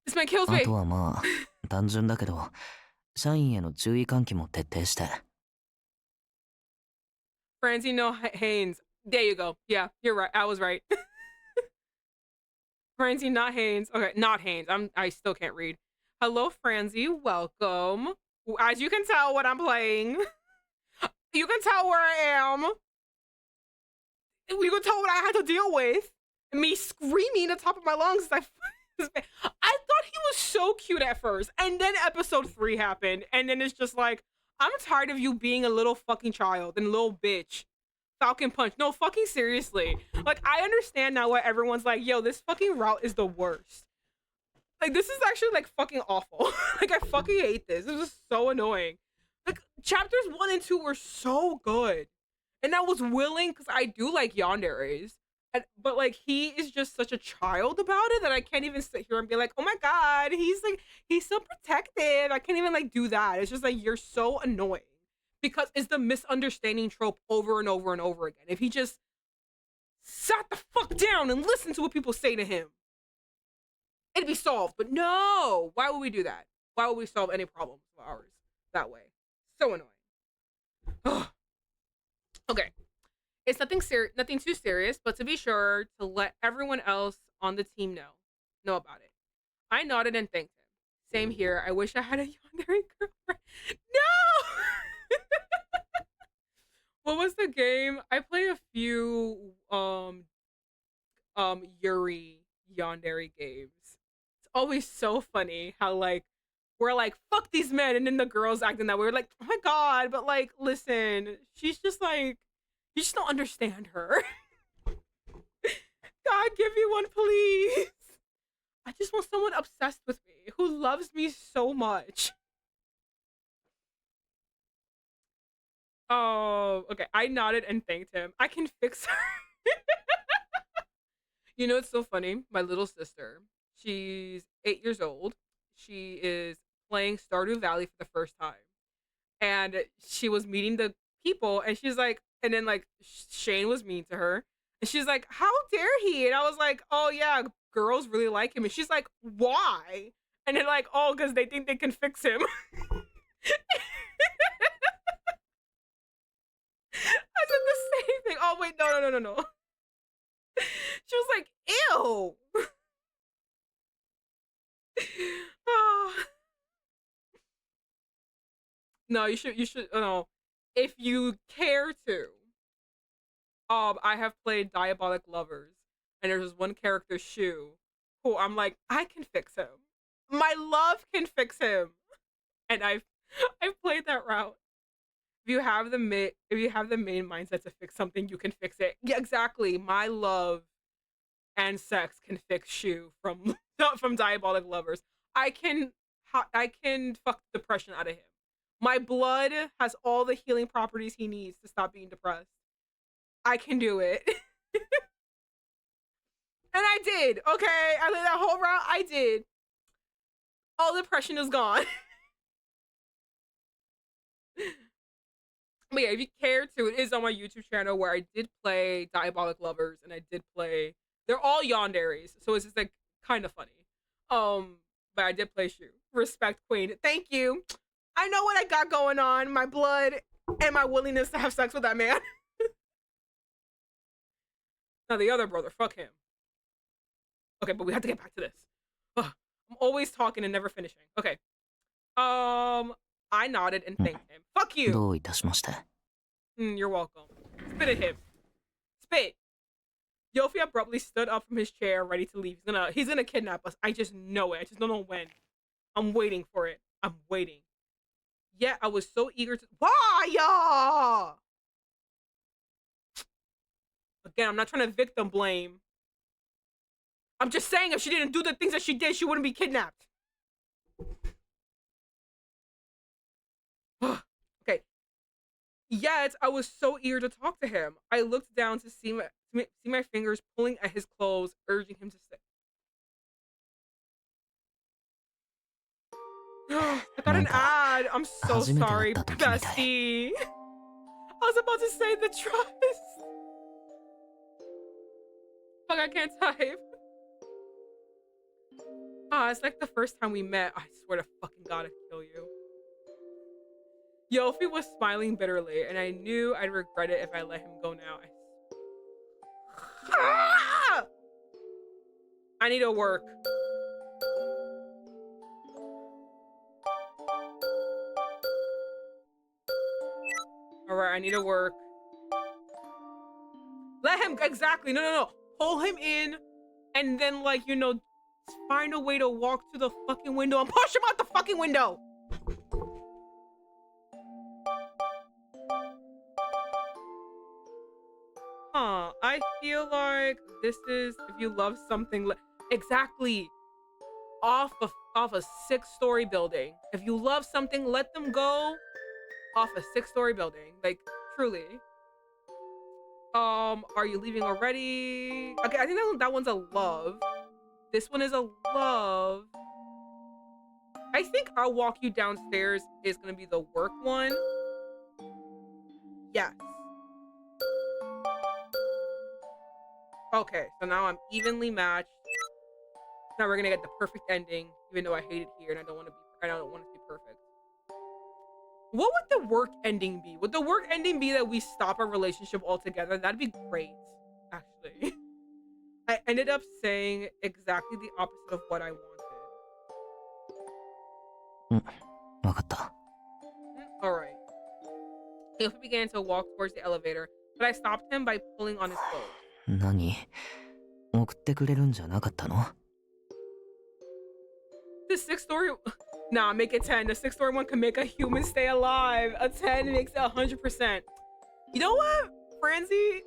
This man kills me. あとはまあ単純だけど、社員への注意喚起も徹底して。Franzi, no Haynes. There you go. Yeah, you're right. I was right. Franzi, not Haynes. Okay, not Haynes. I still can't read. Hello, Franzi. Welcome. As you can tell what I'm playing. You can tell where I am. You can tell what I had to deal with. Me screaming at the top of my lungs. I thought he was so cute at first. And then episode 3 happened. And then it's just like, I'm tired of you being a little fucking child and little bitch. Falcon Punch. No, fucking seriously. Like, I understand now why everyone's like, yo, this fucking route is the worst. Like, this is actually, like, fucking awful. Like, I fucking hate this. This is so annoying. Like, chapters 1 and 2 were so good. And I was willing, because I do like yanderes. But, like, he is just such a child about it that I can't even sit here and be like, oh my God, he's so protective. I can't even, like, do that. It's just like, you're so annoying. Because it's the misunderstanding trope over and over and over again. If he just sat the fuck down and listened to what people say to him, it'd be solved. But no, why would we do that? Why would we solve any problems of ours that way? So annoying. Okay, it's nothing too serious, but to be sure to let everyone else on the team know about it. I nodded and thanked him. Same here. I wish I had a yandere girlfriend. No. What was the game? I play a few Yuri yandere games. It's always so funny how, like, we're like, fuck these men, and then the girls acting that way. We're like, oh my God, but, like, listen, she's just like, you just don't understand her. God, give me one, please. I just want someone obsessed with me who loves me so much. Oh, okay. I nodded and thanked him. I can fix her. You know, it's so funny. My little sister, she's 8 years old. She is playing Stardew Valley for the first time. And she was meeting the people, and she's like, and then, like, Shane was mean to her. And she's like, how dare he? And I was like, oh, yeah, girls really like him. And she's like, why? And they're like, oh, because they think they can fix him. I said the same thing. Oh, wait, no. She was like, ew. No, you should, no. If you care to. I have played Diabolic Lovers, and there's this one character, Shu, who I'm like, I can fix him. My love can fix him. And I've played that route. If you have the main mindset to fix something, you can fix it. Yeah, exactly. My love and sex can fix Shu from Diabolic Lovers. I can fuck depression out of him. My blood has all the healing properties he needs to stop being depressed. I can do it. And I did, okay? I did that whole route, I did. All depression is gone. But yeah, if you care to, it is on my YouTube channel where I did play Diabolic Lovers and I did play, they're all yanderes, so it's just like kind of funny. But I did play Shu. Respect Queen. Thank you. I know what I got going on, my blood and my willingness to have sex with that man. Now the other brother, fuck him. Okay, but we have to get back to this. Ugh, I'm always talking and never finishing. Okay. I nodded and thanked him. Fuck you. どういたしまして。 You're welcome. Spit at him. Spit. Yofy abruptly stood up from his chair, ready to leave. He's gonna kidnap us. I just know it. I just don't know when. I'm waiting for it. I'm waiting. Yet I was so eager to. Why? Again, I'm not trying to victim blame. I'm just saying if she didn't do the things that she did, she wouldn't be kidnapped. Okay. Yet I was so eager to talk to him. I looked down to see my fingers pulling at his clothes, urging him to stay. I got an ad. I'm so sorry, bestie. I was about to say the trust. Fuck, I can't type. It's like the first time we met. I swear to fucking God, I'd kill you. Yofy was smiling bitterly, and I knew I'd regret it if I let him go now. I need to work. Alright, I need to work. Let him, exactly, no. Pull him in, and then, like, you know, find a way to walk to the fucking window and push him out the fucking window! I feel like this is, if you love something, exactly, off a 6-story building. If you love something, let them go off a 6-story building. Like, truly. Are you leaving already? Okay, I think that one's a love. This one is a love. I think I'll walk you downstairs is gonna be the work one. Yes. Okay, so now I'm evenly matched. Now we're gonna get the perfect ending, even though I hate it here and I don't want it to be perfect. What would the work ending be? Would the work ending be that we stop our relationship altogether? That'd be great, actually. I ended up saying exactly the opposite of what I wanted. わかった。 Alright. He began to walk towards the elevator, but I stopped him by pulling on his clothes. 何？送ってくれるんじゃなかったの？ The 6-story... Nah, make it 10. The 6-story one can make a human stay alive. A 10 makes it 100%. You know what, Franzi?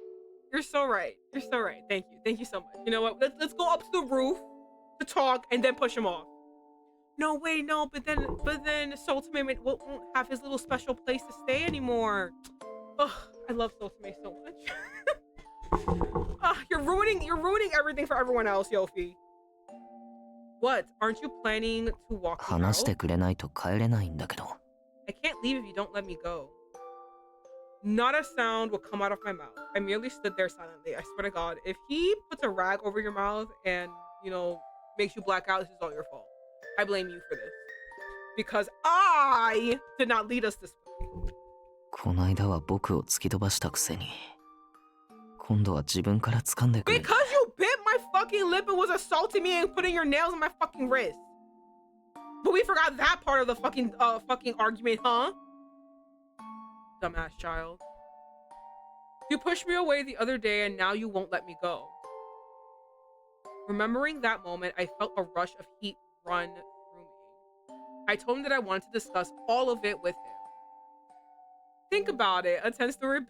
You're so right. You're so right. Thank you. Thank you so much. You know what? Let's go up to the roof to talk and then push him off. No, wait, no. But then Soltame won't have his little special place to stay anymore. Ugh, I love Soltame so much. You're ruining everything for everyone else, Yofy. What? Aren't you planning to walk me out? 話してくれないと帰れないんだけど。 I can't leave if you don't let me go. Not a sound will come out of my mouth. I merely stood there silently. I swear to God, if he puts a rag over your mouth and, you know, makes you black out, this is all your fault. I blame you for this. Because I did not lead us this way. この間は僕を突き飛ばしたくせに。今度は自分から掴んでくれ。 Because you bit my fucking lip and was assaulting me and putting your nails on my fucking wrist. But we forgot that part of the fucking argument, huh? Dumbass child. You pushed me away the other day and now you won't let me go. Remembering that moment, I felt a rush of heat run through me. I told him that I wanted to discuss all of it with him. Think about it. A 10-story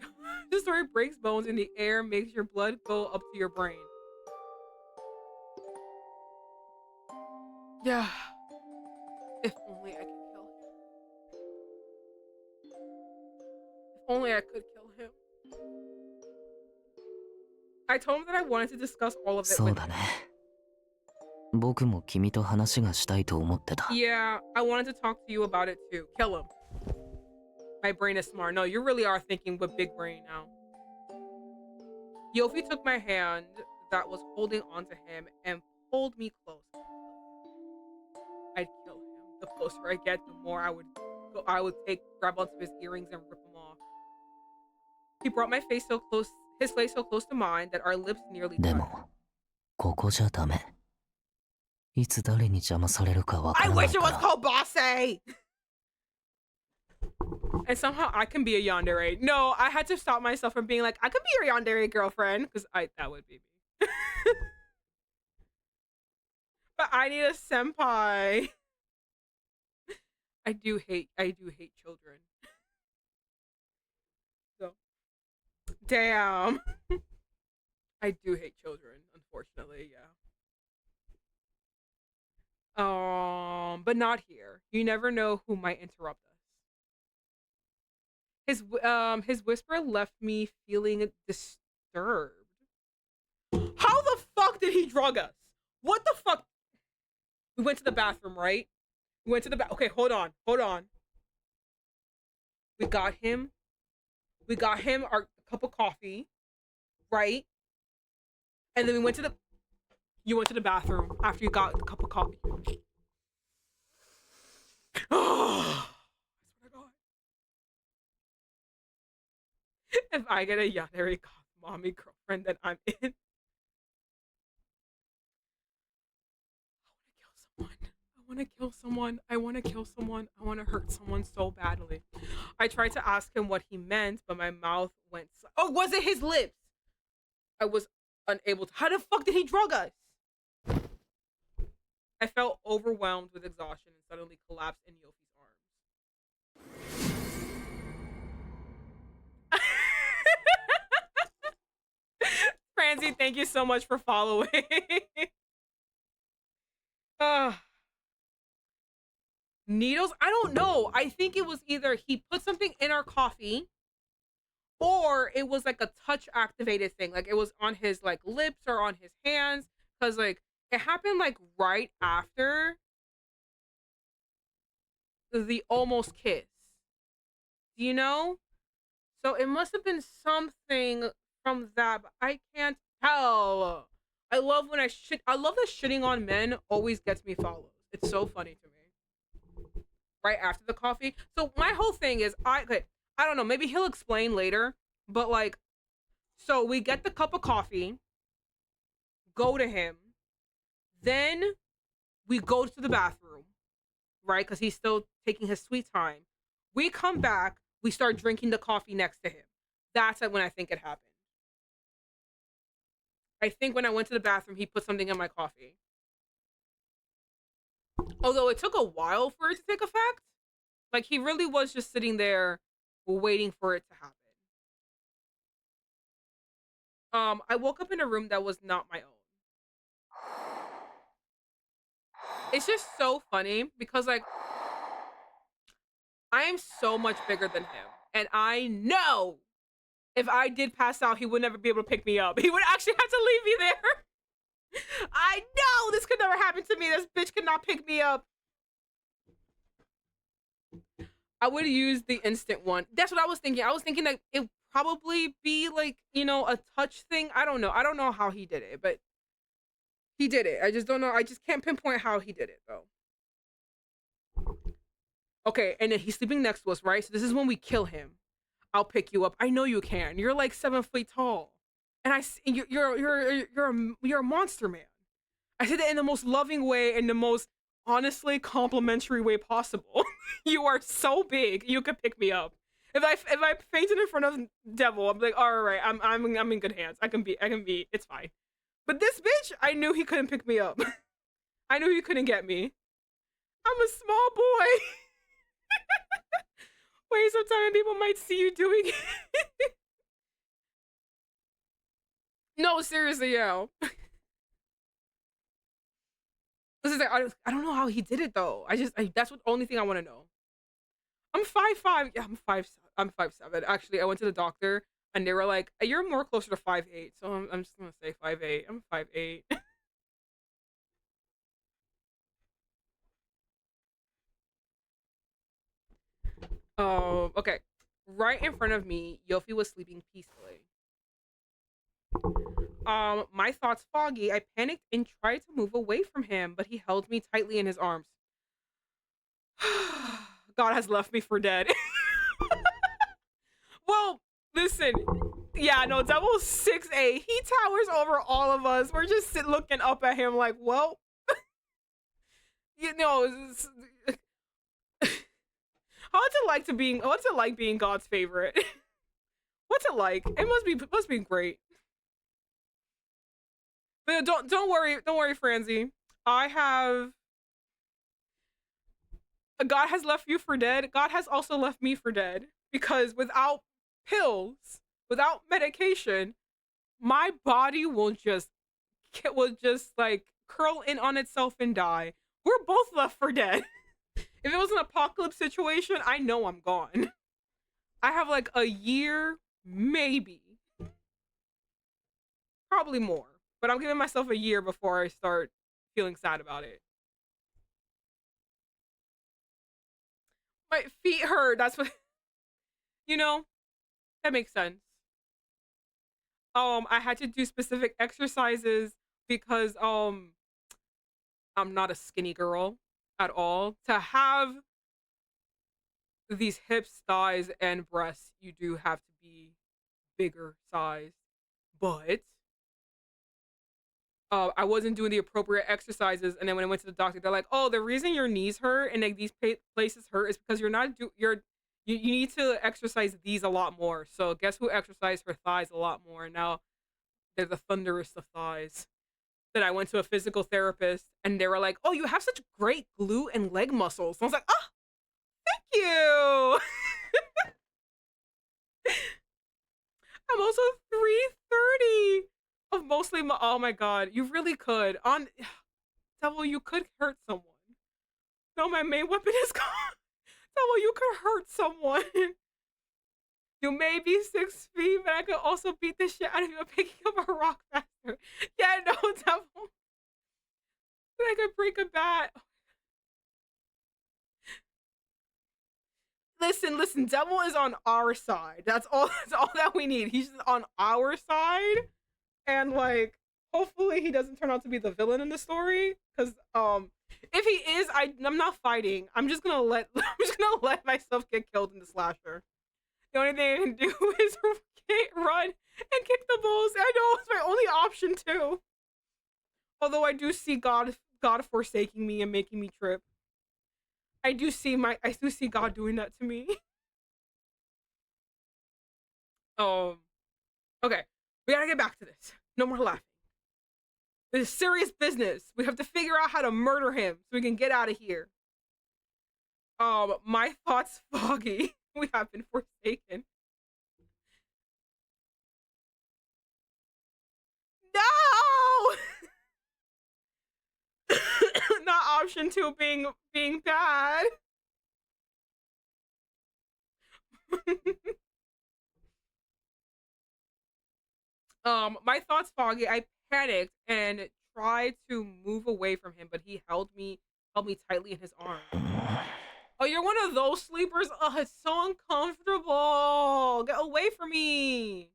story breaks bones in the air, makes your blood go up to your brain. Yeah. If only I could kill him. only I could kill him. I told him that I wanted to discuss all of it そう with だ him. ね。僕も君と話がしたいと思ってた。 Yeah, I wanted to talk to you about it too. Kill him. My brain is smart. No, you really are thinking with big brain now. Yofy took my hand that was holding onto him and pulled me close. I'd kill him. The closer I get, the more I would grab onto his earrings and rip them off. He brought my face so close, his face so close to mine that our lips nearly で touched. も、ここじゃダメ。いつ誰に邪魔されるかわか I らな wish い it か was ら。 called Bosse! And somehow I can be a yandere. No, I had to stop myself from being like, I could be your yandere girlfriend, because that would be me. But I need a senpai. I do hate children. So, damn. I do hate children, unfortunately, yeah. But not here. You never know who might interrupt us. His whisper left me feeling disturbed. How the fuck did he drug us? What the fuck? We went to the bathroom, right? We went to the okay, hold on. We got him our cup of coffee, right? And then you went to the bathroom after you got the cup of coffee. Oh, I swear to God. If I get a yandere mommy girlfriend, then I'm in. I want to kill someone. I want to hurt someone so badly. I tried to ask him what he meant, but my mouth went. Oh, was it his lips? I was unable to. How the fuck did he drug us? I felt overwhelmed with exhaustion and suddenly collapsed in Yofy's arms. Francie, thank you so much for following. Needles? I don't know. I think it was either he put something in our coffee or it was like a touch activated thing. Like it was on his like lips or on his hands. Cause like it happened like right after the almost kiss. You know? So it must have been something from that, but I can't tell. I love when I love that shitting on men always gets me follows. It's so funny to me. Right after the coffee. So my whole thing is I don't know, maybe he'll explain later, but like, so we get the cup of coffee, go to him, then we go to the bathroom, right? Because he's still taking his sweet time. We come back, we start drinking the coffee next to him. That's when I think it happened. I think when I went to the bathroom, he put something in my coffee. Although it took a while for it to take effect. Like, he really was just sitting there waiting for it to happen. I woke up in a room that was not my own. It's just so funny because, like, I am so much bigger than him. And I know if I did pass out, he would never be able to pick me up. He would actually have to leave me there. I know this could never happen to me. This bitch could not pick me up. I would use the instant one. That's what I was thinking. I was thinking that it would probably be like, you know, a touch thing. I don't know. I don't know how he did it, but he did it. I just don't know. I just can't pinpoint how he did it, though. Okay, and then he's sleeping next to us, right? So this is when we kill him. I'll pick you up. I know you can. You're like 7 feet tall, and you're a monster man. I said it in the most loving way, in the most honestly complimentary way possible. You are so big. You could pick me up. If I fainted in front of Devil, I'm like, all right, I'm in good hands. I can be. It's fine. But this bitch, I knew he couldn't pick me up. I knew he couldn't get me. I'm a small boy. Wait, sometimes people might see you doing it. No, seriously, yo. This is like, I don't know how he did it though. That's the only thing I want to know. I'm 5'5". Yeah, I'm 5'7". I'm 5'7". Actually, I went to the doctor and they were like, "You're more closer to 5'8". So I'm just gonna say 5'8". I'm 5'8". Okay. Right in front of me, Yofy was sleeping peacefully. My thoughts foggy. I panicked and tried to move away from him, but he held me tightly in his arms. God has left me for dead. Well, listen. Yeah, no, Devil's 6'8". He towers over all of us. We're just looking up at him like, well, you know, what's it like being God's favorite? What's it like? It must be great. But don't worry, Franzi. God has left you for dead. God has also left me for dead because without pills, without medication, my body will just like curl in on itself and die. We're both left for dead. If it was an apocalypse situation, I know I'm gone. I have like a year, maybe. Probably more. But I'm giving myself a year before I start feeling sad about it. My feet hurt. That's what, you know, that makes sense. I had to do specific exercises because I'm not a skinny girl at all. To have these hips, thighs, and breasts, you do have to be bigger size. But I wasn't doing the appropriate exercises, and then when I went to the doctor, they're like, "Oh, the reason your knees hurt and like these places hurt is because you need to exercise these a lot more." So guess who exercised her thighs a lot more? Now they're the thunderous of thighs. Then I went to a physical therapist, and they were like, "Oh, you have such great glute and leg muscles." So I was like, "Oh, thank you." I'm also 330 of mostly my, oh my god, you really could. On Devil, you could hurt someone. No, my main weapon is gone. Devil, you could hurt someone. You may be 6 feet, but I could also beat the shit out of you by picking up a rock faster. Yeah, no, Devil. I could break a bat. Listen, Devil is on our side. That's all that we need. He's just on our side. And like, hopefully he doesn't turn out to be the villain in the story. Cause if he is, I'm not fighting. I'm just gonna let myself get killed in the slasher. The only thing I can do is run and kick the bulls. I know it's my only option too. Although I do see God forsaking me and making me trip. I do see God doing that to me. Okay. We gotta get back to this. No more laughing. This is serious business. We have to figure out how to murder him so we can get out of here. My thoughts foggy. We have been forsaken. No! Not option 2 being bad. My thoughts foggy. I panicked and tried to move away from him, but he held me tightly in his arms. Oh, you're one of those sleepers? Oh, it's so uncomfortable. Get away from me.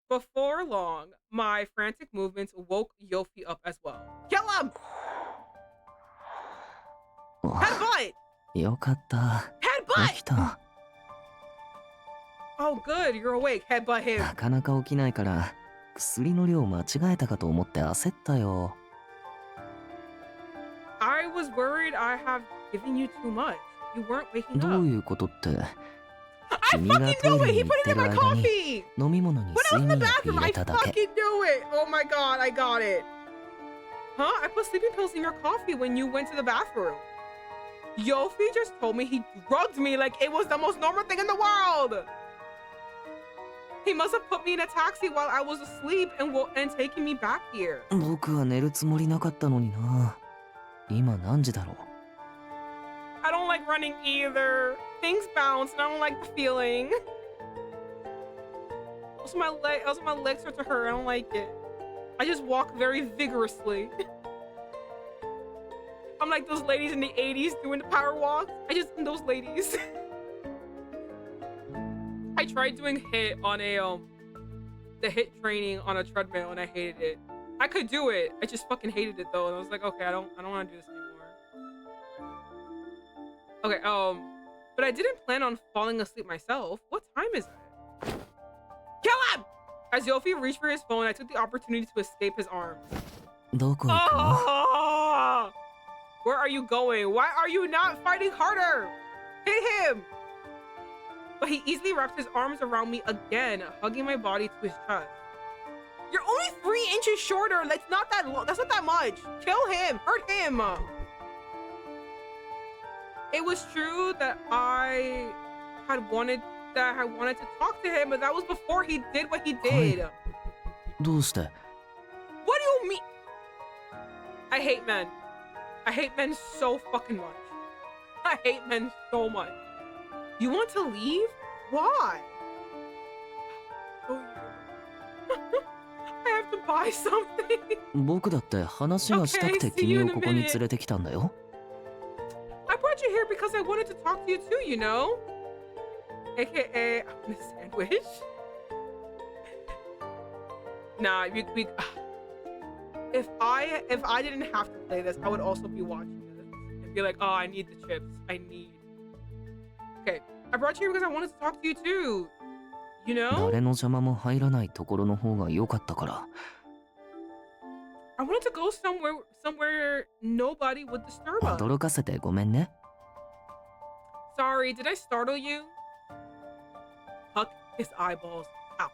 Before long, my frantic movements woke Yofy up as well. Kill him! Headbutt! よかった。起き Headbutt! た。 Oh, good. You're awake. Headbutt him. なかなか起きないから薬の量間違えたかと思って焦ったよ。I was worried I have given you too much. You weren't waking ど up. ういうことって I 君が fucking ト knew イ it! レ He に put 行っ it て in る my 間に coffee! 飲み物に When I was in 睡 the 眠薬 bathroom, 入 I れただけ。 fucking knew it! Oh my god, I got it. Huh? I put sleeping pills in your coffee when you went to the bathroom. Yofy just told me he drugged me like it was the most normal thing in the world. He must have put me in a taxi while I was asleep and taken me back here. 僕は寝るつもりなかったのにな。今何時だろう。like running either. Things bounce and I don't like the feeling. Also my legs start to hurt. I don't like it. I just walk very vigorously. I'm like those ladies in the 80s doing the power walk. I'm those ladies. I tried doing HIIT on the HIIT training on a treadmill and I hated it. I could do it. I just fucking hated it though. And I was like, okay, I don't want to do this anymore. Okay, but I didn't plan on falling asleep myself. What time is it? Kill him! As Yofy reached for his phone, I took the opportunity to escape his arms. どこ行くの？ Oh! Where are you going? Why are you not fighting harder? Hit him! But he easily wrapped his arms around me again, hugging my body to his chest. You're only 3 inches shorter. That's not that much. Kill him. Hurt him. It was true that I wanted to talk to him, but that was before he did what he did. どうして？ What do you mean? I hate men. I hate men so fucking much. I hate men so much. You want to leave? Why? Oh, I have to buy something. 僕だって話がしたくて Okay, see 君 you を in a ここに minute. 連れてきたんだよ。 I brought you here because I wanted to talk to you too, you know? AKA, I want a sandwich. Nah, if I didn't have to play this, I would also be watching this and be like, oh, I need the chips. Okay, I brought you here because I wanted to talk to you too. You know? 誰の邪魔も入らないところの方が良かったから。 I wanted to go somewhere nobody would disturb us. 驚かせてごめんね。 Sorry, did I startle you? Huck his eyeballs out.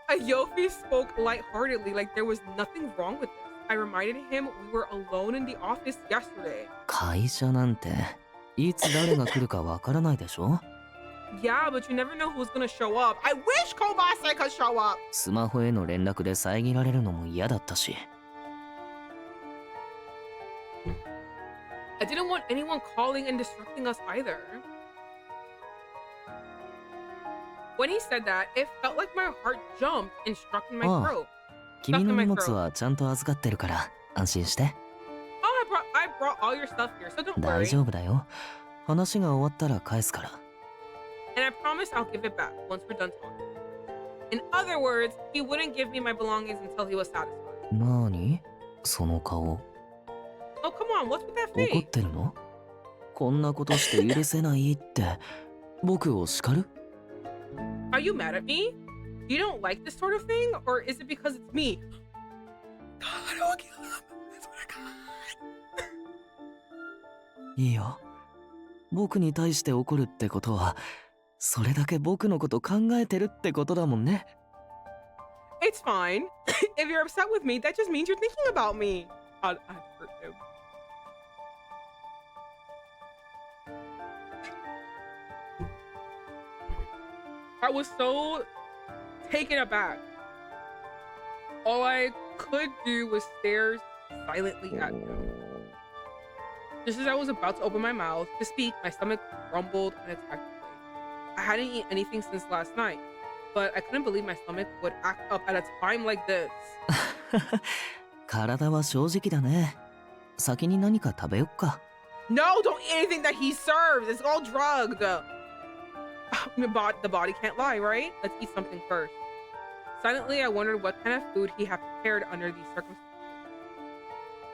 Yofy spoke lightheartedly like there was nothing wrong with this. I reminded him we were alone in the office yesterday. 会社なんていつ誰が来るかわからないでしょ？ Yeah, but you never know who's gonna show up. I wish Kobase could show up. スマホへの連絡で遮られるのも嫌だったし。 I didn't want anyone calling and distracting us either. When he said that, it felt like my heart jumped and struck in my throat. 君の荷物はちゃんと預かってるから安心して。 Oh, I brought all your stuff here, so don't 大 worry. 丈夫だよ。話が終わったら返すから。 And I promise I'll give it back once we're done talking. In other words, he wouldn't give me my belongings until he was satisfied. なに？その顔。 Oh, come on, what's with that 怒っ face? てるの？こんなことして許せないって僕を叱る？ Are you mad at me? You don't like this sort of thing? Or is it because it's me? God, I'll kill him. I swear to God. いいよ。僕に対して怒るってことは、それだけ僕のこと考えてるってことだもんね。It's fine. If you're upset with me, that just means you're thinking about me. I'd hurt him. I was so taken aback. All I could do was stare silently at him. Just as I was about to open my mouth to speak, my stomach rumbled unexpectedly. I hadn't eaten anything since last night, but I couldn't believe my stomach would act up at a time like this. 体は正直だね。先に何か食べよっか。 No, don't eat anything that he serves. It's all drugged. The body can't lie, right? Let's eat something first. Silently, I wondered what kind of food he had prepared under these circumstances.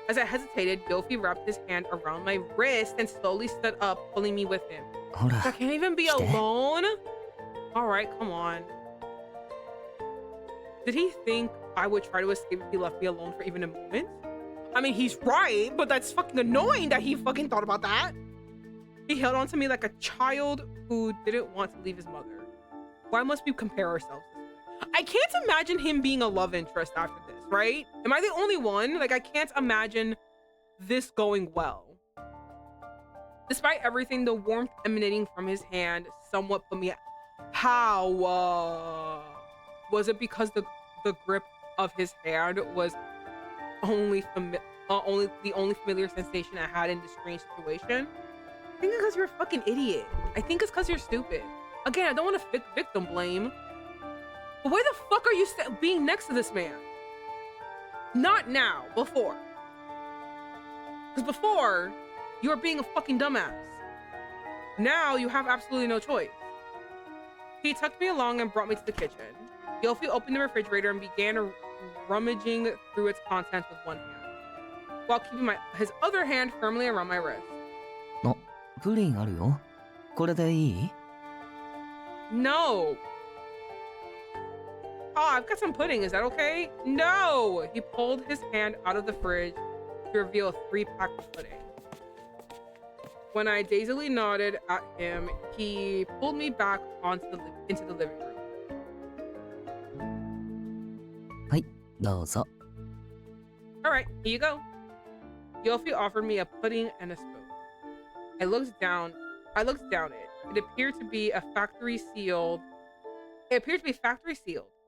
As I hesitated, Yofy wrapped his hand around my wrist and slowly stood up, pulling me with him. ほら、 I can't even be 来て。 alone? Alright, come on. Did he think I would try to escape if he left me alone for even a moment? I mean, he's right, but that's fucking annoying that he fucking thought about that. He held on to me like a child who didn't want to leave his mother. Why must we compare ourselves this way? I can't imagine him being a love interest after this, right? Am I the only one? Like, I can't imagine this going well. Despite everything, the warmth emanating from his hand somewhat put me at... How? Was it because the grip of his hand was only the only familiar sensation I had in this strange situation. I think it's because you're a fucking idiot. I think it's because you're stupid. Again, I don't want to victim blame. But why the fuck are you being next to this man? Not now, before. Because before, you were being a fucking dumbass. Now you have absolutely no choice. He tucked me along and brought me to the kitchen. Yofy opened the refrigerator and began rummaging through its contents with one hand, while keeping his other hand firmly around my wrist. あ、プリンあるよ。これでいい？ No. Oh, I've got some pudding. Is that okay? No. He pulled his hand out of the fridge to reveal a 3-pack of pudding. When I dazedly nodded at him, he pulled me back into the living room. はい、どうぞ。 All right, here you go. Yofy offered me a pudding and a spoon. I looked down it. It appeared to be factory sealed,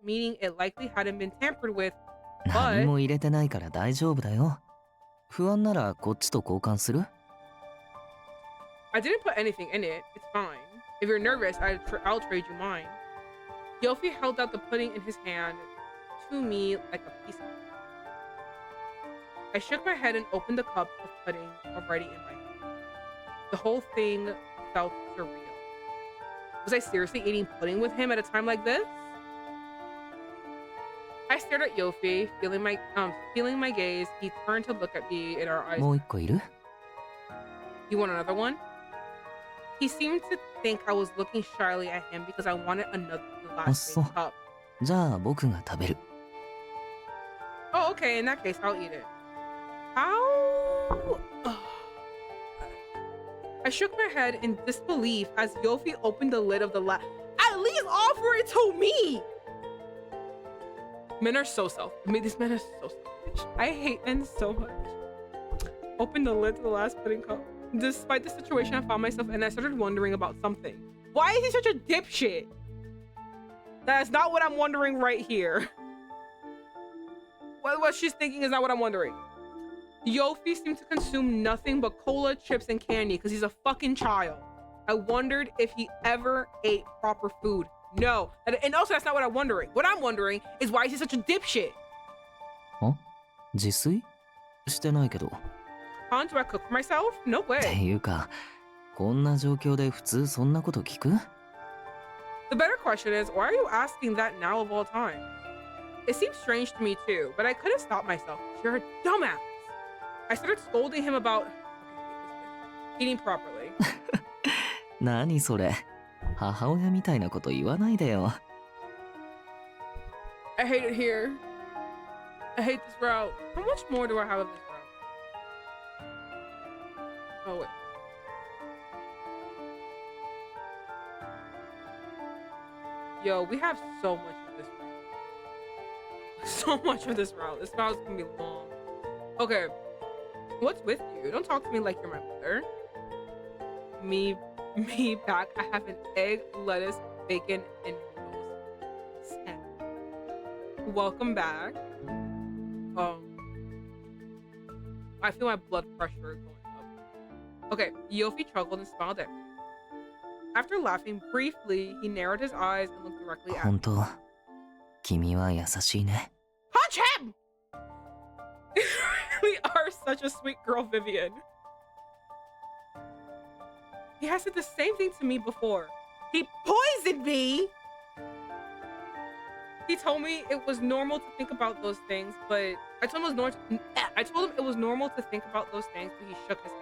meaning it likely hadn't been tampered with, 何 but も入れてないから大丈夫だよ。不安ならこっちと交換する？ I didn't put anything in it. It's fine. If you're nervous, I'll trade you mine. Yofy held out the pudding in his hand to me like a piece of it. I shook my head and opened the cup of pudding already in my hand. The whole thing felt surreal. Was I seriously eating pudding with him at a time like this? I stared at Yofy, feeling my gaze. He turned to look at me in our eyes. もう一個いる？ You want another one? He seemed to think I was looking shyly at him because I wanted the last big cup. じゃあ僕が食べる。 Oh, okay. In that case, I'll eat it. How? I shook my head in disbelief as Yofy opened the lid of the At least offer it to me! Men are so selfish. I mean, this man is so selfish. I hate men so much. Open the lid to the last pudding cup. Despite the situation I found myself in, I started wondering about something. Why is he such a dipshit? That's not what I'm wondering right here. What she's thinking is not what I'm wondering. Yofy seemed to consume nothing but cola, chips, and candy because he's a fucking child. I wondered if he ever ate proper food. No. And also, that's not what I'm wondering. What I'm wondering is why is he such a dipshit? あ？自炊？してないけど。 Huh? Do I cook for myself? No って way. いうか、こんな状況で普通そんなこと聞く？ The better question is, why are you asking that now of all time? It seems strange to me too, but I couldn't stop myself. You're a dumbass. I started scolding him about eating properly. 何それ？母親みたいなこと言わないでよ。 I hate it here. I hate this route. How much more do I have of this route? Oh, wait. Yo, we have so much of this route. So much of this route. This route's gonna be long. Okay. What's with you? Don't talk to me like you're my mother. Me back. I have an egg, lettuce, bacon, and noodles. Snap. Welcome back. I feel my blood pressure going up. Okay, Yofy chuckled and smiled at me. After laughing briefly, he narrowed his eyes and looked directly at me. 本当、君は優しいね。 Punch him! You really are such a sweet girl, Vivian. He has said the same thing to me before. He poisoned me! He told me it was normal to think about those things, but I told him it was normal to think about those things, but he shook his head.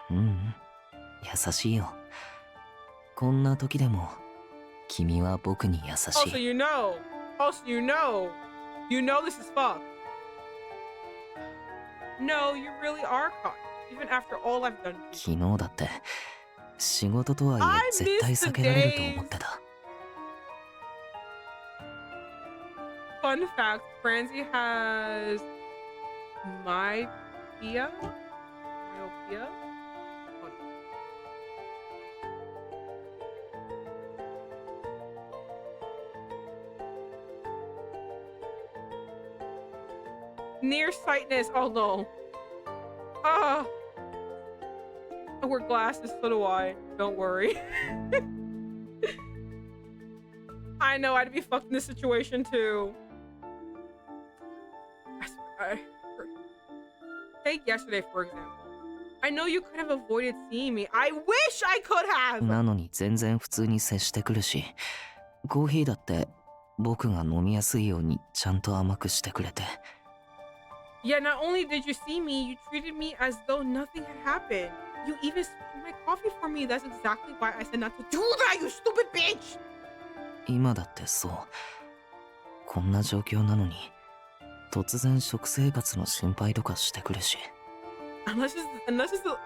優しいよ。こんな時でも君は僕に優し Also, い。 you know this is fucked. No, you really are kind, even after all I've done to you. 昨日だって仕事とはいえ絶対避けられると思ってた。 Fun fact, Franzi has myopia? Hold on. Nearsightedness. Oh no. wear glasses, so do I. Don't worry. I know I'd be fucked in this situation too. Take yesterday, for example. I know you could have avoided seeing me. I wish I could have! なのに全然普通に接してくるし、コーヒーだって僕が飲みやすいようにちゃんと甘くしてくれて。Yeah, not only did you see me, you treated me as though nothing had happened. You even spilled my coffee for me. That's exactly why I said not to do that, you stupid bitch! 今だってそう。こんな状況なのに、突然食生活の心配とかしてくるし。Unless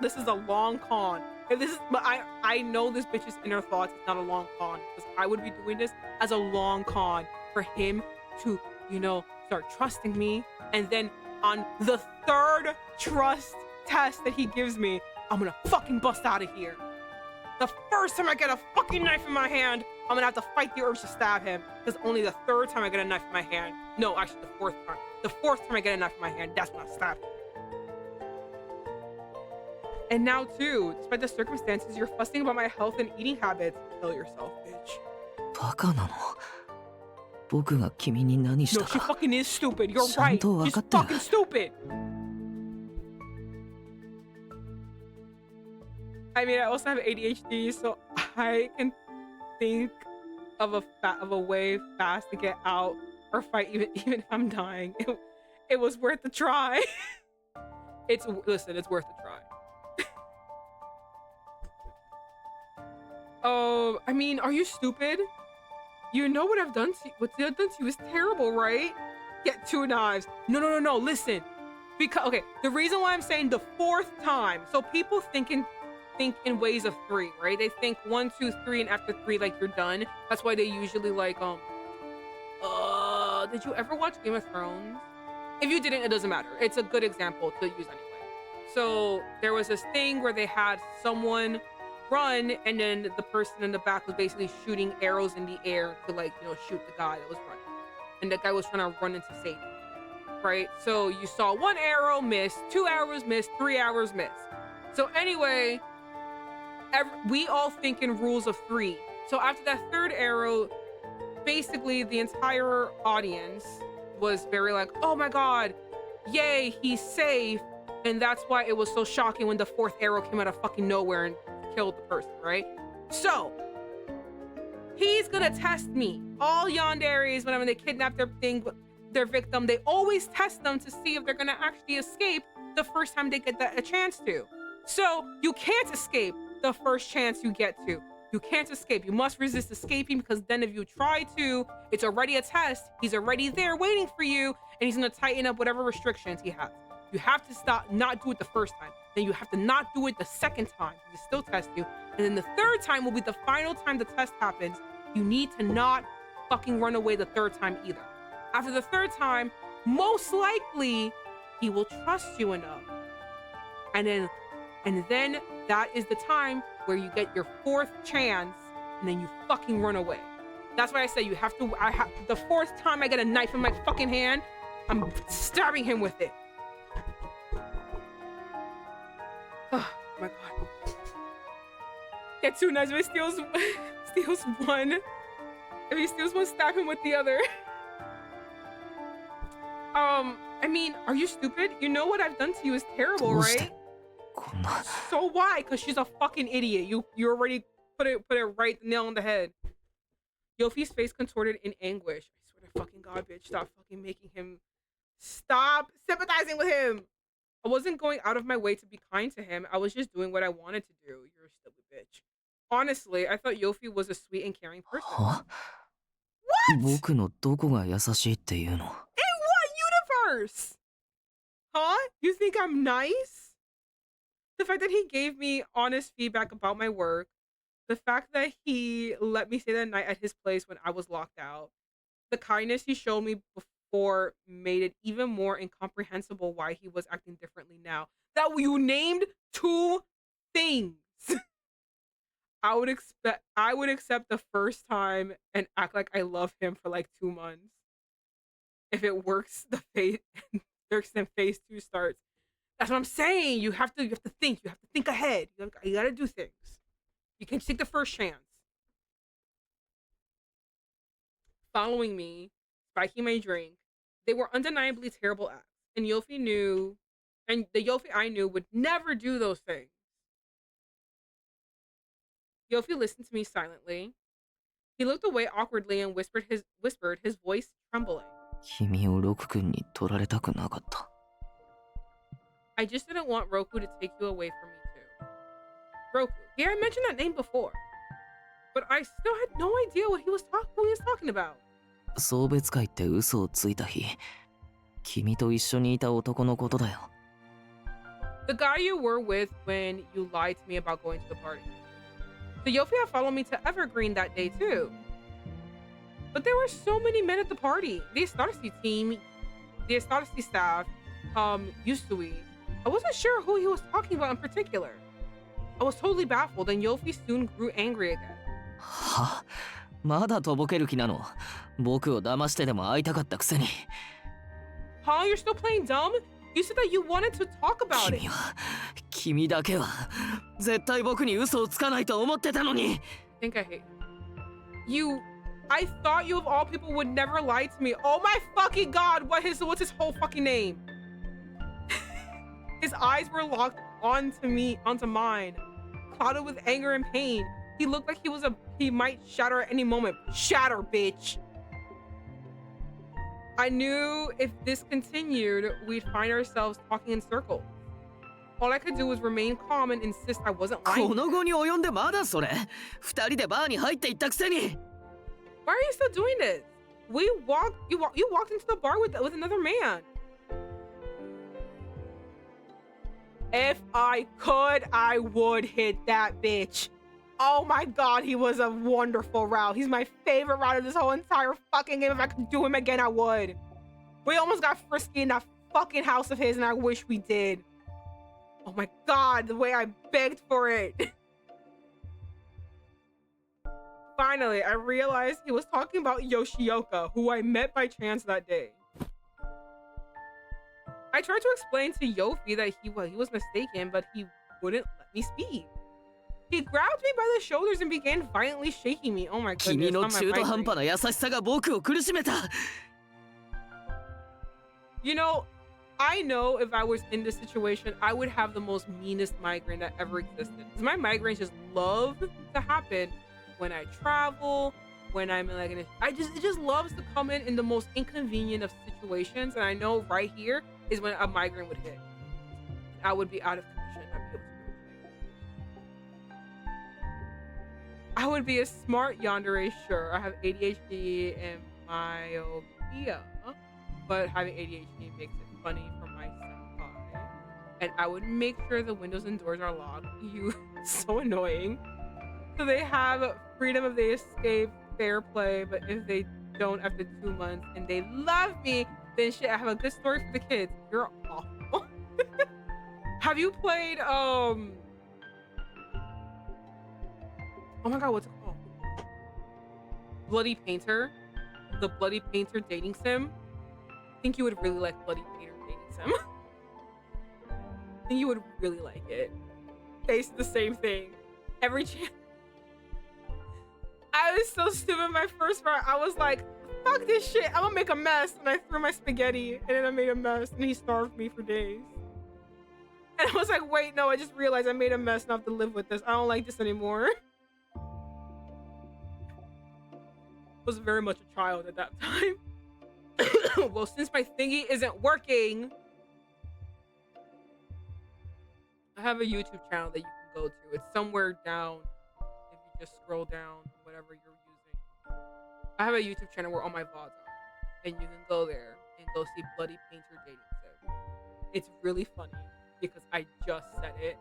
this is a long con. If this is, but I know this bitch's inner thoughts. It's not a long con because I would be doing this as a long con for him to, you know, start trusting me, and then on the third trust test that he gives me, I'm gonna fucking bust out of here. The first time I get a fucking knife in my hand, I'm gonna have to fight the urge to stab him because only the third time I get a knife in my hand. No, actually the fourth time. The fourth time I get a knife in my hand, that's when I stab him. And now too, despite the circumstances, you're fussing about my health and eating habits. Kill yourself, bitch. バカなの？僕が君に何した No, she か。 fucking is stupid. You're ちゃん right. と分 She's かってる。 fucking stupid. I mean, I also have ADHD, so I can think of a way fast to get out or fight even if I'm dying. It was worth the try. Listen, it's worth the try. Oh, I mean, are you stupid? You know what I've done to you. What I've done to you is terrible, right? Get 2 knives. No, listen. Because, okay, the reason why I'm saying the fourth time, so people think in ways of 3, right? They think 1, 2, 3, and after 3, like, you're done. That's why they usually, like, did you ever watch Game of Thrones? If you didn't, it doesn't matter. It's a good example to use anyway. So there was this thing where they had someone run, and then the person in the back was basically shooting arrows in the air to, like, you know, shoot the guy that was running. And the guy was trying to run into safety, right? So you saw 1 arrow miss, 2 arrows miss, 3 arrows miss. So anyway, we all think in rules of 3. So after that 3rd arrow, basically the entire audience was very like, oh my god, yay, he's safe. And that's why it was so shocking when the 4th arrow came out of fucking nowhere and killed the person, right? So he's gonna test me. All yanderes, whenever they kidnap their victim, they always test them to see if they're gonna actually escape the first time they get a chance to. So you can't escape the first chance you get to. You can't escape. You must resist escaping, because then if you try to, it's already a test. He's already there waiting for you, and he's gonna tighten up whatever restrictions he has. You have to not do it the first time. Then you have to not do it the second time. He still test you. And then the 3rd time will be the final time the test happens. You need to not fucking run away the 3rd time either. After the 3rd time, most likely he will trust you enough. And then that is the time where you get your 4th chance, and then you fucking run away. That's why I say you have to, the 4th time I get a knife in my fucking hand, I'm stabbing him with it. Oh my god. Get 2 knives. If he steals 1. If he steals 1, stab him with the other. I mean, are you stupid? You know what I've done to you is terrible, right? So why? Because she's a fucking idiot. You already put it right nail on the head. Yofy's face contorted in anguish. I swear to fucking god, bitch, stop fucking making him. Stop sympathizing with him. I wasn't going out of my way to be kind to him. I was just doing what I wanted to do. You're a stupid bitch. Honestly, I thought Yofy was a sweet and caring person. Huh? What? 僕のどこが優しいっていうの？ In what universe? Huh? You think I'm nice? The fact that he gave me honest feedback about my work, the fact that he let me stay that night at his place when I was locked out, the kindness he showed me before made it even more incomprehensible why he was acting differently now. That you named 2 things. I would accept the first time and act like I love him for like 2 months. If it works, then phase 2 starts. That's what I'm saying. You have to think. You have to think ahead. You gotta do things. You can't take the first chance. Following me, spiking my drink. They were undeniably terrible acts. And Yofy knew, and the Yofy I knew would never do those things. Yofy listened to me silently. He looked away awkwardly and whispered, his voice trembling. 君をロク君に取られたくなかった。 I just didn't want Roku to take you away from me too. Roku. Yeah, I mentioned that name before. But I still had no idea who he was talking about. 送別会って嘘をついた日、君と一緒にいた男のことだよ。 The guy you were with when you lied to me about going to the party. The Yofy had followed me to Evergreen that day too. But there were so many men at the party. The Astonishing team, the Astonishing staff, Yusui. I wasn't sure who he was talking about in particular. I was totally baffled and Yofy soon grew angry again. は？まだとぼける気なの？僕を騙してでも会いたかったくせに。 Huh? You're still playing dumb? You said that you wanted to talk about it. 君だけは絶対僕に嘘をつかないと思ってたのに。 I think I hate you. I thought you of all people would never lie to me. Oh my fucking god! What's his whole fucking name? His eyes were locked onto mine, clouded with anger and pain. He looked like he might shatter at any moment. Shatter, bitch! I knew if this continued, we'd find ourselves talking in circles. All I could do was remain calm and insist I wasn't lying. この後に及んでまだそれ？二人でバーに入っていったくせに。 Why are you still doing this? You walked into the bar with another man. If I could, I would hit that bitch. Oh my god, he was a wonderful route. He's my favorite route of this whole entire fucking game. If I could do him again, I would. We almost got frisky in that fucking house of his, and I wish we did. Oh my god, the way I begged for it. Finally, I realized he was talking about Yoshioka, who I met by chance that day. I tried to explain to Yofy that he was mistaken, but he wouldn't let me speak. He grabbed me by the shoulders and began violently shaking me. Oh my goodness. 君の中途半端な優しさが僕を苦しめた。 You know, I know if I was in this situation, I would have the most meanest migraine that ever existed. Because my migraines just love to happen when I travel, when I'm in like it just loves to come in the most inconvenient of situations. And I know right here is when a migraine would hit. I would be out of commission. I would be a smart yandere, sure. I have ADHD and myopia, but having ADHD makes it funny for my senpai. And I would make sure the windows and doors are locked. You, so annoying. So they have freedom if they escape, fair play, but if they don't after 2 months and they love me, then shit, I have a good story for the kids. You're awful. Have you played, oh my god, what's it called? Bloody Painter? The Bloody Painter dating sim? I think you would really like Bloody Painter dating sim. I think you would really like it. Basically the same thing. Every chance. I was so stupid my first round. I was like, fuck this shit. I'm gonna make a mess. And I threw my spaghetti and then I made a mess and he starved me for days. And I was like, wait, no, I just realized I made a mess and I have to live with this. I don't like this anymore. Was very much a child at that time. Well, since my thingy isn't working, I have a YouTube channel that you can go to. It's somewhere down. If you just scroll down, whatever you're using. I have a YouTube channel where all my VODs are. And you can go there and go see Bloody Painter Dating Sim. It's really funny because I just said it.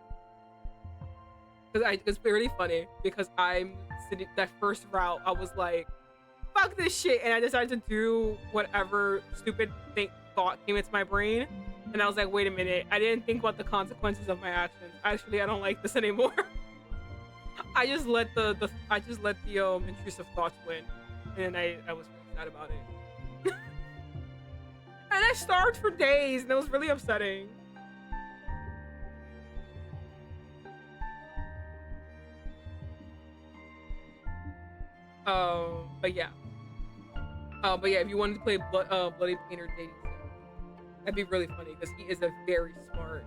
It's really funny because I'm sitting that first route, I was like, fuck this shit, and I decided to do whatever stupid thought came into my brain, and I was like, wait a minute, I didn't think about the consequences of my actions. Actually, I don't like this anymore. I just let the intrusive thoughts win, and I was really sad about it. And I starved for days, and it was really upsetting. But yeah. But yeah, if you wanted to play Bloody Painter dating sim, that'd be really funny because he is a very smart.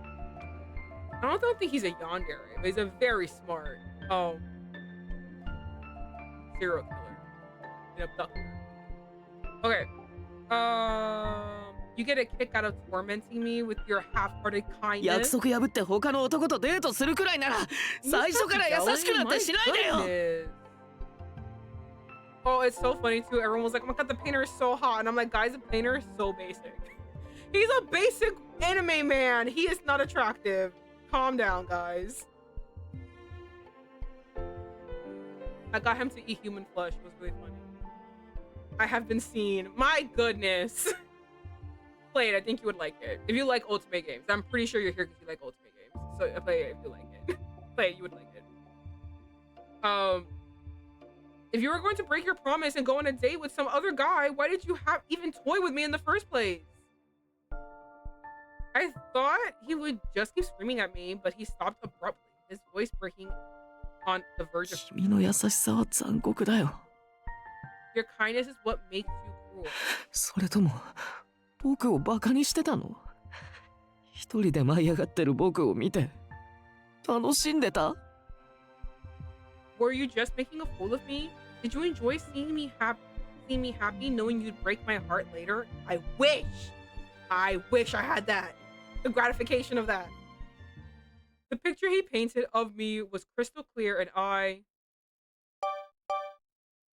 I don't think he's a yandere, but he's a very smart serial killer and abductor. Okay. You get a kick out of tormenting me with your half-hearted 約 kindness. 束破って他の男とデートするくらいなら You 最初から優しくなんてしないでよ My goodness. Oh, it's so funny too. Everyone was like, oh my god, the painter is so hot. And I'm like, guys, the painter is so basic. He's a basic anime man. He is not attractive. Calm down, guys. I got him to eat human flesh. It was really funny. I have been seen. My goodness. Play it. I think you would like it. If you like otome games. I'm pretty sure you're here because you like otome games. So play it if you like it. Play it, you would like it. If you were going to break your promise and go on a date with some other guy, why did you even toy with me in the first place? I thought he would just keep screaming at me, but he stopped abruptly, his voice breaking on the verge of 君の優しさは残酷だよ Your kindness is what makes you cruel. それとも僕をバカにしてたの一人で舞い上がってる僕を見て楽しんでた Were you just making a fool of me? Did you enjoy seeing me happy knowing you'd break my heart later? I wish I had that. The gratification of that. The picture he painted of me was crystal clear and I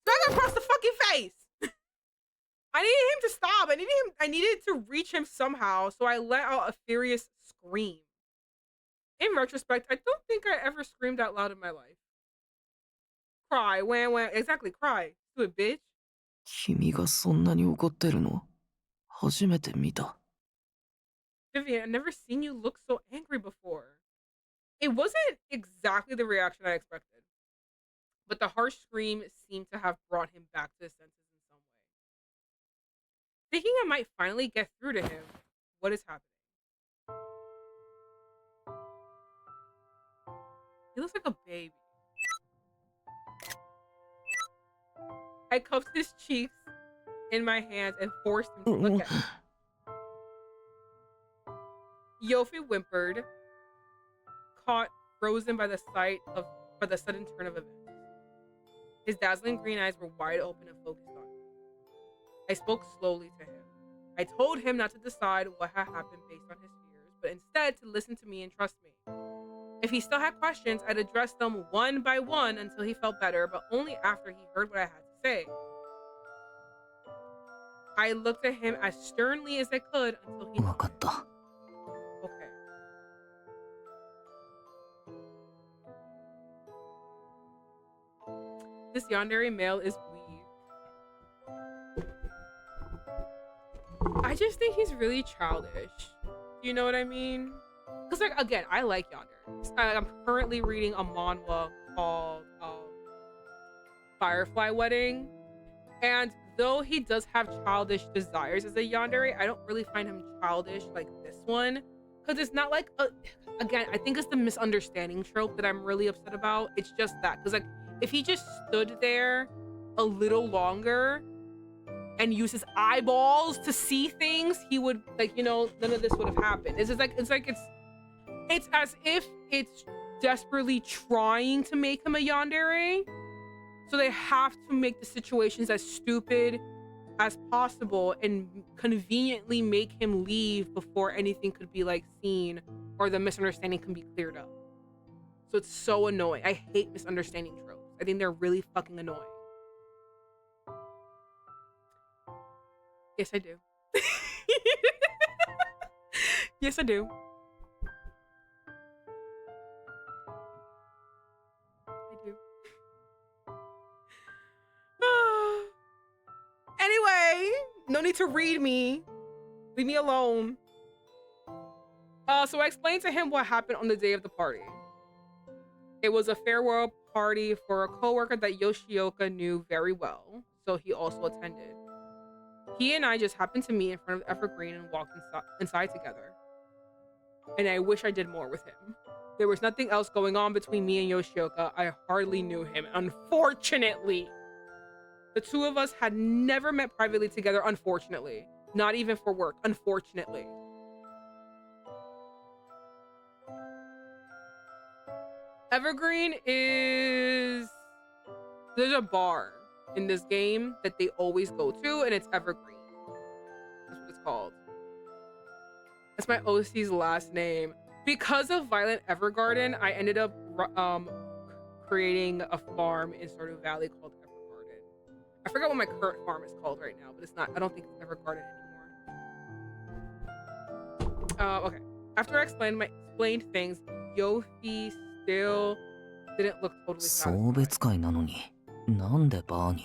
got across the fucking face. I needed him to stop. I needed to reach him somehow, so I let out a furious scream. In retrospect, I don't think I ever screamed out loud in my life. Cry, wham wham, exactly, cry. Do it, bitch. 君がそんなに怒ってるの初めて見た Vivian, I've never seen you look so angry before. It wasn't exactly the reaction I expected, but the harsh scream seemed to have brought him back to his senses in some way. Thinking I might finally get through to him, what is happening? He looks like a baby. I cupped his cheeks in my hands and forced him to look at me. Yofy whimpered, caught frozen by the sudden turn of events. His dazzling green eyes were wide open and focused on me. I spoke slowly to him. I told him not to decide what had happened based on his fears, but instead to listen to me and trust me. If he still had questions, I'd address them one by one until he felt better, but only after he heard what I had to say. I looked at him as sternly as I could until he 分かった Okay. This yandere male is weak. I just think he's really childish. You know what I mean? Because, like, again, I like yandere. I'm currently reading a manhwa called Firefly Wedding. And though he does have childish desires as a yandere, I don't really find him childish like this one. Because it's not like, again, I think it's the misunderstanding trope that I'm really upset about. It's just that. Because, like, if he just stood there a little longer and used his eyeballs to see things, he would, like, you know, none of this would have happened. It's as if it's desperately trying to make him a yandere. So they have to make the situations as stupid as possible and conveniently make him leave before anything could be, like, seen or the misunderstanding can be cleared up. So it's so annoying. I hate misunderstanding tropes. I think they're really fucking annoying. Yes, I do. Yes, I do. I do. Anyway, no need to read me. Leave me alone. So I explained to him what happened on the day of the party. It was a farewell party for a coworker that Yoshioka knew very well, so he also attended. He and I just happened to meet in front of Evergreen and walked inside together. And I wish I did more with him. There was nothing else going on between me and Yoshioka. I hardly knew him, unfortunately. The two of us had never met privately together, unfortunately. Not even for work, unfortunately. Evergreen is... There's a bar in this game that they always go to, and it's Evergreen. That's what it's called. That's my OC's last name. Because of Violent Evergarden, I ended up creating a farm in Stardew Valley called Evergarden. I forgot what my current farm is called right now, but it's not. I don't think it's Evergarden anymore. Okay. After I explained things, Yofy still didn't look totally 送別 satisfied. 会なのになんでバーに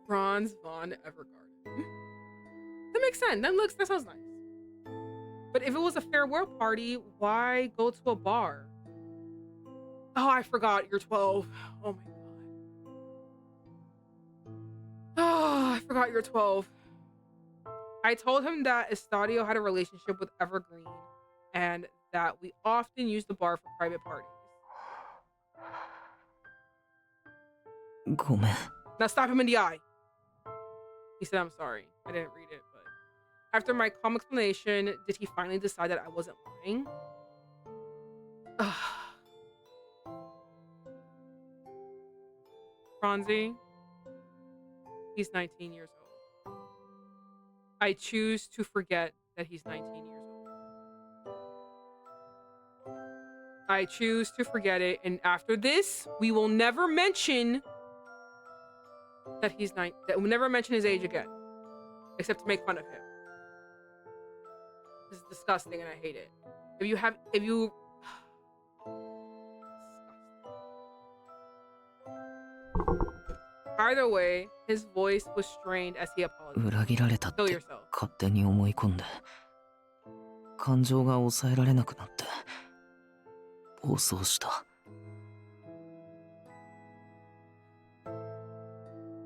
Franz von Evergarden. That makes sense. That sounds nice. But if it was a farewell party, why go to a bar? Oh, I forgot. You're 12. Oh my god. Oh, I forgot you're 12. I told him that Estadio had a relationship with Evergreen and that we often use the bar for private parties. ごめん Now stop him in the eye. He said, I'm sorry. I didn't read it, but after my calm explanation, did he finally decide that I wasn't lying? Franzi, he's 19 years old. I choose to forget that he's 19 years old. I choose to forget it, and after this, we will never mention that he's that we'll never mention his age again, except to make fun of him. This is disgusting, and I hate it. If you. Either way, his voice was strained as he apologized. 裏切られたっ Kill て yourself. 勝手に思い込んで感情が抑えられなくなって暴走した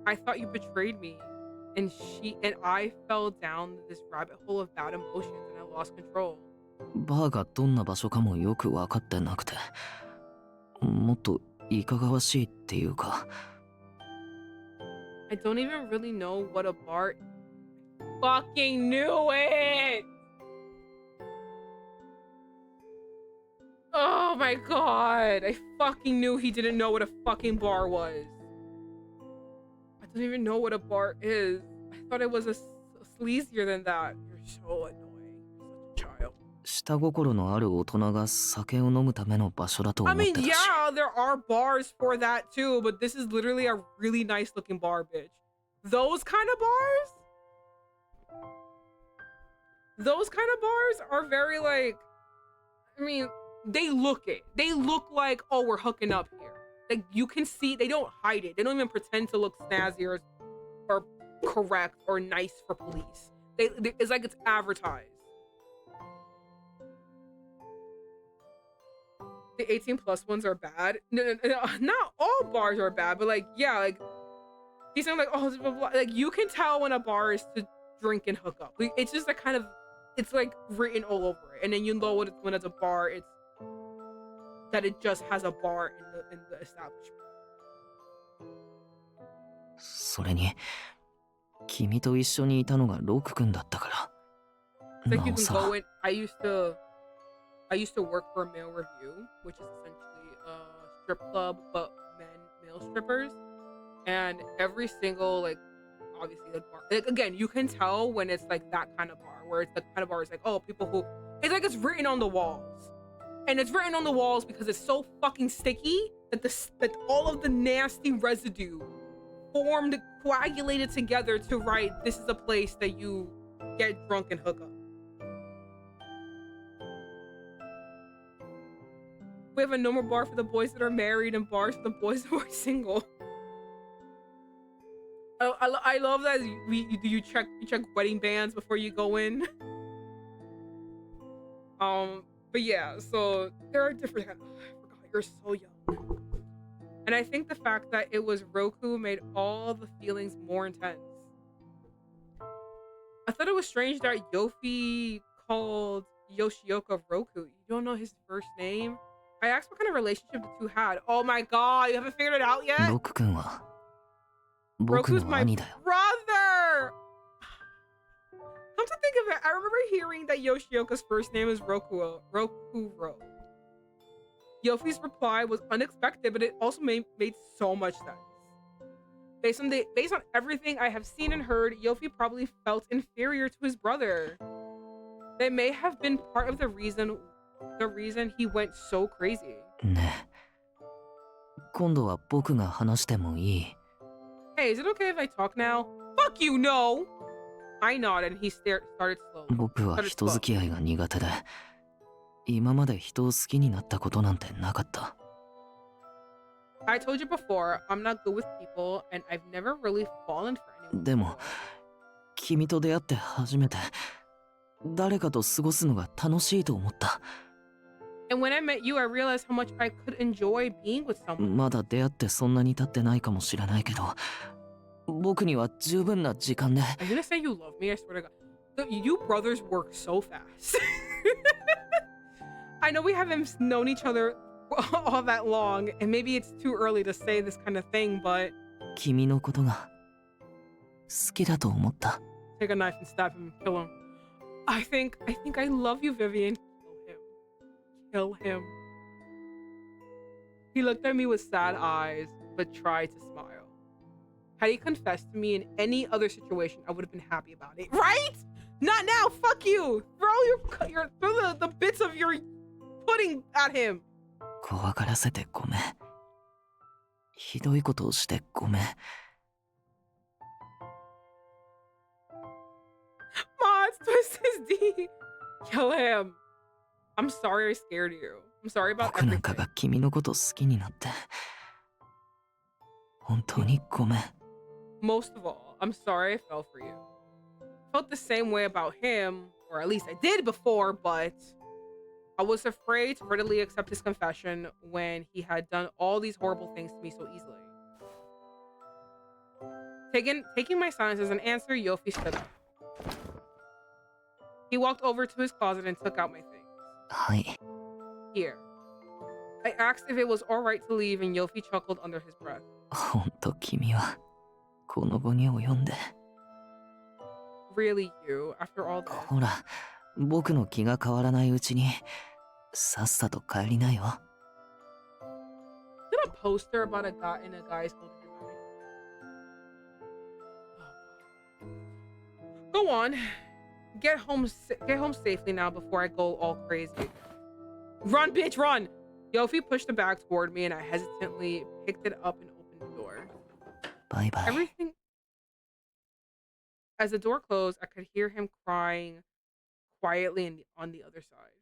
I thought you betrayed me, and I fell down this rabbit hole of bad emotions, and I lost control. バーがどんな場所かもよく分かってなくてもっといかがわしいっていうか I don't even really know what a bar. Fucking knew it! Oh my god! I fucking knew he didn't know what a fucking bar was. I don't even know what a bar is. I thought it was a sleazier than that. You're so annoying. You're such a child. 下心のある大人が酒を飲むための場所だと思 I ってた mean, し yeah, there are bars for that too, but this is literally a really nice looking bar, bitch. Those kind of bars are very like, I mean, they look it. They look like, oh, we're hooking up here. Like you can see, they don't hide it. They don't even pretend to look snazzy or correct or nice for police. It's like it's advertised. The 18 plus ones are bad. No, not all bars are bad, but like, yeah, like he's saying like, oh, blah, blah, blah. Like you can tell when a bar is to drink and hook up. Like, it's just a kind of, it's like written all over it, and then you know when it's a bar, it's that it just has a bar in the establishment. それに君と一緒にいたのがロク君だったから It's like な you お can さら go in. I used to work for a male review, which is essentially a strip club, but male strippers. And every single, like, obviously, like, bar, like, again, you can tell when it's like that kind of bar, where it's the kind of bar, it's like, oh, people who, it's like it's written on the walls. And it's written on the walls because it's so fucking sticky that all of the nasty residue coagulated together to write, this is a place that you get drunk and hook up. We have a normal bar for the boys that are married and bars for the boys who are single. I love that you check wedding bands before you go in. But yeah, so there are different. I forgot you're so young. And I think the fact that it was Roku made all the feelings more intense. I thought it was strange that Yofy called Yoshioka Roku. You don't know his first name? I asked what kind of relationship the two had. Oh my god, you haven't figured it out yet? ロク君は僕 Roku's の my 兄だよ。 brother! Come to think of it, I remember hearing that Yoshioka's first name is Rokuro. Yofy's reply was unexpected, but it also made so much sense. Based on everything I have seen and heard, Yofy probably felt inferior to his brother. They may have been part of the reason he went so crazy. ねえ、今度は僕が話してもいい？ Hey, is it okay if I talk now? Fuck you, no! I nodded and he started slowly. 僕は人付き合いが苦手で、今まで人を好きになったことなんてなかった。 I told you before, I'm not good with people and I've never really fallen for anyone. でも、君と出会って初めて、誰かと過ごすのが楽しいと思った。 And when I met you, I realized how much I could enjoy being with someone. まだ出会ってそんなに経ってないかもしれないけど、僕には十分な時間で。 Are you gonna say you love me? I swear to God. You brothers work so fast. I know we haven't known each other all that long, and maybe it's too early to say this kind of thing, but 君のことが好きだと思った。 take a knife and stab him and kill him. I think I love you, Vivian. Kill him. He looked at me with sad eyes, but tried to smile. Had he confessed to me in any other situation, I would have been happy about it. Right? Not now. Fuck you. Throw the bits of your pudding at him. 怖がらせてごめん。ひどいことをしてごめん。Mods, twist his D. Kill him. I'm sorry I scared you. I'm sorry about 僕なんか everything. が君のこと好きになって。本当にごめん。 Most of all, I'm sorry I fell for you. Felt the same way about him, or at least I did before, but I was afraid to readily accept his confession when he had done all these horrible things to me so easily. Taking my silence as an answer, Yofy stood up. He walked over to his closet and took out my things. はい。 Here. I asked if it was alright to leave, and Yofy chuckled under his breath. 本当君はこの後に及んで。 Really, you? After all this? ほら、僕の気が変わらないうちにさっさと帰りなよ。 Is it a poster about a guy in a guy's holding a knife? Go on. Get home safely now before I go all crazy. Run, bitch, run! Yofy pushed the bag toward me and I hesitantly picked it up and opened the door. バイバイ。 Everything... As the door closed, I could hear him crying quietly on the other side.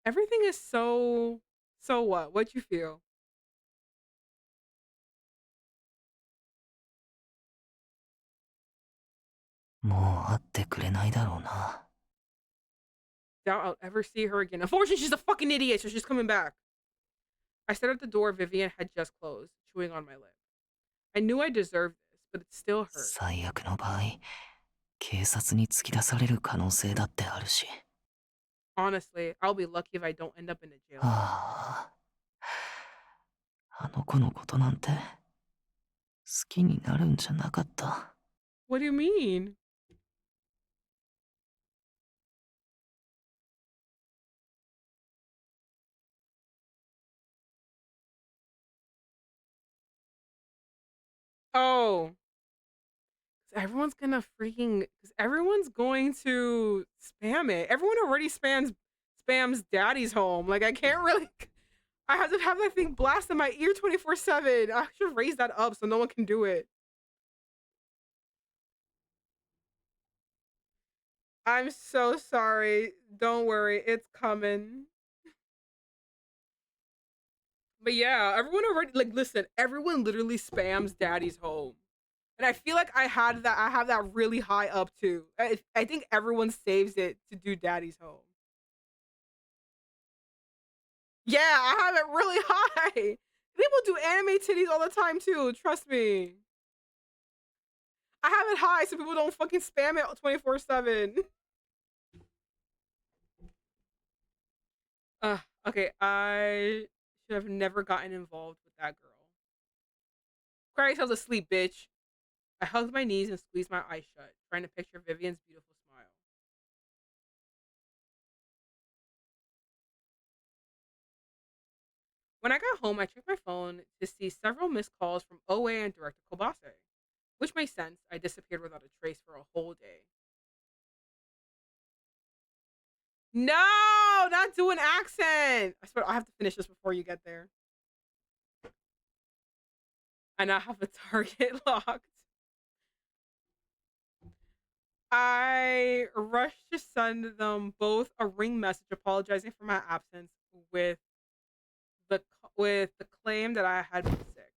Everything is so what? What'd you feel? Doubt I'll ever see her again. Unfortunately, she's a fucking idiot, so she's coming back. I stared at the door Vivian had just closed, chewing on my lip. I knew I deserved this, but it still hurt. 最悪の場合、警察に突き出される可能性だってあるし。 Honestly, I'll be lucky if I don't end up in a jail. あの子のことなんて好きになるんじゃなかった。 What do you mean? Oh. Everyone's gonna because everyone's going to spam it. Everyone already spams daddy's home. Like, I can't really, I have to have that thing blast in my ear 24/7. I should raise that up so no one can do it. I'm so sorry. Don't worry, it's coming. But yeah, everyone already, like, listen, everyone literally spams daddy's home. And I feel like I have that really high up too. I think everyone saves it to do daddy's home. Yeah, I have it really high. People do anime titties all the time too, trust me. I have it high so people don't fucking spam it 24/7. Okay, I should have never gotten involved with that girl. Cry yourself to sleep, bitch. I hugged my knees and squeezed my eyes shut, trying to picture Vivian's beautiful smile. When I got home, I checked my phone to see several missed calls from OA and director Kobase, which makes sense. I disappeared without a trace for a whole day. No, not do an accent. I swear I have to finish this before you get there. I now have a target locked. I rushed to send them both a ring message apologizing for my absence the with the claim that I had been sick.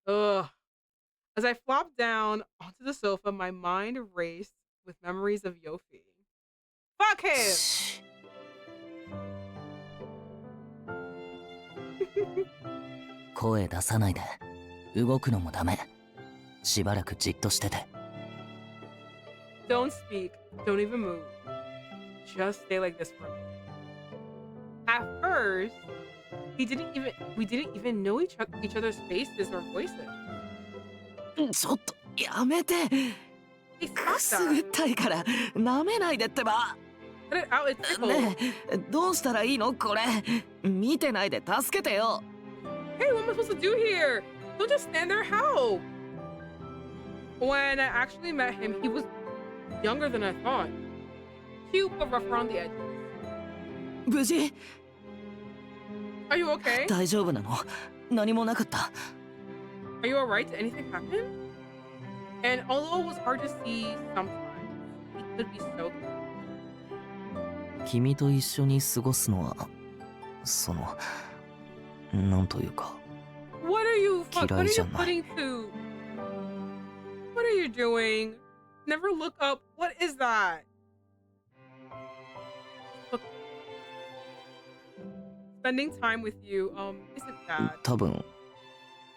Ugh. As I flopped down onto the sofa, my mind raced with memories of Yofy. Fuck him! 声出さないで。動くのもダメ。しばらくじっとしてて。Don't speak. Don't even move. Just stay like this for a minute. At first, we didn't even know each other's faces or voices. ちょっとやめて。 Hey, く stop す that. ぐったいから舐めないでってば。 Let it out. It's tickle. ねえ、どうしたらいいのこれ。見てないで助けてよ。 Hey, what am I supposed to do here? Don't just stand there. Help. When I actually met him, he was younger than I thought. Cute but rough around the edges. 無事 Are you okay? 大丈夫なの？何もなかった。 Are you alright? Did anything happen? And although it was hard to see sometimes, he could be so good. 君と一緒に過ごすのは、その、なんというか。 What are you 嫌い putting じゃない。 to? What are you doing? Never look up. What is that? Look. Spending time with you, isn't bad. 多分、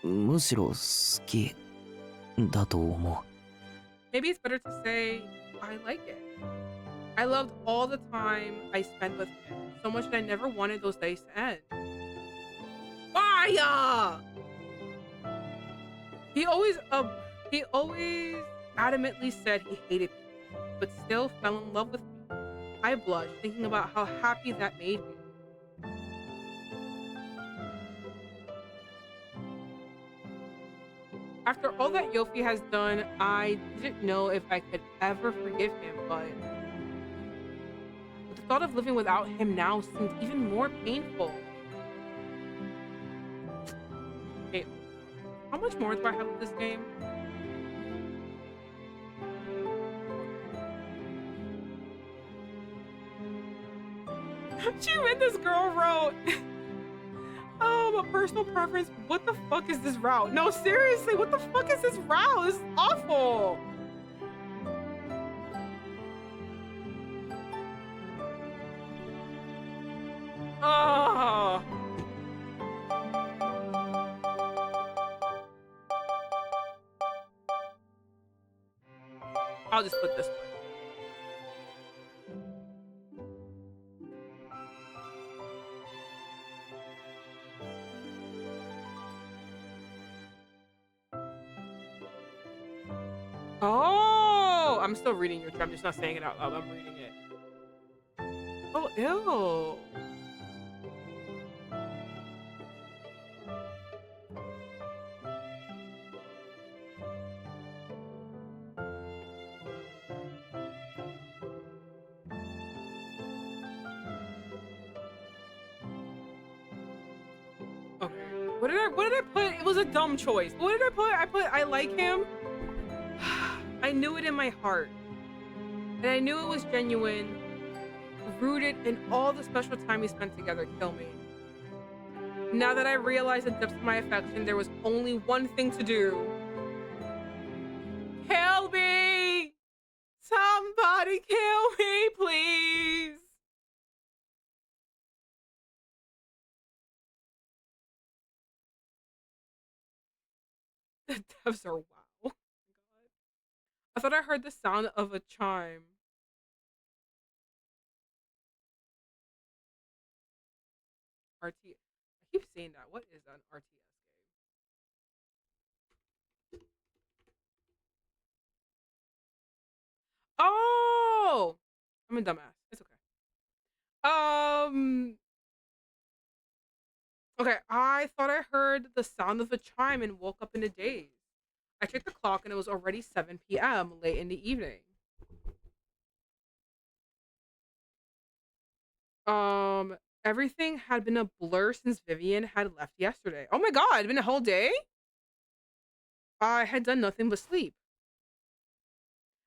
むしろ好きだと思う。 Maybe it's better to say, I like it. I loved all the time I spent with him, so much that I never wanted those days to end. Fire! He always adamantly said he hated me, but still fell in love with me. I blushed, thinking about how happy that made me. After all that Yofy has done, I didn't know if I could ever forgive him, but the thought of living without him now seemed even more painful. Okay, how much more do I have of this game? She read this girl wrote a personal preference. What the fuck is this route? No, seriously, what the fuck is this route? This is awful. Oh. I'll just put this one. Oh, I'm still reading your. I'm just not saying it out loud. I'm reading it. Oh, ew. Okay. What did I put? It was a dumb choice. What did I put? I put I like him. I knew it in my heart. And I knew it was genuine, rooted in all the special time we spent together. Kill me. Now that I realize the depths of my affection, there was only one thing to do. Kill me! Somebody kill me, please! The depths are wow. Oh my god. I thought I heard the sound of a chime. seen that. What is an RTS game? Oh, I'm a dumbass. It's okay. Okay, I thought I heard the sound of a chime and woke up in a daze. I checked the clock and it was already 7 p.m. late in the evening. Everything had been a blur since Vivian had left yesterday. Oh my god, it'd been a whole day? I had done nothing but sleep.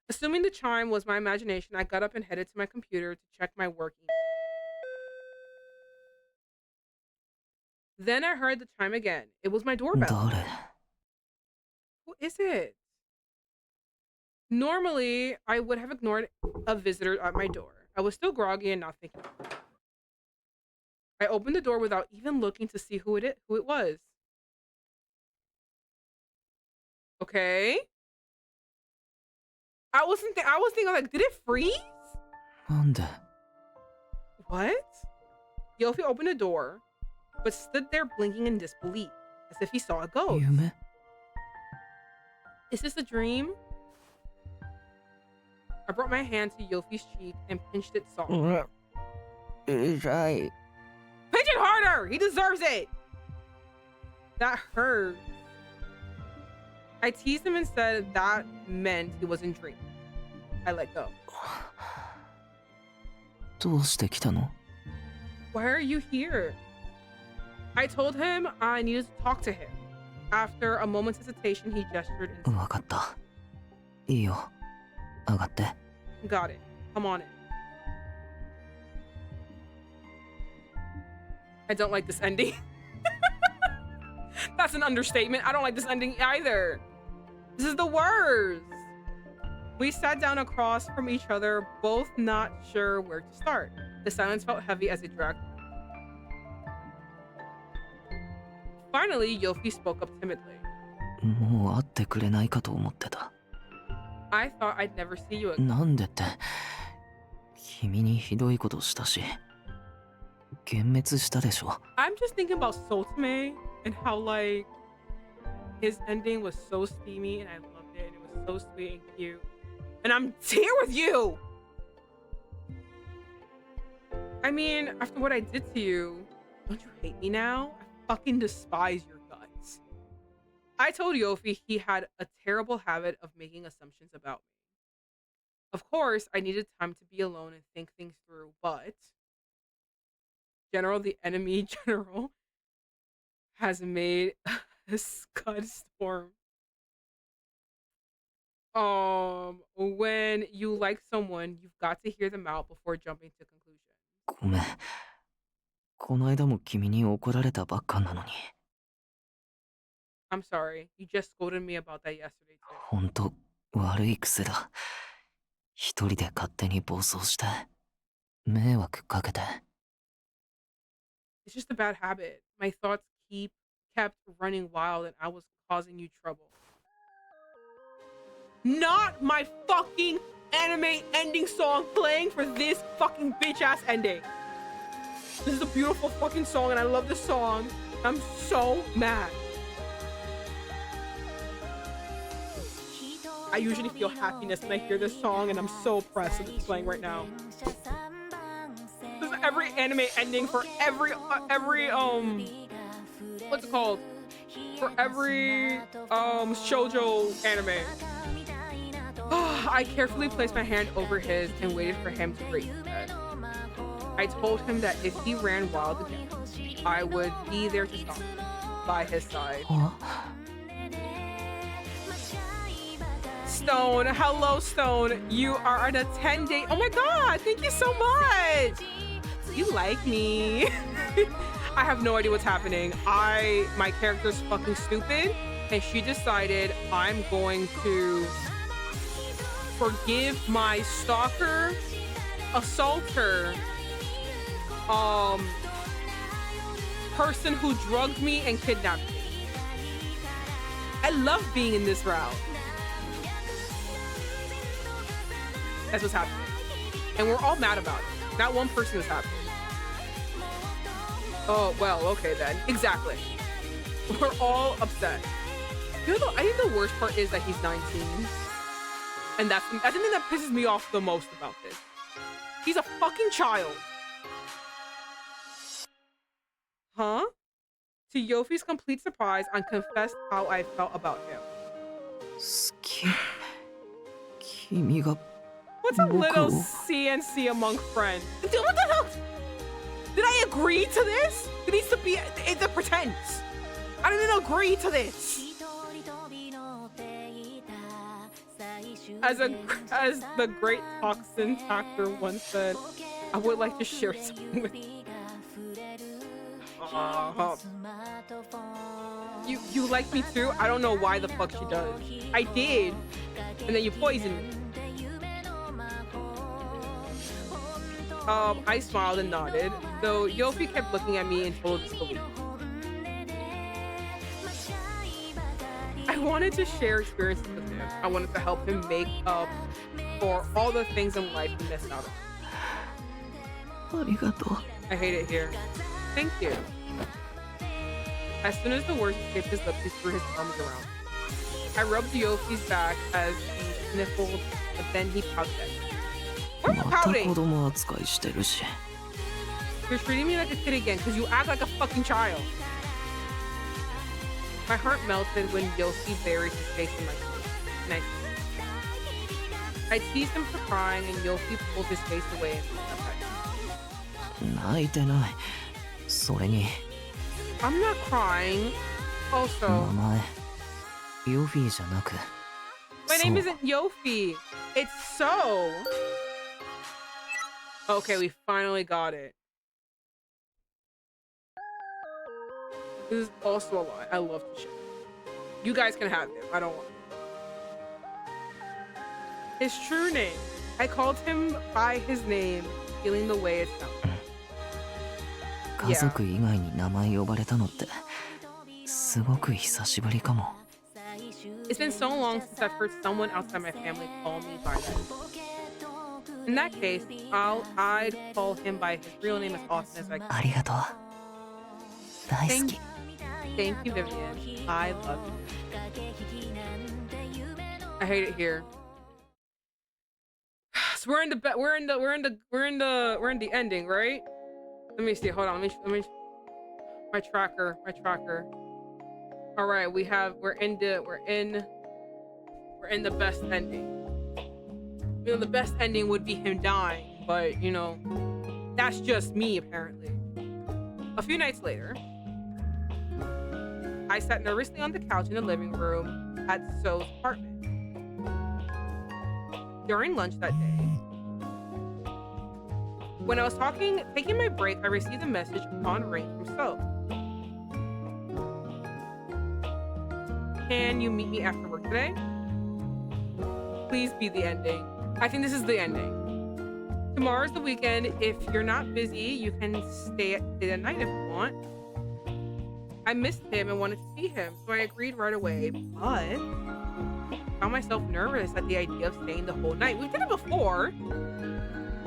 Assuming the chime was my imagination, I got up and headed to my computer to check my work email. Then I heard the chime again. It was my doorbell. Who is it? Normally, I would have ignored a visitor at my door. I was still groggy and not thinking. I opened the door without even looking to see who it was. Okay. I was thinking like, did it freeze? What? Yofy opened the door, but stood there blinking in disbelief, as if he saw a ghost. Is this a dream? I brought my hand to Yofy's cheek and pinched it softly. Pinch it harder! He deserves it! That hurt. I teased him and said that meant he wasn't dreaming. I let go. Why are you here? I told him I needed to talk to him. After a moment's hesitation, he gestured and said, Got it. Come on in. I don't like this ending. That's an understatement. I don't like this ending either. This is the worst. We sat down across from each other, both not sure where to start. The silence felt heavy as it dragged. Finally, Yofy spoke up timidly. I thought I'd never see you again. I'm just thinking about Otome and how, like, his ending was so steamy and I loved it and it was so sweet and cute. And I'm here with you! I mean, after what I did to you, don't you hate me now? I fucking despise your guts. I told Yofy he had a terrible habit of making assumptions about me. Of course, I needed time to be alone and think things through, but the enemy general, has made a scud storm. When you like someone, you've got to hear them out before jumping to conclusions. I'm sorry. You just scolded me about that yesterday too. It's just a bad habit. My thoughts kept running wild and I was causing you trouble. Not my fucking anime ending song playing for this fucking bitch ass ending. This is a beautiful fucking song and I love this song. I'm so mad. I usually feel happiness when I hear this song and I'm so pressed that it's playing right now. This is every anime ending for every what's it called? For every shoujo anime. I carefully placed my hand over his and waited for him to break his head. I told him that if he ran wild again, I would be there to stop him by his side. Stone, hello Stone. You are on a 10-day. Oh my god, thank you so much. You like me. I have no idea what's happening. My character's fucking stupid and she decided I'm going to forgive my stalker, assaulter, person who drugged me and kidnapped me. I love being in this route. That's what's happening. And we're all mad about it. Not one person is happy. Oh, well, okay then. Exactly. We're all upset. You know, I think the worst part is that he's 19. And that's the thing that pisses me off the most about this. He's a fucking child. Huh? To Yofy's complete surprise, I confessed how I felt about him. 好き君が What's a little 僕を CNC among friends? Dude, what the hell? Did I agree to this? It needs to be the pretense. I didn't agree to this. As the great toxin actor once said, I would like to share something with you. You like me too? I don't know why the fuck she does. I did. And then you poisoned me. I smiled and nodded, though Yofy kept looking at me in total disbelief. I wanted to share experiences with him. I wanted to help him make up for all the things in life he missed out on. ありがとう I hate it here. Thank you. As soon as the words escaped his lips, he threw his arms around me. I rubbed Yofy's back as he sniffled, but then he pouted at me. Why are you また pouting? 子供扱いしてるし You're treating me like a kid again because you act like a fucking child. My heart melted when Yofy buried his face in my face. I teased him for crying and Yofy pulled his face away and looked up at me. 泣いてないそれに I'm not crying. 名 Also, 前ヨフィーじゃなく my name そう isn't Yofy. It's So. Okay, we finally got it. This is also a lie. I love to share. You guys can have him. I don't want him. His true name. I called him by his name, feeling the way it sounded. 家族以外に名前呼ばれたのってすごく久しぶりかも It's been so long since I've heard someone outside my family call me by that. In that case, I'd call him by his real name as often as I ありがとう大好き Thank you, Vivian. I love you. I hate it here. So we're in the ending, right? Let me see. Hold on. Let me my tracker. All right, we're in the best ending. You know, the best ending would be him dying, but you know, that's just me apparently. A few nights later, I sat nervously on the couch in the living room at So's apartment. During lunch that day, when I was taking my break, I received a message on ring from So. Can you meet me after work today? Please be the ending. I think this is the ending. Tomorrow's the weekend. If you're not busy, you can stay the night if you want. I missed him and wanted to see him, so I agreed right away, but I found myself nervous at the idea of staying the whole night. We did it before.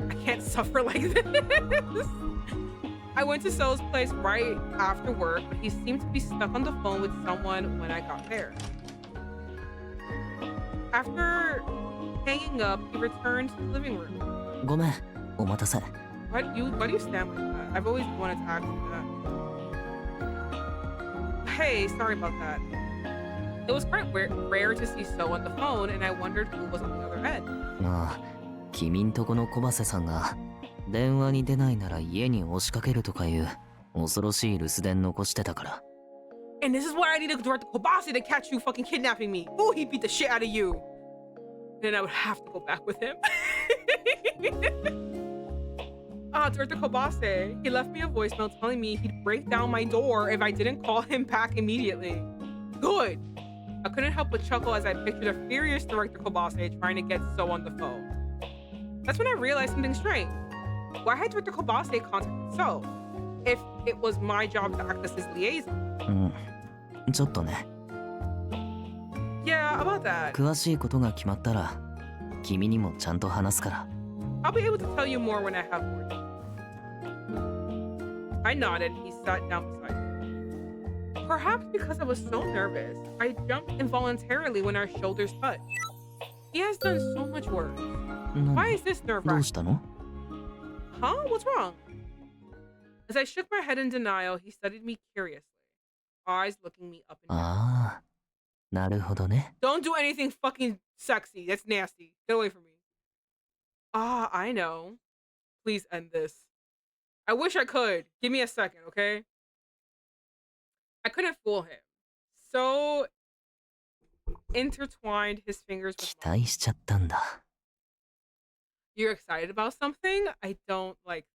I can't suffer like this. I went to So's place right after work, but he seemed to be stuck on the phone with someone when I got there. After hanging up, he returned to the living room. ごめんお待たせ Why do you stand like that? I've always wanted to ask you that. Hey, sorry about that. It was quite rare to see So on the phone, and I wondered who was on the other end. ああ君んとこの小橋さんが電話に出ないなら家に押しかけるとかいう恐ろしい留守電残してたから And this is why I need to direct the Kobase to catch you fucking kidnapping me. Ooh, he beat the shit out of you. Then I would have to go back with him. Director Kobase. He left me a voicemail telling me he'd break down my door if I didn't call him back immediately. Good. I couldn't help but chuckle as I pictured a furious Director Kobase trying to get So on the phone. That's when I realized something strange. Why had Director Kobase contacted So if it was my job to act as his liaison? うんちょっとね Yeah, about that. 詳しいことが決まったら君にもちゃんと話すから I'll be able to tell you more when I have more. I nodded and he sat down beside me. Perhaps because I was so nervous, I jumped involuntarily when our shoulders touched. He has done so much worse. Why is this どう nerve-wracking? したの？ Huh? What's wrong? As I shook my head in denial, he studied me curiously, eyes looking me up and down. ああ、なるほどね。 Don't do anything fucking sexy. That's nasty. Get away from me. Ah, I know. Please end this. I wish I could. Give me a second, okay? I couldn't fool him. So intertwined his fingers 期 with mine. 待しちゃったんだ。 You're excited about something? I don't like this.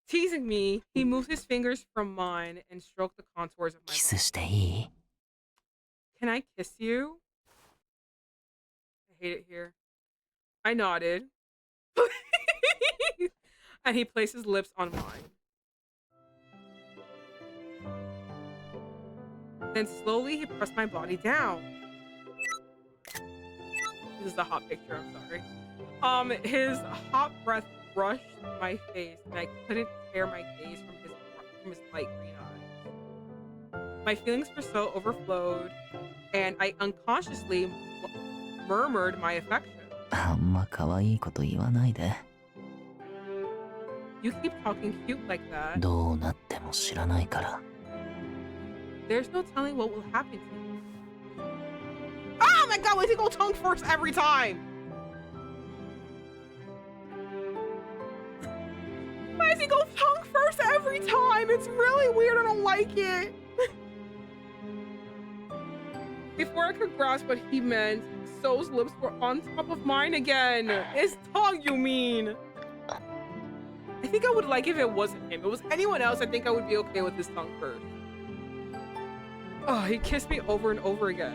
Teasing me, he moved his fingers from mine and stroked the contours of my キ body. スしていい？ Can I kiss you? I hate it here. I nodded. And he placed his lips on mine. Then slowly he pressed my body down. This is a hot picture, I'm sorry. His hot breath brushed my face and I couldn't tear my gaze from his light green eyes. My feelings were so overflowed and I unconsciously murmured my affection. あんま可愛いこと言わないで。 You keep talking cute like that. どうなっても知らないから。 There's no telling what will happen to you. Oh my god, why does he go tongue first every time? Why does he go tongue first every time? It's really weird, I don't like it. Before I could grasp what he meant, So's lips were on top of mine again. His tongue, you mean? I think I would like if it wasn't him. If it was anyone else, I think I would be okay with his tongue first. Oh, he kissed me over and over again.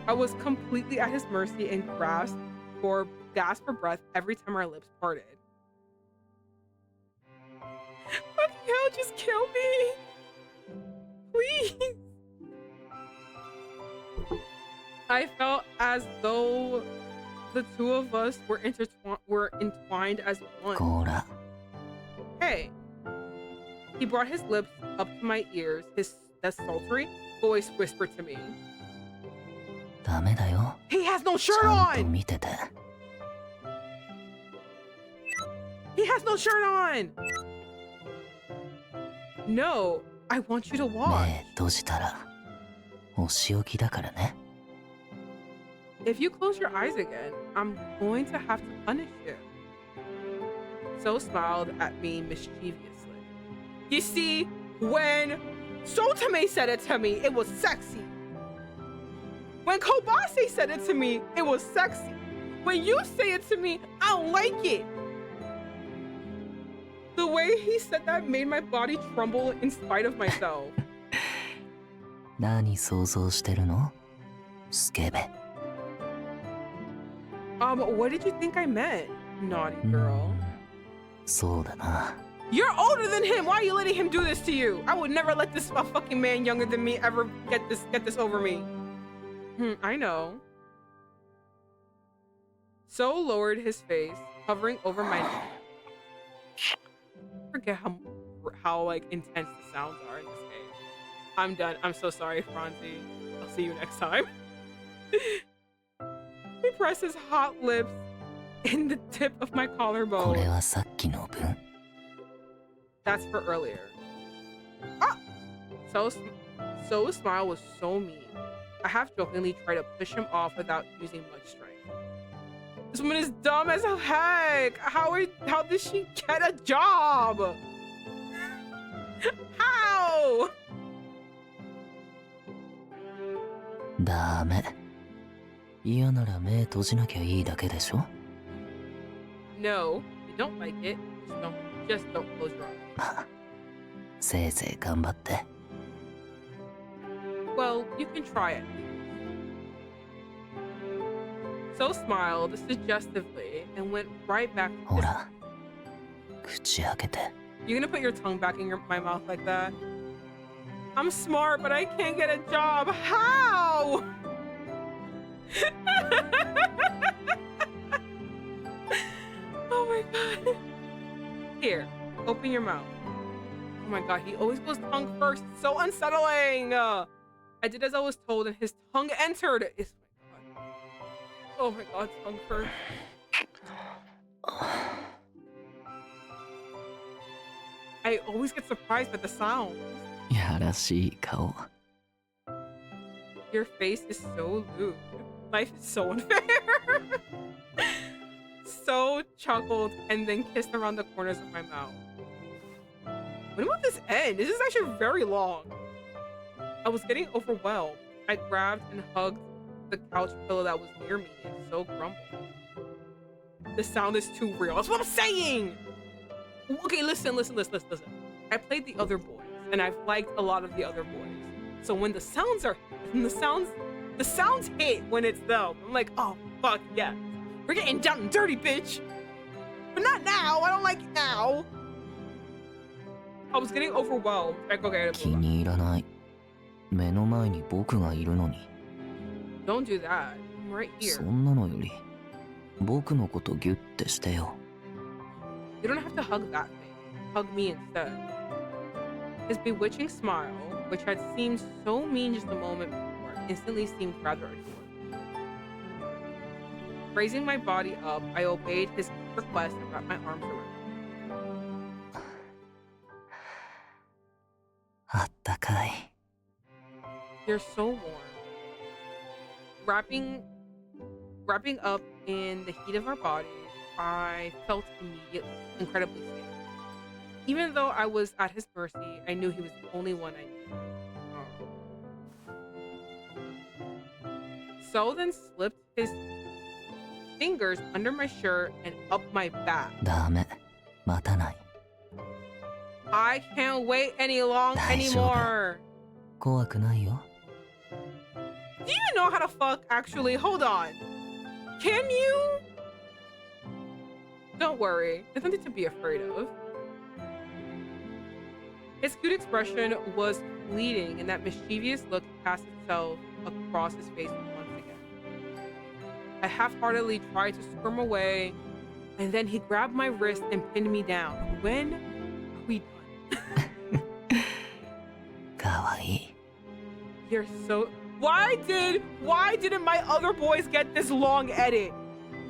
I was completely at his mercy and gasped for breath every time our lips parted. Fucking hell, just kill me. Please. I felt as though the two of us were entwined as one. こら。 Hey. He brought his lips up to my ears. His sultry voice whispered to me. ダメだよ。 He has no ち shirt ゃんと on! 見てて。 He has no shirt on! No, I want you to watch. 目閉じたらお仕置きだからね。 If you close your eyes again, I'm going to have to punish you. So smiled at me mischievously. You see, when Otome said it to me, it was sexy. When Kobase said it to me, it was sexy. When you say it to me, I don't like it. The way he said that made my body tremble in spite of myself. 何想像してるの？スケベ。 What did you think I meant, naughty girl? そうだな。 You're older than him. Why are you letting him do this to you? I would never let this fucking man younger than me ever get this over me. I know. So lowered his face, hovering over my neck. I forget how like intense the sounds are in this game. I'm done. I'm so sorry, Franzi. I'll see you next time. He pressed his hot lips in the tip of my こ collarbone. れはさっきの分。 That's for earlier. Ah! So's smile was so mean. I half-jokingly tried to push him off without using much strength. This woman is dumb as heck! How did she get a job? How? ダメ。嫌なら目閉じなきゃいいだけでしょ？ No, you don't like it. Just don't close your eyes. まあ、せいぜい頑張って。 Well, you can try it. So smiled suggestively and went right back to ほ his... ら、口開けて。 You're gonna put your tongue back in my mouth like that? I'm smart, but I can't get a job. How? Oh my god. Here, open in your mouth. Oh my god, he always goes tongue first. It's so unsettling. I did as I was told, and his tongue entered. Oh my god, tongue first. I always get surprised by the sounds. やらしい顔。 Your face is so lewd. Life is so unfair. So chuckled and then kissed around the corners of my mouth. When will this end? This is actually very long. I was getting overwhelmed. I grabbed and hugged the couch pillow that was near me and so grumbled. The sound is too real. That's what I'm saying! Okay, listen. I played the other boys, and I've liked a lot of the other boys. So when the sounds hit when it's them. I'm like, oh fuck yeah. We're getting down and dirty, bitch! But not now, I don't like it now. I was getting overwhelmed. Like, okay, 気に入らない。目の前に僕がいるのに。 don't do that. I'm right here. そんなのより、僕のことギュッてしてよ。 You don't have to hug that thing. Hug me instead. His bewitching smile, which had seemed so mean just a moment before, instantly seemed rather adorable. Raising my body up, I obeyed his request and wrapped my arms around him. あったかい。 You're so warm. Wrapping up in the heat of our bodies, I felt immediately incredibly safe. Even though I was at his mercy, I knew he was the only one I needed. So then slipped his fingers under my shirt and up my back. ダメ。待たない。 I can't wait any long 大丈夫。 anymore. 怖くないよ。 Do you know how to fuck actually? Hold on. Can you? Don't worry. There's nothing to be afraid of. His cute expression was fleeting, and that mischievous look cast itself across his face once again. I half-heartedly tried to squirm away, and then he grabbed my wrist and pinned me down. When are we done? かわいい。 You're so... Why didn't my other boys get this long edit?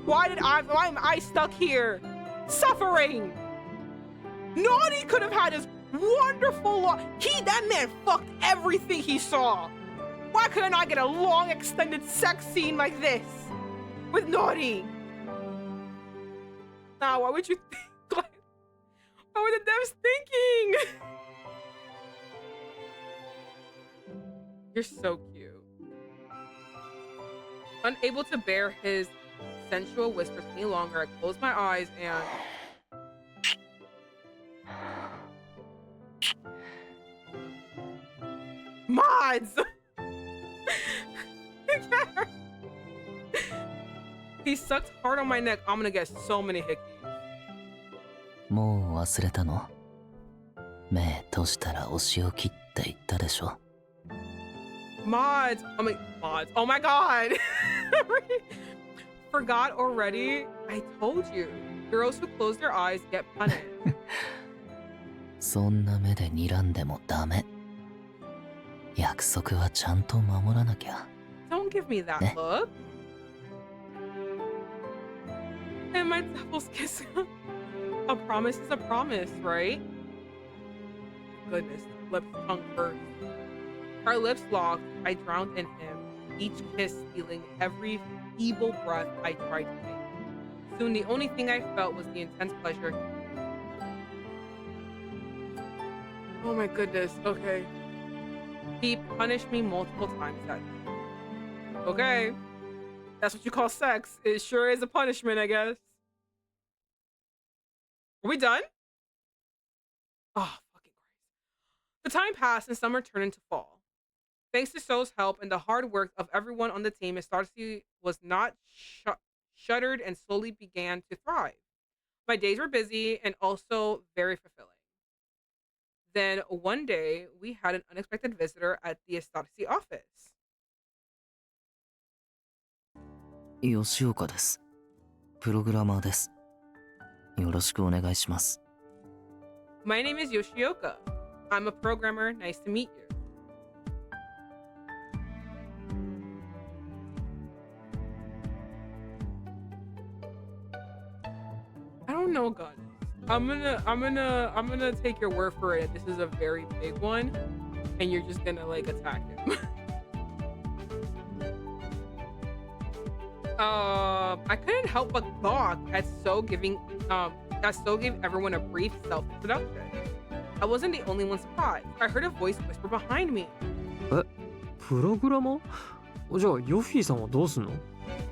Why am I stuck here? Suffering! Naughty could have had his wonderful that man fucked everything he saw. Why couldn't I get a long extended sex scene like this? With Naughty? Now, why would you think like... What were the devs thinking? You're so cute. Unable to bear his sensual whispers any longer, I closed my eyes and... Mods! He sucked hard on my neck. I'm gonna get so many hickeys. もう忘れたの？目閉じたらお仕置きって言ったでしょ。 Mods! Oh my god! Forgot already? I told you. Girls who close their eyes get punished. そんな目で睨んでもダメ。約束はちゃんと守らなきゃ。 Don't give me that look. And my devil's kiss. A promise is a promise, right? Goodness, lips tongue first. Our lips locked. I drowned in him, each kiss stealing every feeble breath I tried to take. Soon the only thing I felt was the intense pleasure. Oh my goodness, okay. He punished me multiple times that night. Okay. That's what you call sex. It sure is a punishment, I guess. Are we done? Oh, fucking Christ. The time passed and summer turned into fall. Thanks to So's help and the hard work of everyone on the team, Sympathy was not shuttered and slowly began to thrive. My days were busy and also very fulfilling. Then one day, we had an unexpected visitor at the Sympathy office. 吉岡です。プログラマーです。よろしくお願いします。My name is Yoshioka. I'm a programmer. Nice to meet you. I don't know, guns. I'm gonna take your word for it. This is a very big one, and you're just gonna like attack him. I couldn't help but gawk at So giving everyone a brief self-introduction. I wasn't the only one surprised. I heard a voice whisper behind me. プログラマー？じゃあヨフィーさんはどうすんの？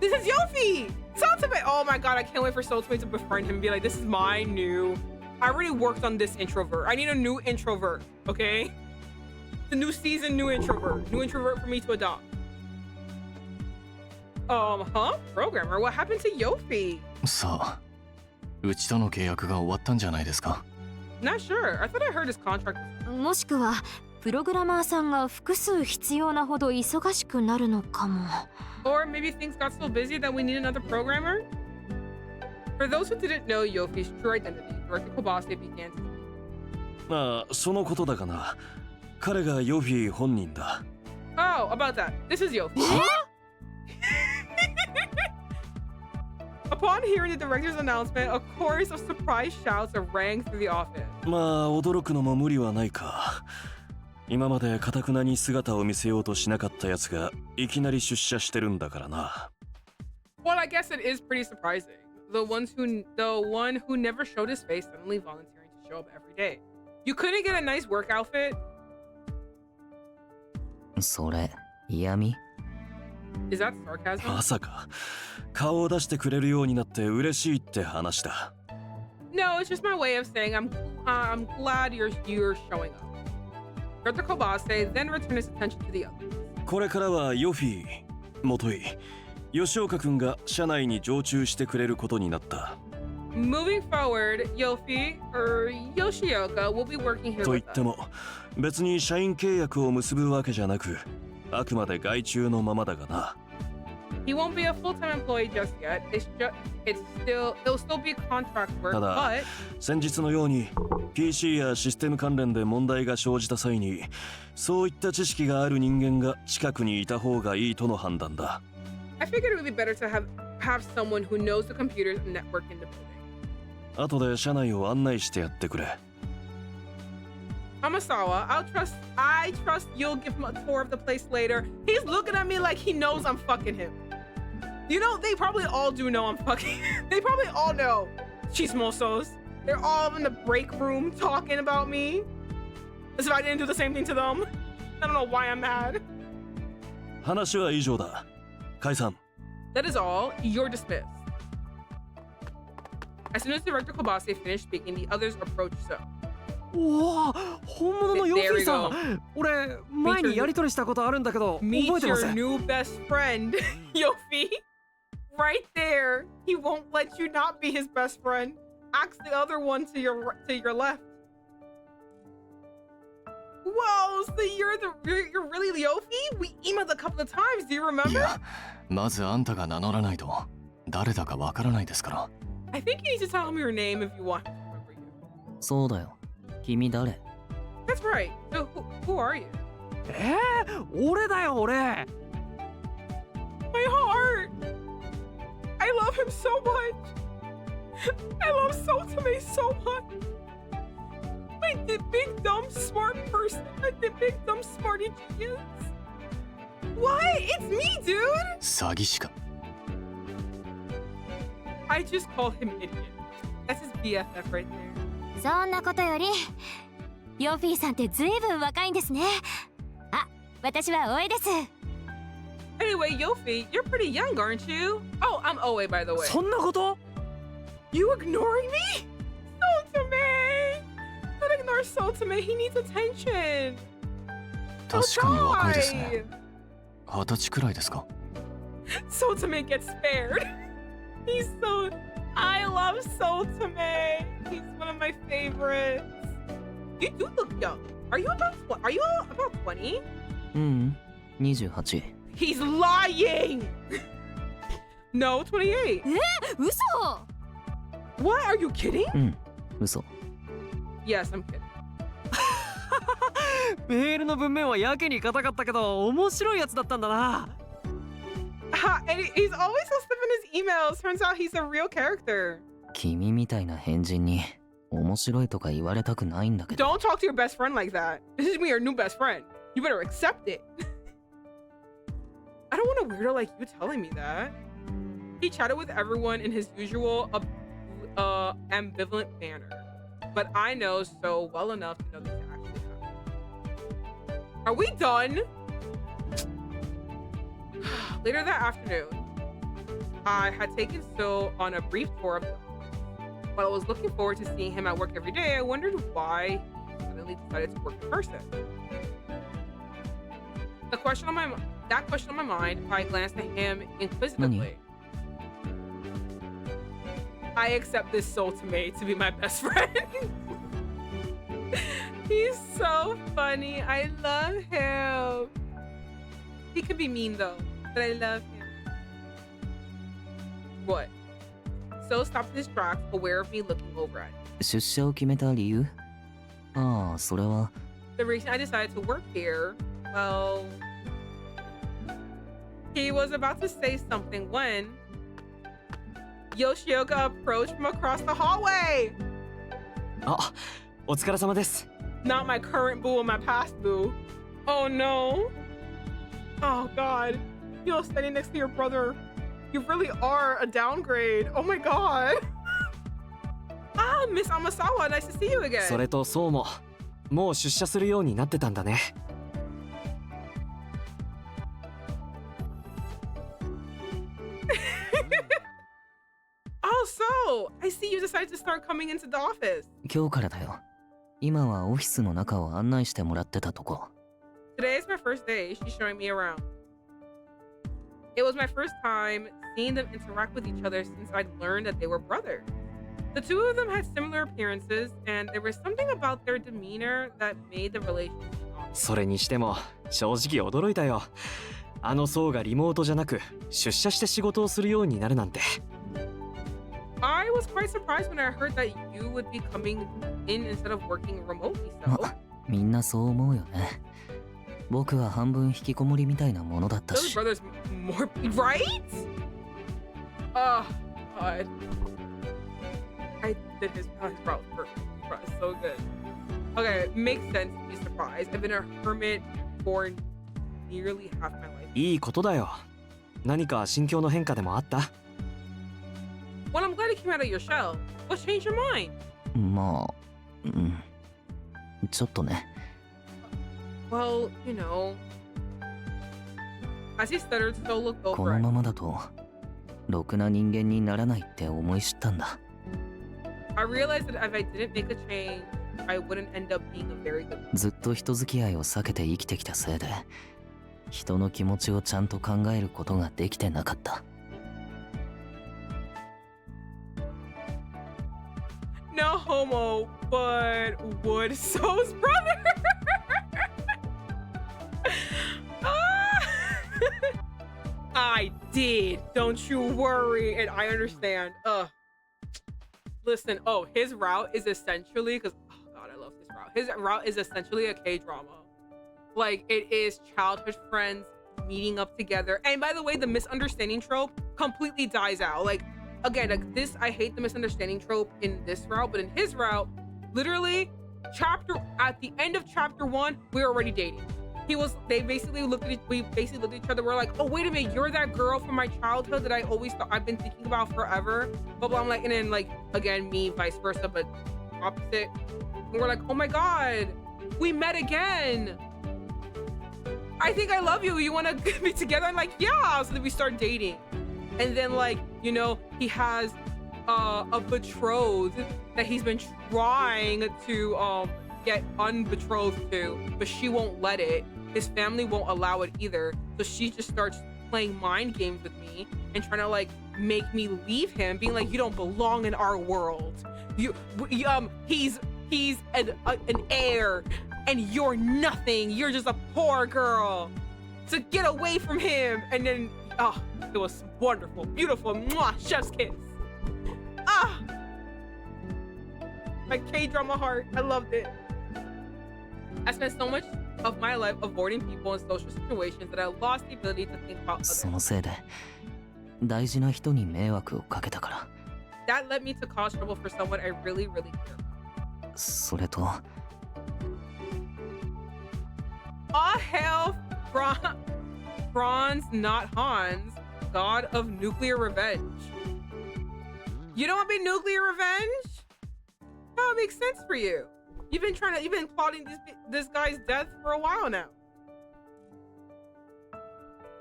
This is Yofy! Soltome! Oh my god, I can't wait for Soltome to befriend him and be like, this is my new... I already worked on this introvert. I need a new introvert, okay? The new season, new introvert. New introvert for me to adopt. Programmer, what happened to Yofy? さあ、うちとの契約が終わったんじゃないですか。 Not sure. I thought I heard his contract. もしくはプログラマーさんが複数必要なほど忙しくなるのかも。 Or maybe things got so busy that we need another programmer? For those who didn't know Yofy's true identity, Director Kobase began to... まあそのことだがな、彼がヨフィ本人だ。 Oh, about that. This is Yofy. Upon hearing the director's announcement, a chorus of surprise shouts rang through the office. まあ驚くのも無理はないか。今まで堅くなに姿を見せようとしなかったやつがいきなり出社してるんだからな。 Well, I guess it is pretty surprising. The one who never showed his face suddenly volunteering to show up every day. You couldn't get a nice work outfit? それ嫌味？ Is that sarcasm? まさか顔を出してくれるようになって嬉しいって話だ。 No, it's just my way of saying I'm glad you're showing up. Director Kobase then returned his attention to the others. これからはヨフィ、元井、吉岡君が社内に常駐してくれることになった。 Moving forward, Yofy or Yoshioka will be working here と言 with って us. も別に社員契約を結ぶわけじゃなく、あくまで外注のままだがな。 He won't be a full-time employee just yet. It'll still be contract work, ただ but 先日のように PC やシステム関連で問題が生じた際にそういった知識がある人間が近くにいた方がいいとの判断だ。 I figured it would be better to have someone who knows the computers and network in the building. 後で社内を案内してやってくれ。 Amasawa, I trust you'll give him a tour of the place later. He's looking at me like he knows I'm fucking him. You know, they probably all do know I'm fucking. They probably all know. Chismosos. They're all in the break room talking about me. As if I didn't do the same thing to them. I don't know why I'm mad. 話は以上だ。解散。 That is all. You're dismissed. As soon as Director Kobase finished speaking, the others approached So. おお、本物のヨフィーさん。俺前にやり取りしたことあるんだけど、覚 Meet えてます。 your new best friend, Yofy. Right there. He won't let you not be his best friend. Ask the other one to your left. Whoa, so you're really Yofy? We emailed a couple of times. Do you い remember? や、まずあんたが名乗らないと誰だかわからないですから。 I think you need to tell him your name if you want him to remember you. そうだよ。君誰？ That's right. So who are you? 俺だよ俺。 My heart. I love him so much. I love Soltome so much. Like the big dumb smart person, like the big dumb smarty genius. What? It's me, dude. 詐欺師か。 I just called him idiot. That's his BFF right there. そんなことよりヨフィーさんってずいぶん若いんですね。あ、私はオエです。 Anyway, Yofy, you're pretty young, aren't you? Oh, I'm Oe, by the way. そんなこと？ You ignoring me? Soltome! Don't ignore Soltome. He needs attention. 確かに若いですね。20歳くらいですか。 Soltome gets spared. He's so... I love Soltome. He's one of my favorites. You do look young. Are you about 20? ううん、28。 He's lying. No, 28. 嘘。 What? Are you kidding? うん、嘘。Yes, I'm kidding. メールの文面はやけに硬かったけど面白いやつだったんだな。And he's always so stiff in his emails. Turns out he's a real character. 君みたいな変人に面白いとか言われたくないんだけど。 Don't talk to your best friend like that. This is me, your new best friend. You better accept it. I don't want a weirdo like you telling me that. He chatted with everyone in his usual ambivalent manner, but I know so well enough to know this actually happened. Are we done? Later that afternoon, I had taken Sil on a brief tour of the office. While I was looking forward to seeing him at work every day, I wondered why he suddenly decided to work in person. That question on my mind, I glanced at him inquisitively. I accept this soulmate to be my best friend. He's so funny. I love him. He can be mean though, but I love him. What? So stopped his tracks, aware of me looking over at him. 出社を決めた理由？ああ、それは。 The reason I decided to work here, well, he was about to say something when Yoshioka approached from across the hallway. あ、お疲れ様です。 Not my current boo or my past boo. Oh no. Oh god. You're standing next to your brother. You really are a downgrade. Oh my god. Ah, Miss Amasawa, nice to see you again. それとそうも、もう出社するようになってたんだね。Oh, so I see you decided to start coming into the office. 今日からだよ。今はオフィスの中を案内してもらってたとこ。 Today is my first day. She's showing me around. It was my first time seeing them interact with each other since I'd learned that they were brothers. The two of them had similar appearances, and there was something about their demeanor that made the relationship awkward. それにしても正直驚いたよ。あの層がリモートじゃなく出社して仕事をするようになるなんて。 I was quite surprised when I heard that you would be coming in instead of working remotely. So みんなそう思うよね。僕は半分引きこもりみたいなものだった those し。 brothers more right? Oh god. I did his brow perfect. His brow is so good. Okay, it makes sense to be surprised. I've been a hermit for nearly half my life. いいことだよ。何か心境の変化でもあった？ Well, I'm glad you came out of your shell. What changed your mind? まあ、うん。ちょっとね。 Well, you know. As he stuttered, Sil looked こ over の at ま him. まだと、ろくな人間にならないって思い知ったんだ。 I realized that if I didn't make a change, I wouldn't end up being a very good. ずっと人付き合いを避けて生きてきたせいで、人の気持ちをちゃんと考えることができてなかった。 No homo, but would So's brother? I did. Don't you worry, and I understand. Listen. Oh, his route is essentially because oh god, I love this route. His route is essentially a K-drama. Like it is childhood friends meeting up together. And by the way, the misunderstanding trope completely dies out. Like again, like this, I hate the misunderstanding trope in this route, but in his route, literally, at the end of chapter 1, we were already dating. We basically looked at each other. We're like, oh wait a minute, you're that girl from my childhood that I always thought I've been thinking about forever. But I'm like, and then like again, me, vice versa, but opposite. And we're like, oh my god, we met again. I think I love you. You want to be together? I'm like, yeah. So then we start dating. And then like, you know, he has a betrothed that he's been trying to get unbetrothed to, but she won't let it. His family won't allow it either. So she just starts playing mind games with me and trying to like make me leave him, being like, you don't belong in our world. He's an heir and you're nothing. You're just a poor girl. So get away from him. And then oh, it was wonderful, beautiful, mwah, chef's kiss. Ah. My K-drama heart. I loved it. I spent so much of my life avoiding people in social situations that I lost the ability to think about そ others. のせいで大事な人に迷惑をかけたから。 That led me to cause trouble for someone I really, really care. それと All hail Franz, not Hans, god of nuclear revenge. You don't want to be nuclear revenge? That makes sense for you. You've been plotting this guy's death for a while now.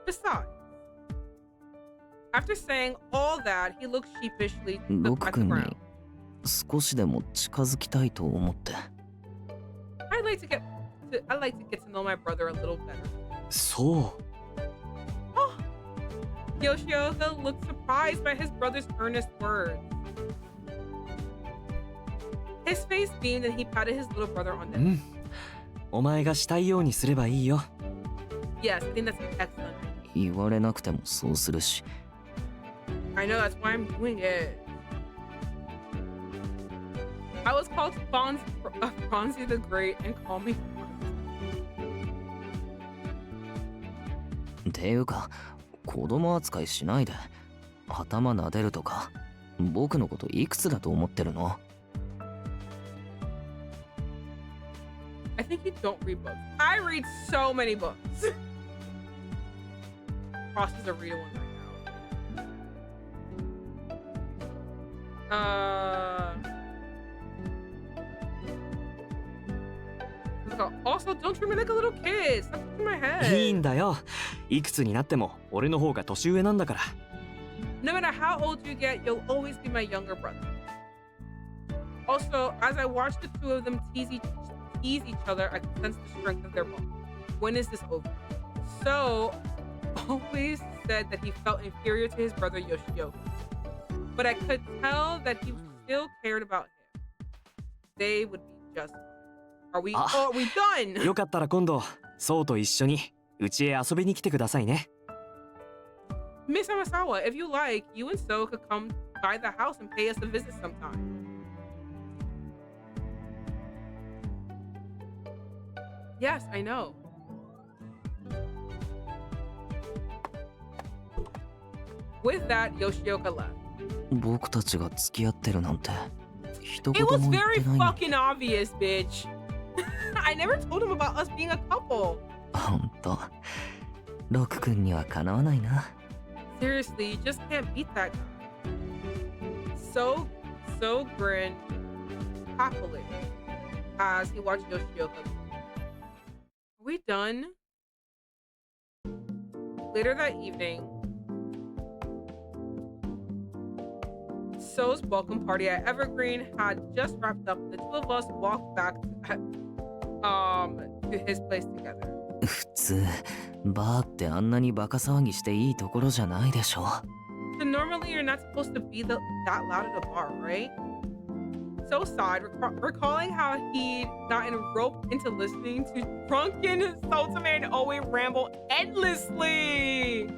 Besides, after saying all that, he looked sheepishly ロ at ク the 君 ground. に少しでも近づきたいと思って。 I'd like to get to know my brother a little better. そう。 Oh, Yoshioka looked surprised by his brother's earnest words. His face beamed and he patted his little brother on the う head. ん。お前がしたいようにすればいいよ。 Yes, I think that's an excellent idea. 言われなくてもそうするし。 I know, that's why I'm doing it. I was called Fonzie the Great and call me. ていうか子供扱いしないで。頭撫でるとか僕のこといくつだと思ってるの？ I think you don't read books. I read so many books. Frost is a reader one right now. Also, don't treat me like a little kid. Stop touching my head. いいんだよ。いくつになっても俺の方が年上なんだから。 No matter how old you get, you'll always be my younger brother. Also, as I watched the two of them tease each other, I could sense the strength of their bond. When is this over? So, always said that he felt inferior to his brother Yoshioka. But I could tell that he still cared about him. They would be just fine. Are we done? よかったら今度、そうと一緒にうちへ遊びに来てくださいね。 Miss Amasawa, if you like, you and So could come by the house and pay us a visit sometime. Yes, I know. With that, Yoshioka left. 僕たちが付き合ってるなんて一 It 言 was も言っ very てないの。 fucking obvious, bitch. I never told him about us being a couple. ほんとロク君にはかなわないな。 Seriously, you just can't beat that guy. So grinned happily as he watched Yoshioka. Are we done? Later that evening, So's welcome party at Evergreen had just wrapped up. The two of us walked back to his place together. 普通バーってあんなにバカ騒ぎしていいところじゃないでしょ。 So normally you're not supposed to be that loud at a bar, right? So sighed, recalling how he'd gotten roped into listening to drunken Otome and Oe ramble endlessly.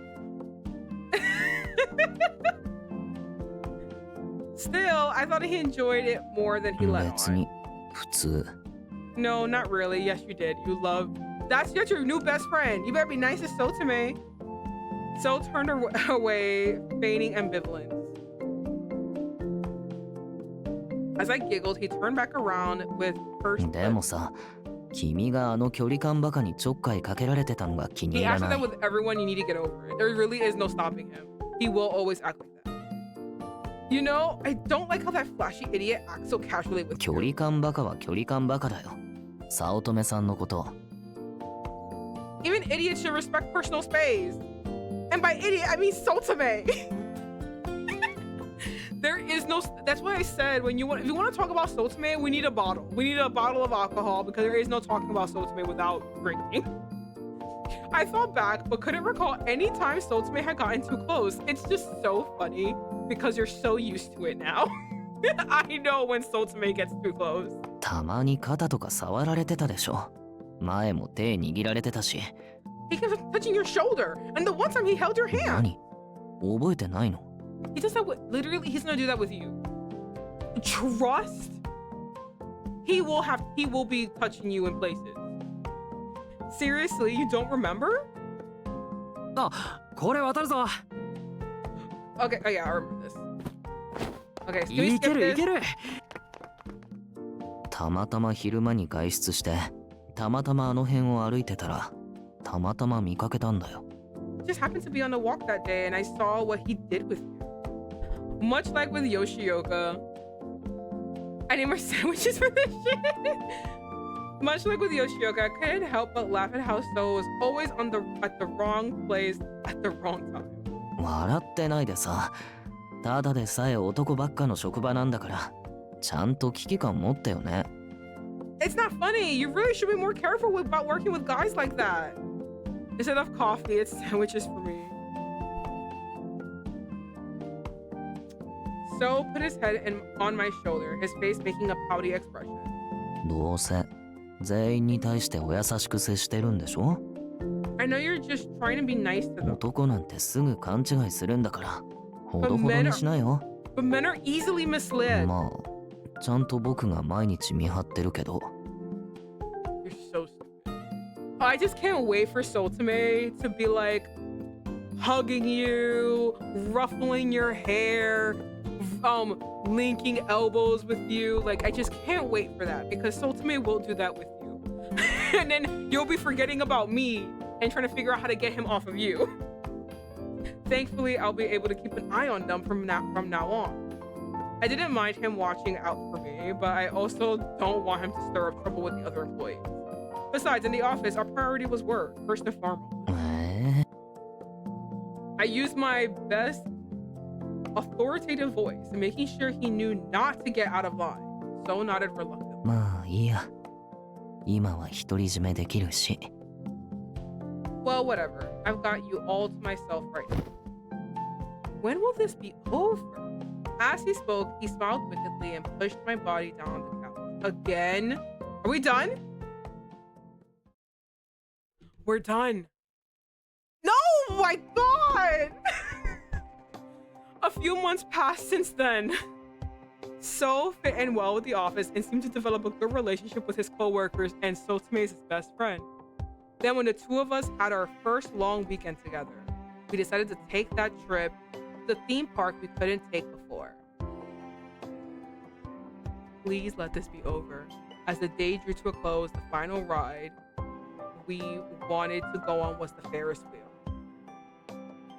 Still, I thought he enjoyed it more than he let 別 on. に普通。 No, not really. Yes, you did. You loved. That's your new best friend. You better be nice to Sotome. So turned away, feigning ambivalence. As I giggled, he turned back around with pursed でも lips. さ、君があの距離感バカにちょっかいかけられてたのが気に He 入ら acts な like い。 that with everyone. You need to get over it. There really is no stopping him. He will always act like that. You know, I don't like how that flashy idiot acts so casually with 距 you. 離感バカは距離感バカだよ。早乙女さんのこと。 Even idiots should respect personal space. And by idiot, I mean Sotome. There is no. That's why I said if you want to talk about Sotome, we need a bottle. We need a bottle of alcohol because there is no talking about Sotome without drinking. I thought back, but couldn't recall any time Sotome had gotten too close. It's just so funny because you're so used to it now. I know when Sotome gets too close. たまに肩とか触られてたでしょ。前も手握られてたし。 He kept touching your shoulder, and the one time he held your hand. 何？覚えてないの？ He does that with literally. He's gonna do that with you. Trust? he will be touching you in places. Seriously, you don't remember? あ、これ渡るぞ。 Okay, oh yeah, I remember this. Okay, so can we いけ skip るい this? ける。たまたま昼間に外出してたまたまあの辺を歩いてたらたまたま見かけたんだよ。 Just happened to be on a walk that day and I saw what he did with you. Much like with Yoshioka. I need more sandwiches for this shit. Much like with Yoshioka, I couldn't help but laugh at how So was always at the wrong place at the wrong time. 笑ってないでさ。ただでさえ男ばっかの職場なんだからちゃんと危機感持ってよね。 It's not funny. You really should be more careful about working with guys like that. Instead of coffee, it's sandwiches for me. So put his head on my shoulder, his face making a pouty expression. どうせ全員に対してお優しく接してるんでしょ？ I know you're just trying to be nice to them. 男なんてすぐ勘違いするんだからほどほどにしなよ。 But men are easily misled. まあちゃんと僕が毎日見張ってるけど。 You're so stupid. I just can't wait for Sotome to be like hugging you, ruffling your hair, linking elbows with you. Like, I just can't wait for that because Sotome will do that with you. And then you'll be forgetting about me and trying to figure out how to get him off of you. Thankfully, I'll be able to keep an eye on them from now on. I didn't mind him watching out for me, but I also don't want him to stir up trouble with the other employees. Besides, in the office, our priority was work, first and foremost. I used my best authoritative voice, making sure he knew not to get out of line. So nodded reluctantly. まあいいや。今は独り占めできるし。 Well, whatever. I've got you all to myself right now. When will this be over? As he spoke, he smiled wickedly and pushed my body down on the couch. Again? Are we done? We're done. No, my God! A few months passed since then. So fit in well with the office and seemed to develop a good relationship with his co-workers, and Sotome is his best friend. Then when the two of us had our first long weekend together, we decided to take that trip to the theme park we couldn't take before. Please let this be over. As the day drew to a close, the final ride we wanted to go on was the Ferris wheel.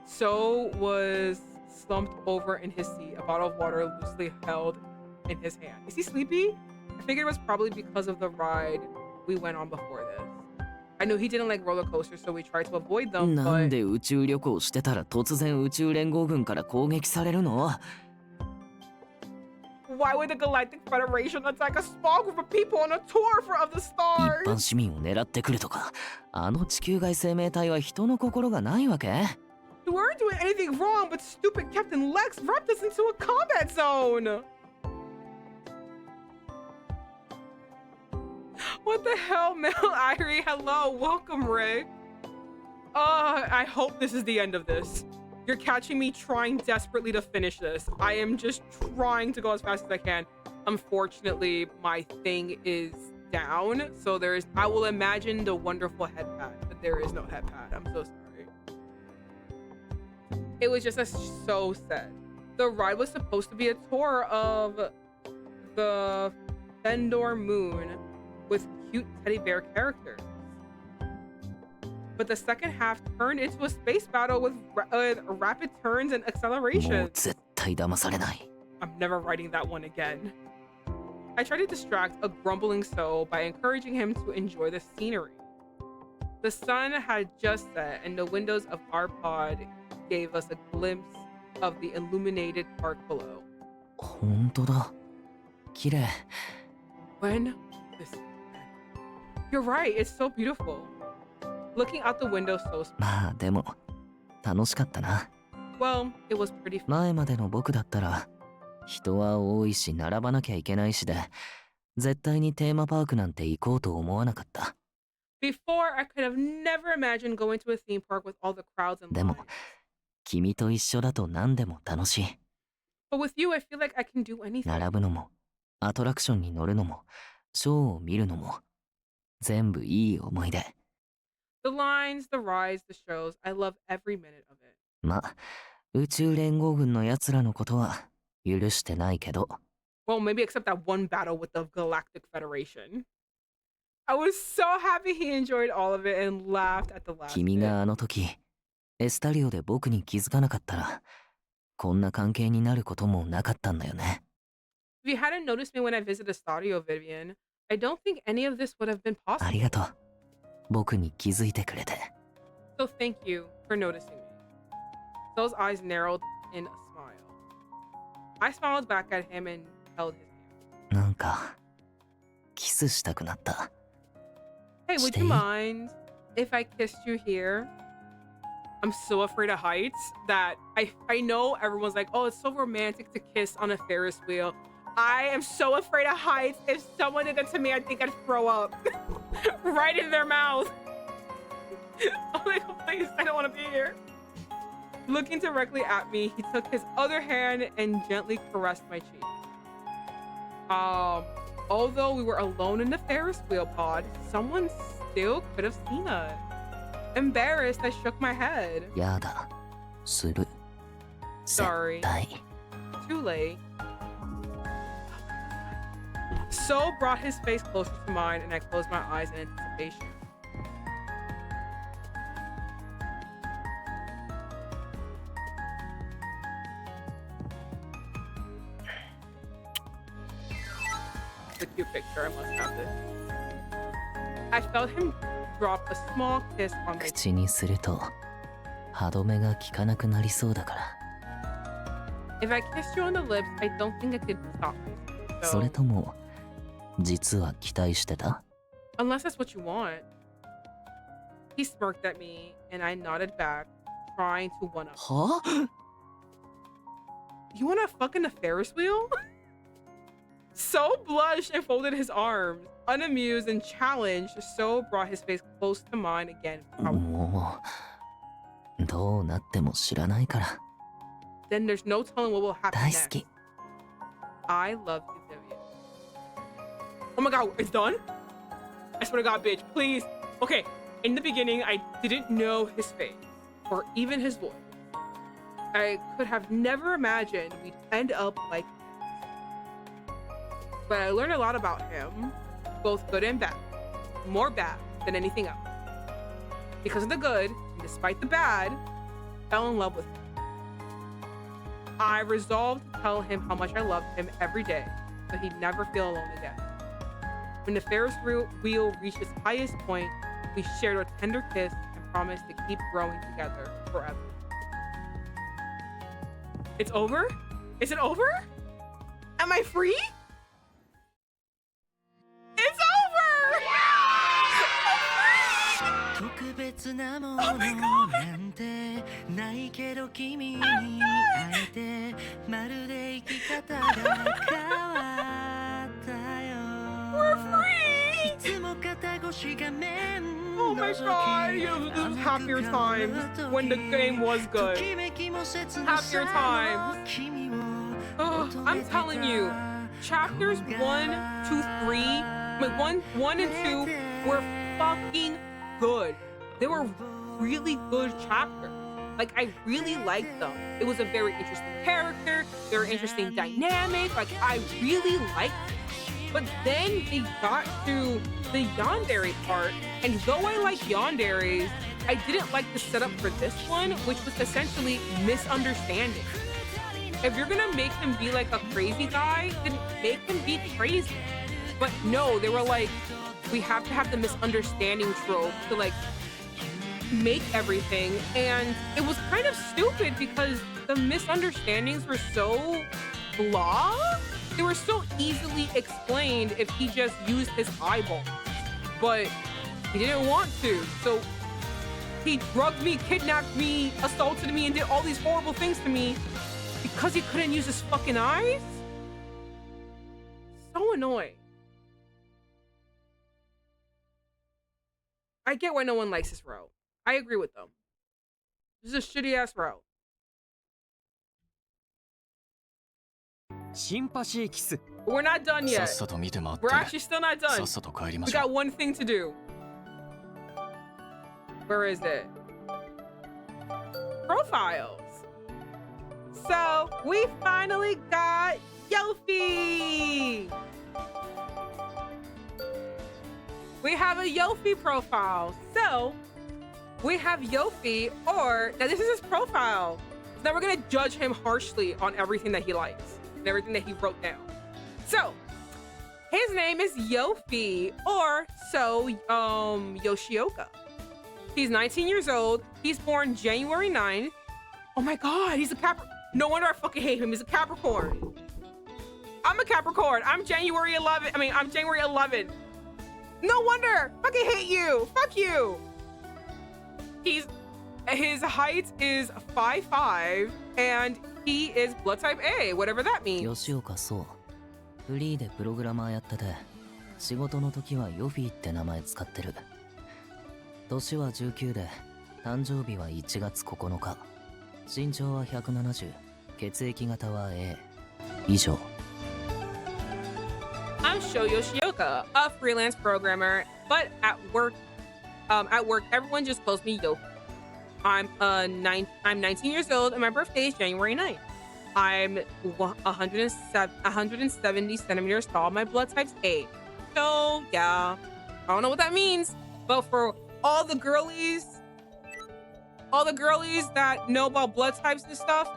So was slumped over in his seat, a bottle of water loosely held in his hand. Is he sleepy? I figured it was probably because of the ride we went on before this. I knew he didn't like roller coasters, so we tried to avoid them, なん but で宇宙旅行してたら突然宇宙連合軍から攻撃されるの？ why would the Galactic Federation attack a small group of people on a tour of the 一 stars? 般市民を狙ってくるとか、あの地球外生命体は人の心がないわけ？ We weren't doing anything wrong, but stupid Captain Lex dropped us into a combat zone. What the hell, Mel Irie? Hello, welcome, Rick. I hope this is the end of this. You're catching me trying desperately to finish this. I am just trying to go as fast as I can. Unfortunately, my thing is down, so I will imagine the wonderful head pad, but there is no head pad. I'm so sorry. It was just so sad. The ride was supposed to be a tour of the Fendor Moon with cute teddy bear characters. But the second half turned into a space battle with rapid turns and もう acceleration. 絶対騙されない。 I'm never writing that one again. I tried to distract a grumbling So by encouraging him to enjoy the scenery. The sun had just set and the windows of our pod gave us a glimpse of the illuminated park below. 本当だ。綺麗。 When this end? You're right, it's so beautiful. Looking out the window so まあでも楽しかったな。 well, it was pretty fun. 前までの僕だったら人は多いし並ばなきゃいけないしで絶対にテーマパークなんて行こうと思わなかった。 Before, I could have never imagined going to a theme park with all the crowds and でも lines. 君と一緒だと何でも楽しい。 But with you, I feel like I can do anything. 並ぶのもアトラクションに乗るのもショーを見るのも全部いい思い出。 The lines, the rides, the shows. I love every minute of it. ま、宇宙連合軍のやつらのことは許してないけど。 Well, maybe except that one battle with the Galactic Federation. I was so happy he enjoyed all of it and laughed at the last 君 bit. があの時エスタリオで僕に気づかなかったらこんな関係になることもなかったんだよね。 If you hadn't noticed me when I visited Stadio, Vivian, I don't think any of this would have been あ possible. りがとう。僕に気づいてくれて。 So thank you for noticing me. So's eyes narrowed in a smile. I smiled back at him and held his hand. なんかキスしたくなった。 Hey, would you mind if I kissed you here? I'm so afraid of heights that I know everyone's like, oh, it's so romantic to kiss on a Ferris wheel. I am so afraid of heights. If someone did that to me, I think I'd throw up right in their mouth. I'm like, oh, please, I don't want to be here. Looking directly at me, he took his other hand and gently caressed my cheek. Although we were alone in the Ferris wheel pod, someone still could have seen us. Embarrassed, I shook my head. やだ。する。 Sorry. 絶対。 Too late. So brought his face closer to mine, and I closed my eyes in anticipation. It's a cute picture. I must have this. I felt him drop a small kiss on my 口にすると歯止めが効かなくなりそうだから。 If I kissed you on the lips, I don't think I could stop myself. それ So, とも実は期待してた？ unless that's what you want. He smirked at me, and I nodded back, trying to one up. は？ You wanna fuck in the Ferris wheel? So blushed and folded his arms. Unamused and challenged, So brought his face close to mine again. もうどうなっても知らないから。 Then there's no telling what will happen 大好 next. き。 I love you, Vivian. Oh my god, it's done? I swear to god, bitch, please. Okay, in the beginning, I didn't know his face or even his voice. I could have never imagined we'd end up like this. But I learned a lot about him, both good and bad. More bad than anything else. Because of the good, and despite the bad, fell in love with him. I resolved to tell him how much I loved him every day, so he'd never feel alone again. When the Ferris wheel reached its highest point, we shared a tender kiss and promised to keep growing together forever. It's over? Is it over? Am I free? It's over! Oh my god! We're free! Oh my god, this was happier times when the game was good. Happier times. Ugh, I'm telling you, chapters 1, 2, 3, like 1 and 2 were fucking good. They were really good chapters. Like, I really liked them. It was a very interesting character, very interesting dynamic. Like, I really liked it. But then they got to the yandere part, and though I like yanderes, I didn't like the setup for this one, which was essentially misunderstanding. If you're gonna make him be like a crazy guy, then make him be crazy. But no, they were like, we have to have the misunderstanding trope to like make everything, and it was kind of stupid because the misunderstandings were so blah. They were so easily explained if he just used his eyeballs, but he didn't want to. So he drugged me, kidnapped me, assaulted me, and did all these horrible things to me because he couldn't use his fucking eyes? So annoying. I get why no one likes this row. I agree with them. This is a shitty ass row. シンパシーキス。 We're not done さっ yet. さと見て回って We're actually still not さ done. っさと帰りま We しょ got う。 one thing to do. Where is it? Profiles. So we finally got Yofy. We have a Yofy profile. So we have Yofy, or now this is his profile. Now we're gonna judge him harshly on everything that he likes and everything that he wrote down. So his name is Yofy, or Yoshioka. He's 19 years old. He's born January 9th. Oh my god, he's a Capricorn. No wonder I fucking hate him. He's a Capricorn. I'm a Capricorn. I'm January 11th. I'm January 11th. No wonder. Fucking hate you. Fuck you. His height is 5'5", and he is blood type A, whatever that means. 吉岡そう。フリーでプログラマーやってて、仕事の時はヨフィーって名前使ってる。年は19で、誕生日は1月9日。身長は170、血液型は A。以上。I'm Yoshioka, a freelance programmer, but at work, everyone just calls me Yofy. I'm 19 years old, and my birthday is January 9th. I'm 170 centimeters tall. My blood type's A. So yeah, I don't know what that means, but for all the girlies that know about blood types and stuff,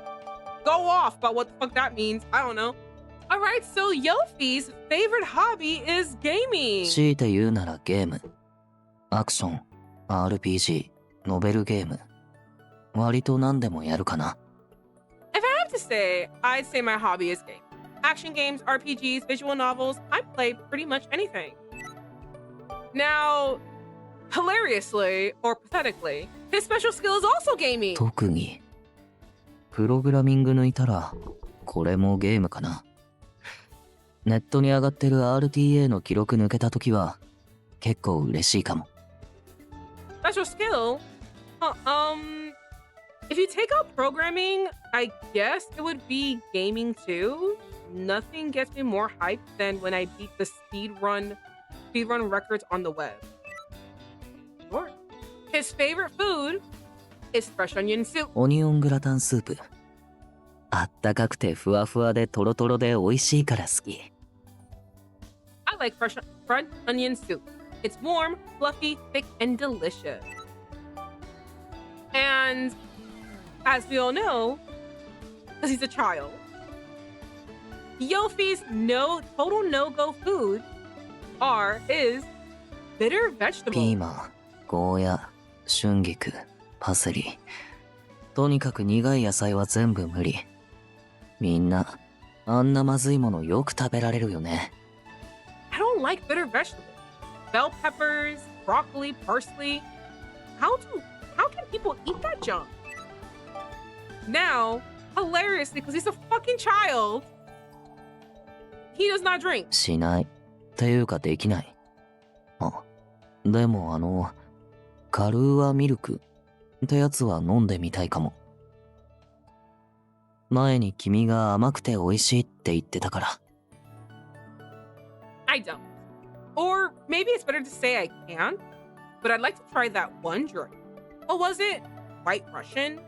go off about what the fuck that means. I don't know. All right, so Yofy's favorite hobby is gaming. 強いて言うならゲーム。アクション、RPG、ノベルゲーム。割と何でもやるかな。If I have to say, I'd say my hobby is gaming. Action games, RPGs, visual novels, I play pretty much anything. Now, hilariously or pathetically, his special skill is also gaming. 特技。プログラミング抜いたら、これもゲームかな。ネットに上がってる RTA の記録抜けたときは、結構嬉しいかも。Special skill? If you take out programming, I guess it would be gaming too. Nothing gets me more hyped than when I beat the speedrun records on the web. Sure. His favorite food is fresh onion soup. オニオングラタンスープ。あったかくてふわふわでトロトロで美味しいから好き。I like fresh onion soup. It's warm, fluffy, thick, and delicious. And as we all know, because he's a child, Yofy's total no-go food is bitter ピ vegetables. ーマン、ゴーヤ、春菊、パセリ。とにかく苦い野菜は全部無理。みんな、あんなまずいものよく食べられるよね。I don't like bitter vegetables. Bell peppers, broccoli, parsley. How can people eat that junk? Now, hilariously, because he's a fucking child, he does not drink. しない。っていうかできない。あ、でもカルーアミルクってやつは飲んでみたいかも。前に君が甘くて美味しいって言ってたから。I don't. Or maybe it's better to say I can't, but I'd like to try that one drink. What was it? White Russian?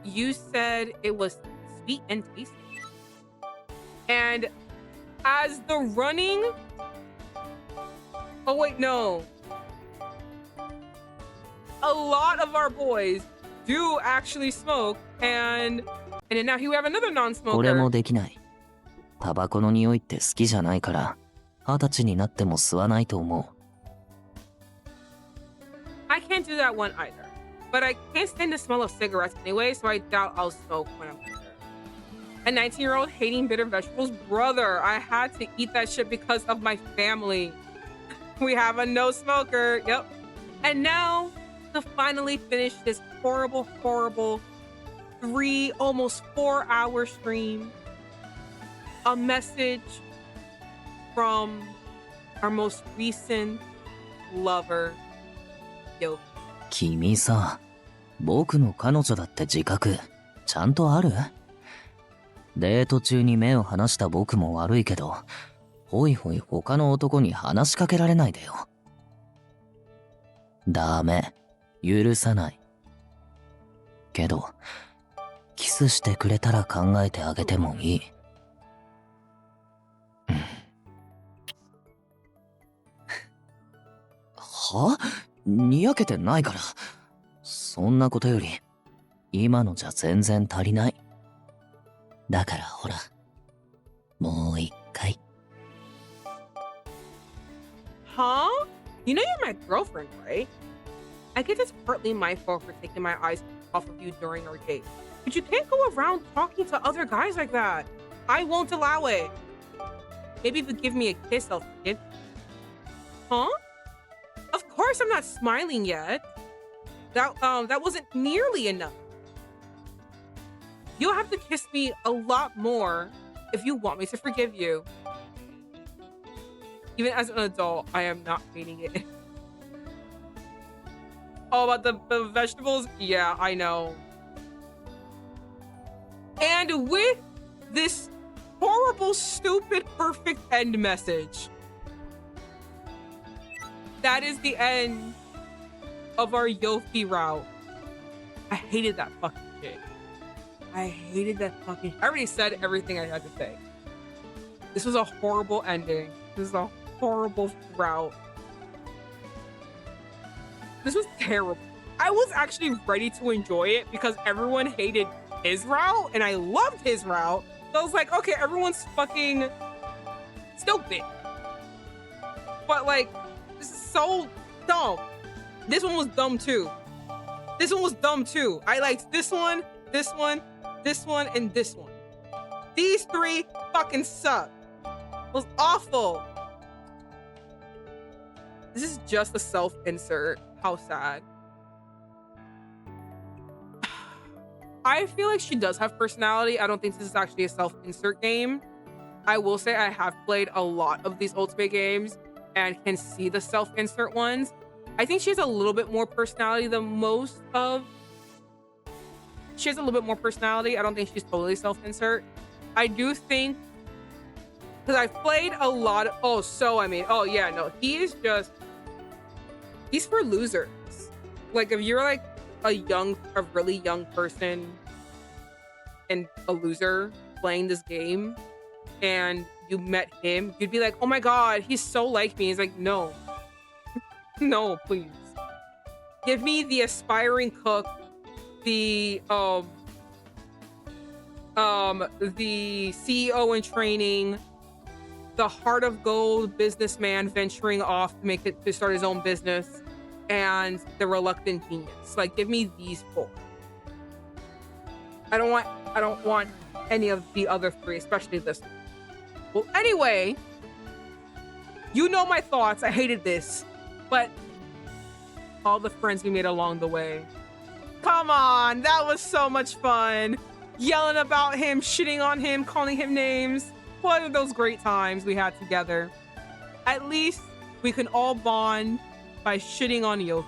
You said it was sweet and tasty. And as the running... Oh wait, no. A lot of our boys do actually smoke, and then now here we have another 俺も non-smoker. できない。タバコの匂いって好きじゃないから、20歳になっても吸わないと思う。I can't do that one either. But I can't stand the smell of cigarettes anyway, so I doubt I'll smoke when I'm older. A 19-year-old hating bitter vegetables? Brother, I had to eat that shit because of my family. We have a no smoker. Yep. And now, to finally finish this horrible, almost 4-hour stream, a message from our most recent lover, Yofy. 君さ、僕の彼女だって自覚、ちゃんとある？デート中に目を離した僕も悪いけど、ほいほい他の男に話しかけられないでよ。ダメ。許さない。けど、キスしてくれたら考えてあげてもいい。は？にやけてないから。そんなことより、今のじゃ全然足りない。だからほら、もう一回。Huh? You know you're my girlfriend, right? I guess it's partly my fault for taking my eyes off of you during our date. But you can't go around talking to other guys like that. I won't allow it. Maybe if you give me a kiss, I'll forgive you. Huh? Of course I'm not smiling yet. That wasn't nearly enough. You'll have to kiss me a lot more if you want me to forgive you. Even as an adult, I am not hating it. Oh, about the vegetables? Yeah, I know. And with this horrible, stupid, perfect end message, that is the end of our Yofy route. I hated that fucking shit. I hated that fucking I already said everything I had to say. This was a horrible ending. This is a horrible route. This was terrible. I was actually ready to enjoy it because everyone hated his route and I loved his route. So I was like, okay, everyone's fucking stupid. But like, this is so dumb. This one was dumb too. This one was dumb too. I liked this one, this one, this one, and this one. These three fucking suck. It was awful. This is just a self-insert. How sad. I feel like she does have personality. I don't think this is actually a self-insert game. I will say I have played a lot of these Ultimate games and can see the self-insert ones. I think she has a little bit more personality than most of. She has a little bit more personality. I don't think she's totally self-insert. I do think, because I've played a lot of, oh yeah, no, he's for losers. Like if you're like a really young person and a loser playing this game and you met him, you'd be like, oh my god, he's so like me. He's like, no. No, please. Give me the aspiring cook, the CEO in training, the heart of gold businessman venturing off to start his own business, and the reluctant genius. Like, give me these four. I don't want any of the other three, especially this one. Well, anyway, you know my thoughts. I hated this, but all the friends we made along the way. Come on, that was so much fun. Yelling about him, shitting on him, calling him names. What are those great times we had together? At least we can all bond by shitting on Yofy.